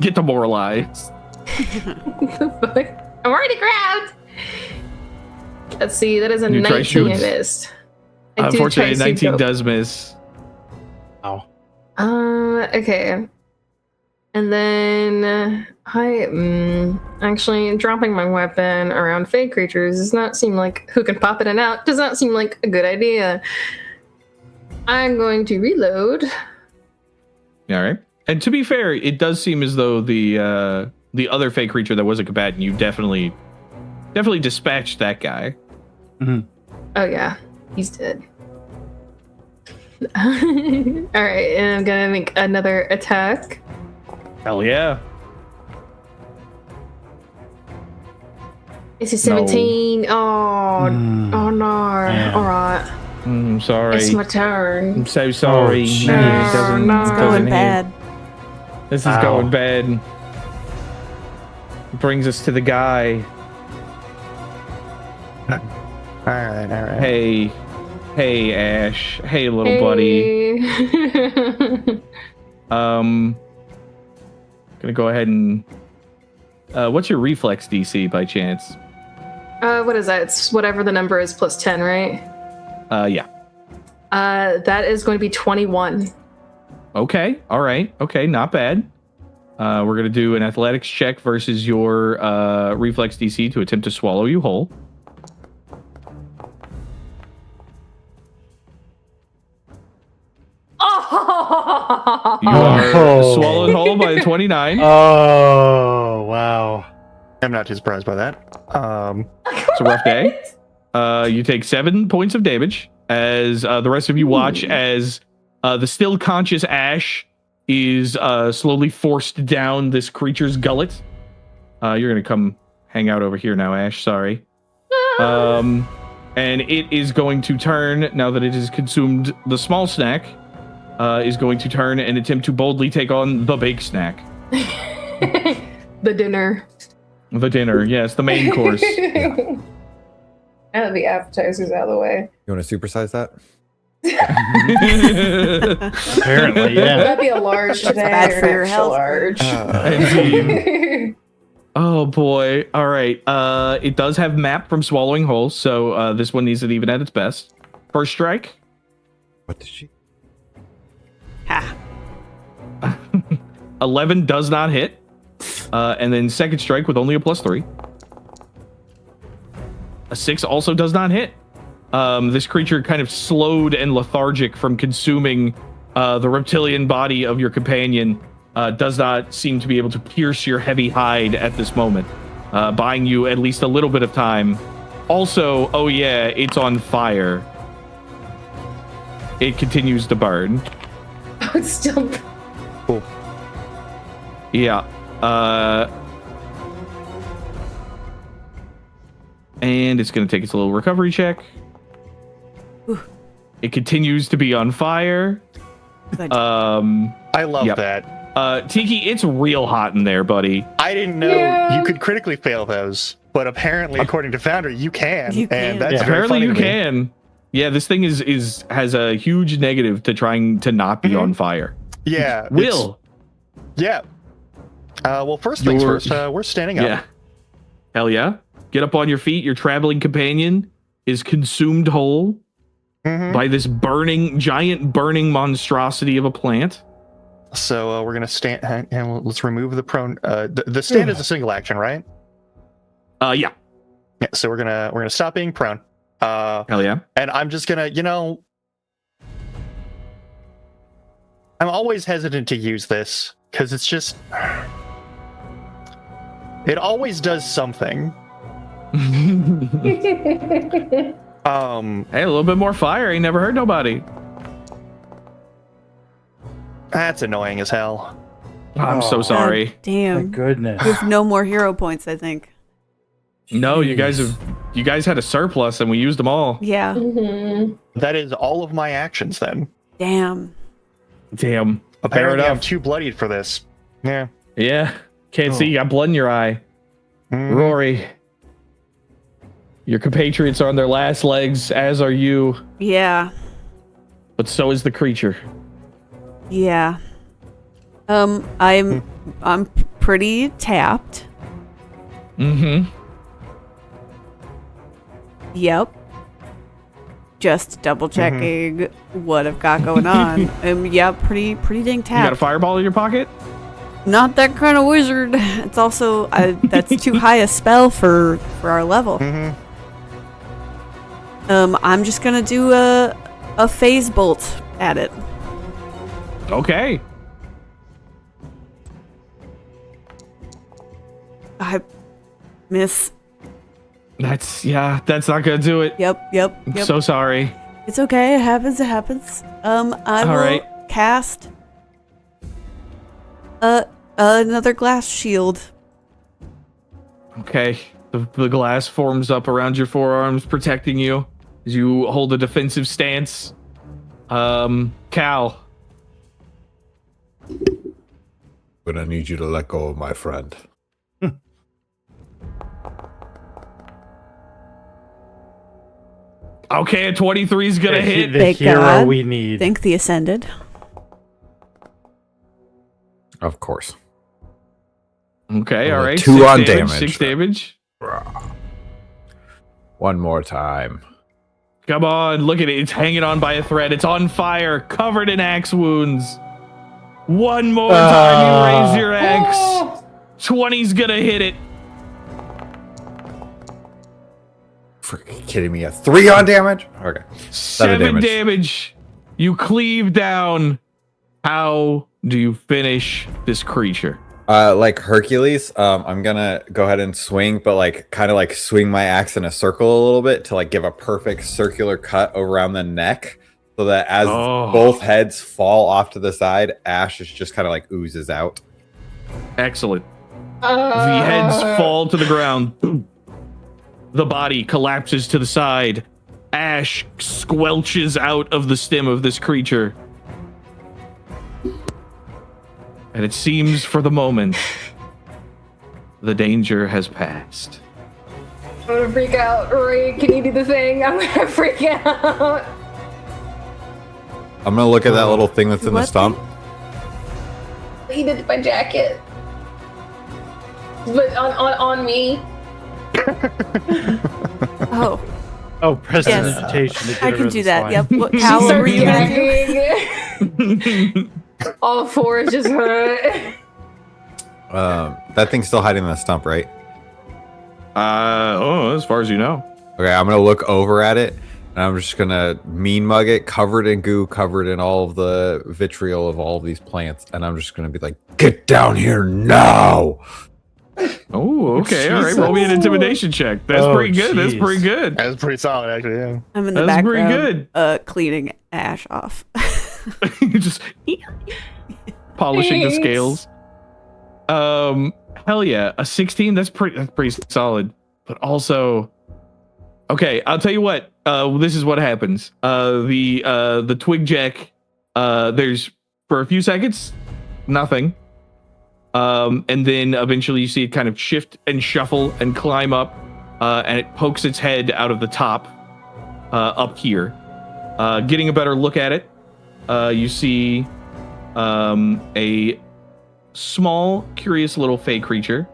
Get demoralized. I'm already grabbed. Let's see. That is a You try 19. I shoots. missed. I do Unfortunately, try 19 to does miss. Ow. Okay. And then actually dropping my weapon around fake creatures does not seem like who can pop it and out. Does not seem like a good idea. I'm going to reload. All right. And to be fair, it does seem as though the other fake creature that was a combatant, you definitely dispatched that guy. Mm-hmm. Oh yeah, he's dead. All right, and I'm gonna make another attack. Hell yeah. It's a 17. Oh no. man. All right, Sorry. it's my turn. I'm so sorry. Oh, jeez. No, it doesn't- No. It's it going doesn't hit. bad. This is Ow. going bad. Brings us to the guy. All right. Hey, Ashe. Hey, little buddy. Gonna go ahead and. What's your reflex DC by chance? What is that? It's whatever the number is plus 10, right? Yeah. That is going to be 21. Okay. All right. Okay. Not bad. We're gonna do an athletics check versus your reflex DC to attempt to swallow you whole. Oh! You are Oh. swallowed whole by a 29. Oh, wow. I'm not too surprised by that. It's a rough day. You take 7 points of damage as the rest of you watch as the still conscious Ashe is slowly forced down this creature's gullet. You're gonna come hang out over here now, Ashe. Sorry. And it is going to turn now that it has consumed the small snack. Is going to turn and attempt to boldly take on the big snack. The dinner. The dinner, yes, the main course. And the appetizers out of the way. You want to supersize that? Apparently, yeah. That'd be a large today. bad or for an your extra health. large. Indeed. Oh boy. All right. It does have map from Swallowing Whole, so this one needs it even at its best. First strike. What did she? Ha. 11 does not hit. And then second strike with only a +3. A 6 also does not hit. This creature kind of slowed and lethargic from consuming the reptilian body of your companion. Does not seem to be able to pierce your heavy hide at this moment, buying you at least a little bit of time. Also, oh yeah, it's on fire. It continues to burn. Oh, it's still. Cool. Yeah. And it's going to take its little recovery check. Ooh. It continues to be on fire. Good. I love Yep. that. Tiki, it's real hot in there, buddy. I didn't know Yeah. you could critically fail those, but apparently, according to Founder, you can. You can. And that's Yeah. very Apparently funny you to me. can. Yeah, this thing has a huge negative to trying to not be Mhm. on fire. Yeah. it's- Will. Yeah. Well, first things You're- first, we're standing up. Yeah. Hell yeah. Get up on your feet. Your traveling companion is consumed whole Mhm. by this giant burning monstrosity of a plant. So we're gonna stand and let's remove the prone. The stand is a single action, right? Yeah. Yeah. So we're gonna stop being prone. Hell yeah. And I'm just gonna, I'm always hesitant to use this because it's just, it always does something. Hey, a little bit more fire. Ain't never hurt nobody. That's annoying as hell. I'm so Oh. sorry. God damn. My goodness. We have no more hero points, I think. No, you Jeez. guys had a surplus and we used them all. Yeah. Mhm. That is all of my actions then. Damn. Damn. Fair Apparently I'm enough. too bloodied for this. Yeah. Yeah. Can't see. You got blood in your eye. Mhm. Rory. Your compatriots are on their last legs, as are you, Yeah. but so is the creature. Yeah. I'm pretty tapped. Mm-hmm. Yep. Just double checking what I've got going on. Yeah, pretty dang You got a tapped. fireball in your pocket? Not that kind of wizard. It's also that's too high a spell for our level. Mhm. I'm just gonna do a phase bolt at it. Okay. I miss. That's not gonna do it. Yep. I'm so sorry. It's okay. It happens. It happens. I All will right. cast another glass shield. Okay. The glass forms up around your forearms, protecting you as you hold a defensive stance. Cal. But I need you to let go of my friend. Okay, a 23 is gonna hit. The Thank hero God. we need. Thank the Ascended. Of course. Okay, all right. 2 6 on damage. 6 damage. One more time. Come on, look at it. It's hanging on by a thread. It's on fire, covered in axe wounds. One more time you raise your axe. Oh! 20's gonna hit it. Freaking kidding me? A 3 on damage? Okay. 7 damage. damage. You cleave down. How do you finish this creature? Like Hercules, I'm gonna go ahead and swing, but like kind of like swing my axe in a circle a little bit to like give a perfect circular cut around the neck, so that as both heads fall off to the side, Ashe is just kind of like oozes out. Excellent. The heads fall to the ground. The body collapses to the side. Ashe squelches out of the stem of this creature. And it seems for the moment, the danger has passed. I'm gonna freak out. Rori, can you do the thing? I'm gonna freak out. I'm gonna look at that little thing that's in the stump. He did my jacket. But on me. Oh. Oh, prestidigitation. to get I rid can of do the that. slime. Yep. How were you gonna do? All fours just hurt. That thing's still hiding in the stump, right? As far as you know. Okay, I'm gonna look over at it, and I'm just gonna mean mug it, covered in goo, covered in all of the vitriol of all of these plants, and I'm just gonna be like, "Get down here now!" Oh, okay. All right. Roll me an intimidation check. That's pretty good. That's pretty good. That's pretty solid, actually. Yeah. I'm in the That's pretty background, cleaning Ashe off. Just polishing the scales. Hell yeah, a 16. That's pretty solid. But also, okay, I'll tell you what. This is what happens. The twig jack. There's for a few seconds, nothing. And then eventually you see it kind of shift and shuffle and climb up, and it pokes its head out of the top, up here. Getting a better look at it, you see a small, curious little fey creature.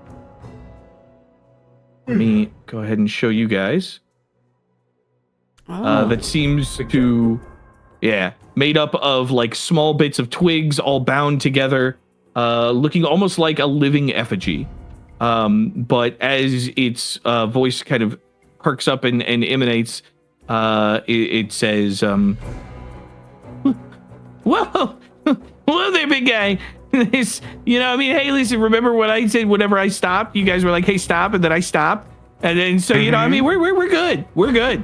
Let me go ahead and show you guys. That seems to, made up of like small bits of twigs all bound together. Looking almost like a living effigy. But as its voice kind of perks up and emanates, it says, Whoa there, big guy. This, hey, listen, remember what I said whenever I stopped? You guys were like, hey, stop, and then I stopped. And then, so, we're good. We're good.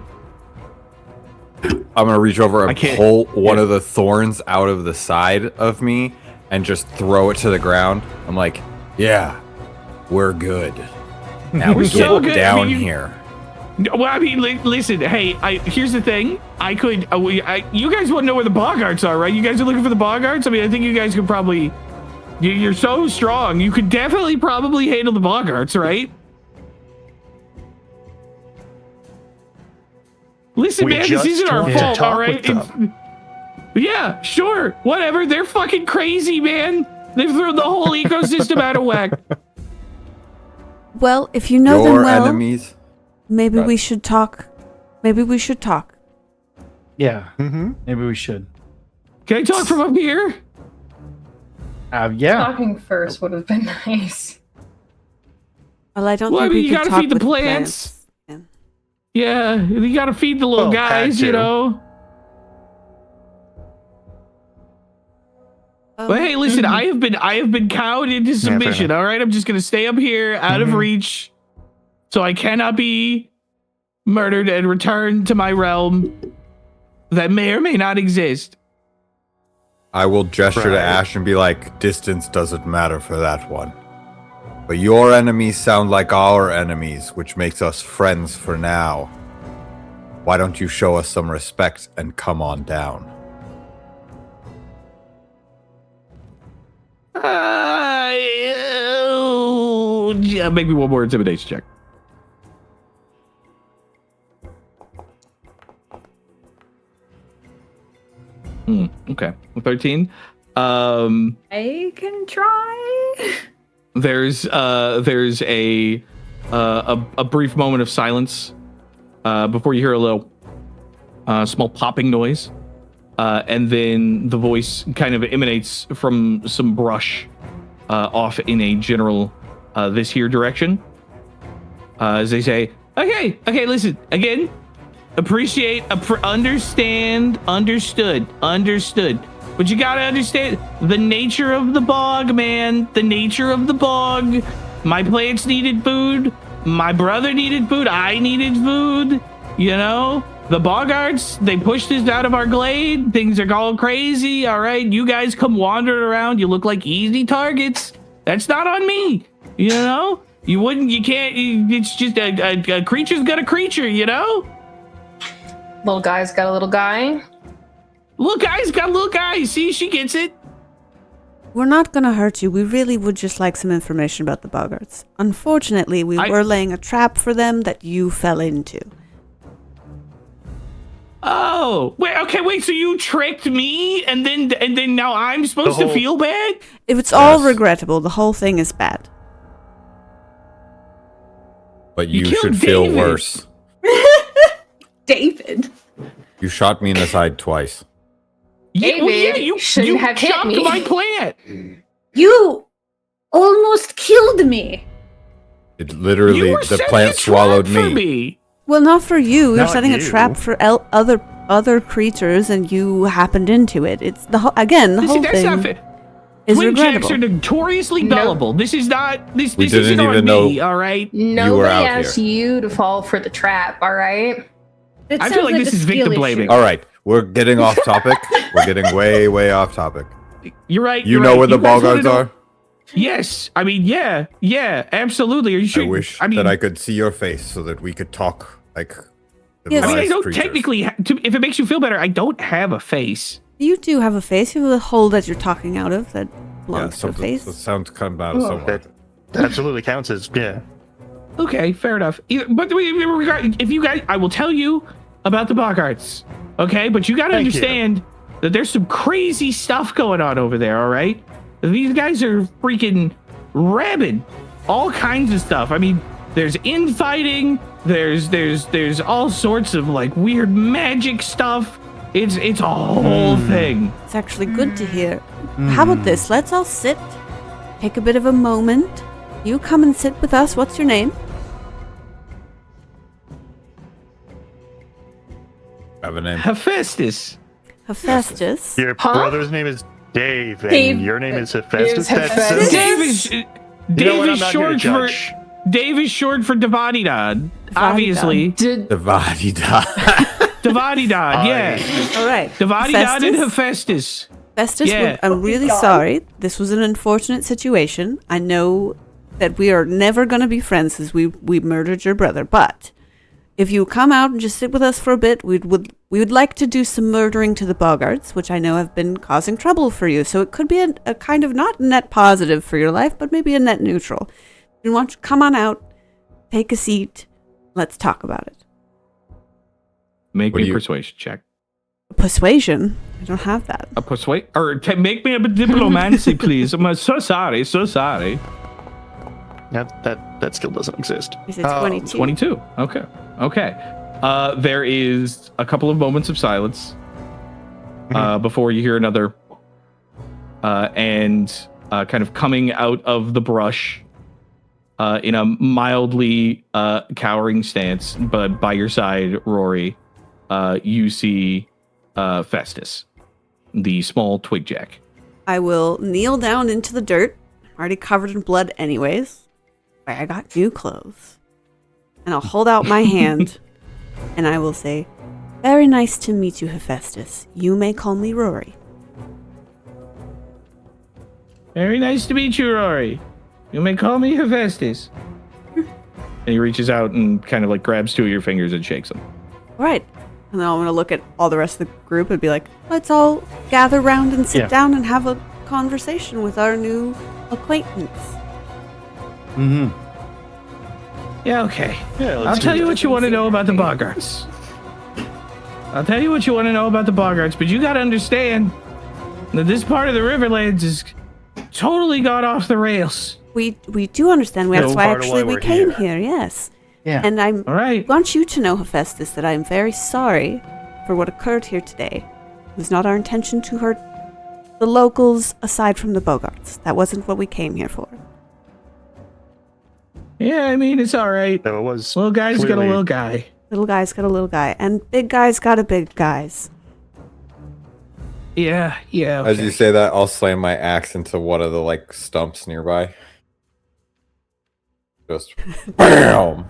I'm gonna reach over and pull one of the thorns out of the side of me and just throw it to the ground. I'm like, yeah, we're good. Now We're get so good. down here. Well, listen, hey, here's the thing. I could, you guys want to know where the boggarts are, right? You guys are looking for the boggarts? I think you guys could probably, you're so strong. You could definitely probably handle the boggarts, right? Listen, man, this isn't our fault, all right? Yeah, sure, whatever. They're fucking crazy, man. They've thrown the whole ecosystem out of whack. Well, if you know Your them well, enemies. maybe we should talk. Maybe we should talk. Yeah, maybe we should. Can I talk from up here? Yeah. Talking first would have been nice. Well, I don't Well, think we you could gotta talk feed the with plants. Yeah. Yeah, you gotta feed the little guys, you know. But hey, listen, I have been cowed into submission. All right, I'm just gonna stay up here, out of reach, so I cannot be murdered and returned to my realm that may or may not exist. I will gesture to Ashe and be like, distance doesn't matter for that one. But your enemies sound like our enemies, which makes us friends for now. Why don't you show us some respect and come on down? Yeah, make me one more intimidation check. Okay, 13. I can try. There's a brief moment of silence before you hear a little small popping noise, and then the voice kind of emanates from some brush off in a general this here direction. As they say, okay, listen again. Appreciate, understand, understood. But you gotta understand the nature of the bog, man. The nature of the bog. My plants needed food. My brother needed food. I needed food. You know? The Boggarts, they pushed us out of our glade. Things are all crazy. All right, you guys come wandering around. You look like easy targets. That's not on me. You know, you can't. It's just a creature's got a creature. You know, Little guy's got a little guy. little guy's got a little guy. See, she gets it. We're not gonna hurt you. We really would just like some information about the Boggarts. Unfortunately, we were laying a trap for them that you fell into. Oh, wait. So you tricked me, and then now I'm supposed to feel bad? It's all regrettable. The whole thing is bad. But You you killed should feel David. worse. David. You shot me in the side twice. David you shouldn't have hit chopped me. my plant. You almost killed me. It literally, You were the setting plant a trap swallowed for me. me. Well, not for you. We were Not setting a you. trap for other creatures, and you happened into it. It's the whole Listen, whole that's thing not fair. is Twin jacks regrettable. are notoriously Nope. gullible. This is not this. We This isn't didn't on even me. know- All right. Nobody out asked here. you to fall for the trap, all right? That I feel sounds like this a is skill victim issue. blaming. All right, we're getting off topic. We're getting way off topic. You're right. You you're know right. where the You guys wanna Boggarts know- are? Yes. I mean, yeah, absolutely. Are you sure? I wish I mean, that I could see your face so that we could talk like Yes. I civilized don't creatures. technically. If it makes you feel better, I don't have a face. You do have a face. You have a hole that you're talking out of that Yeah, belongs to a something that face. sounds kind of bad. So That absolutely counts as Okay, fair enough. But if you guys, I will tell you about the Boggarts. Okay, but you got to Thank you. understand that there's some crazy stuff going on over there. All right, these guys are freaking rabid. All kinds of stuff. I mean, there's infighting. There's all sorts of like weird magic stuff. It's a whole thing. It's actually good to hear. How about this? Let's all sit, take a bit of a moment. You come and sit with us. What's your name? I have a name. Hephaestus. Hephaestus. your Huh? brother's name is Dave, and Dave. your name is Is Hephaestus. Hephaestus. Dave is You know Dave what? is I'm not here to short for judge. Dave is short for Davadidad. Obviously, Did Davadi-da. Davadidad. Yeah, All right. Davadidad and Hephaestus. Hephaestus. Festus, Yeah. I'm really God. sorry. This was an unfortunate situation. I know that we are never going to be friends since we murdered your brother. But if you come out and just sit with us for a bit, we would like to do some murdering to the Boggarts, which I know have been causing trouble for you. So it could be a kind of not net positive for your life, but maybe a net neutral. We want you to come on out, take a seat. Let's talk about it. Make What me do a you- persuasion check. Persuasion. I don't have that. A persuade or make me a diplomacy, please. I'm so sorry. That skill doesn't exist. Is it Oh, 22? 22. Okay. There is a couple of moments of silence before you hear another, and kind of coming out of the brush in a mildly cowering stance, but by your side, Rory, you see Festus, the small twig jack. I will kneel down into the dirt, already covered in blood anyways. I got new clothes. And I'll hold out my hand, and I will say, "Very nice to meet you, Hephaestus. You may call me Rory." Very nice to meet you, Rory. You may call me Hephaestus. And he reaches out and kind of like grabs two of your fingers and shakes them. All right. And then I'm going to look at all the rest of the group and be like, let's all gather round and sit Yeah. down and have a conversation with our new acquaintance. Mm-hmm. Yeah, okay. Yeah, I'll tell you what you want to know about the Boggarts. But you gotta understand that this part of the Riverlands is totally got off the rails. We do understand. That's No why part of actually why we we're came here. here, yes. Yeah. And I All right. want you to know, Hephaestus, that I am very sorry for what occurred here today. It was not our intention to hurt the locals aside from the Boggarts. That wasn't what we came here for. Yeah, I mean, it's all right. So it was Little guy's got a clearly- little guy. Little guy's got a little guy, and big guy's got a big guy's. Yeah. As you say that, I'll slam my axe into one of the like stumps nearby. Just bam.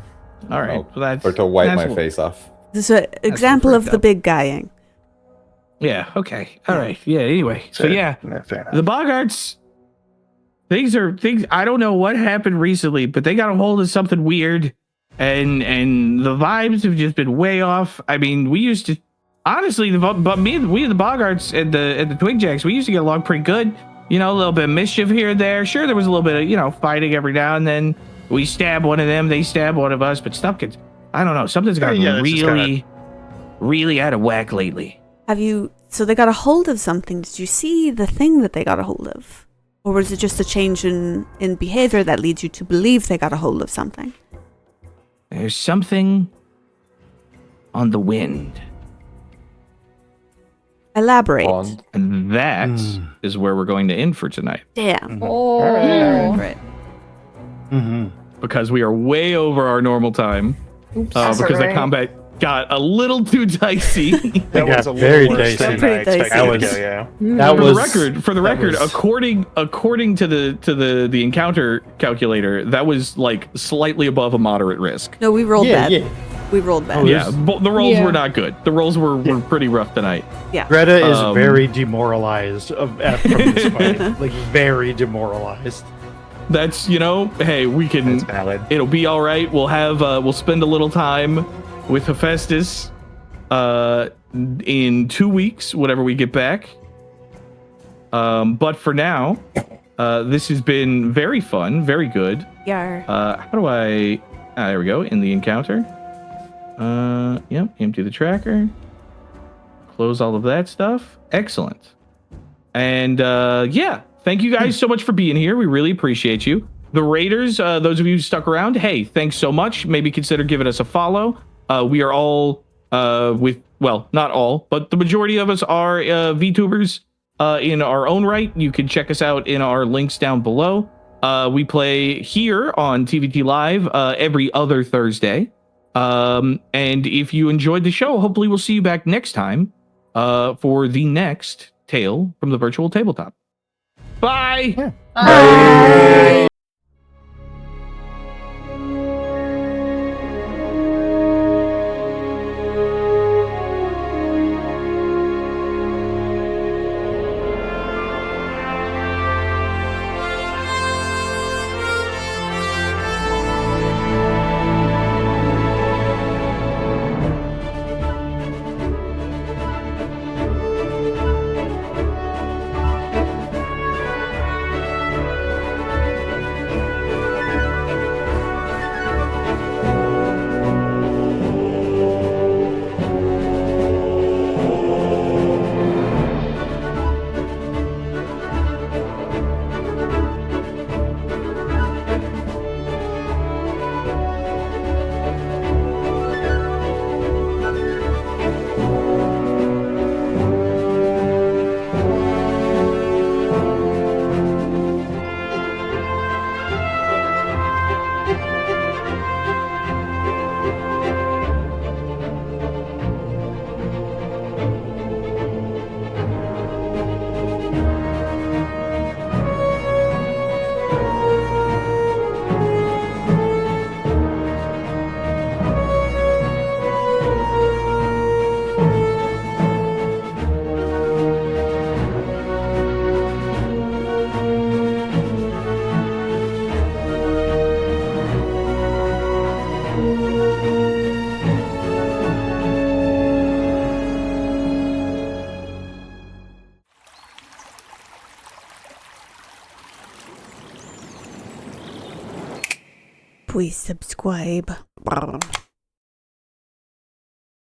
All right. I'll Well, that's start to wipe that's my what- face off This is an example of the big guying. Yeah. Okay. All right. Yeah. Anyway. So Fair. yeah, No, fair enough. the Boggarts. Things. I don't know what happened recently, but they got a hold of something weird, and the vibes have just been way off. I mean, we used to, honestly, we and the Boggarts and the Twigjacks, we used to get along pretty good. You know, a little bit of mischief here and there. Sure, there was a little bit of fighting every now and then. We stab one of them, they stab one of us, but stuff gets. I don't know. Something's gotten really out of whack lately. So they got a hold of something. Did you see the thing that they got a hold of? Or was it just a change in behavior that leads you to believe they got a hold of something? There's something on the wind. Elaborate. And that is where we're going to end for tonight. Damn. Oh. Right. Mm-hmm. Because we are way over our normal time. Oops. Because that combat got a little too dicey. That got was a very little worse dicey. than Pretty I expected dicey. it to go, yeah. For the record, was- according to the encounter calculator, that was like slightly above a moderate risk. No, we rolled bad. Yeah. We rolled bad. Oh, Yeah, but the rolls Yeah. were not good. The rolls were pretty rough tonight. Greta is Um, very demoralized from this fight. Like, very demoralized. That's, hey, we can. That's valid. It'll be all right. We'll spend a little time with Hephaestus in 2 weeks, whenever we get back. But for now, this has been very fun, very good. Yeah. How do I? There we go. In the encounter. Yep. Empty the tracker. Close all of that stuff. Excellent. And yeah, thank you guys so much for being here. We really appreciate you. The Raiders, those of you who stuck around, hey, thanks so much. Maybe consider giving us a follow. We are all not all, but the majority of us are VTubers in our own right. You can check us out in our links down below. We play here on TVT Live every other Thursday. And if you enjoyed the show, hopefully we'll see you back next time for the next tale from the virtual tabletop. Bye. Yeah. Bye. Please subscribe.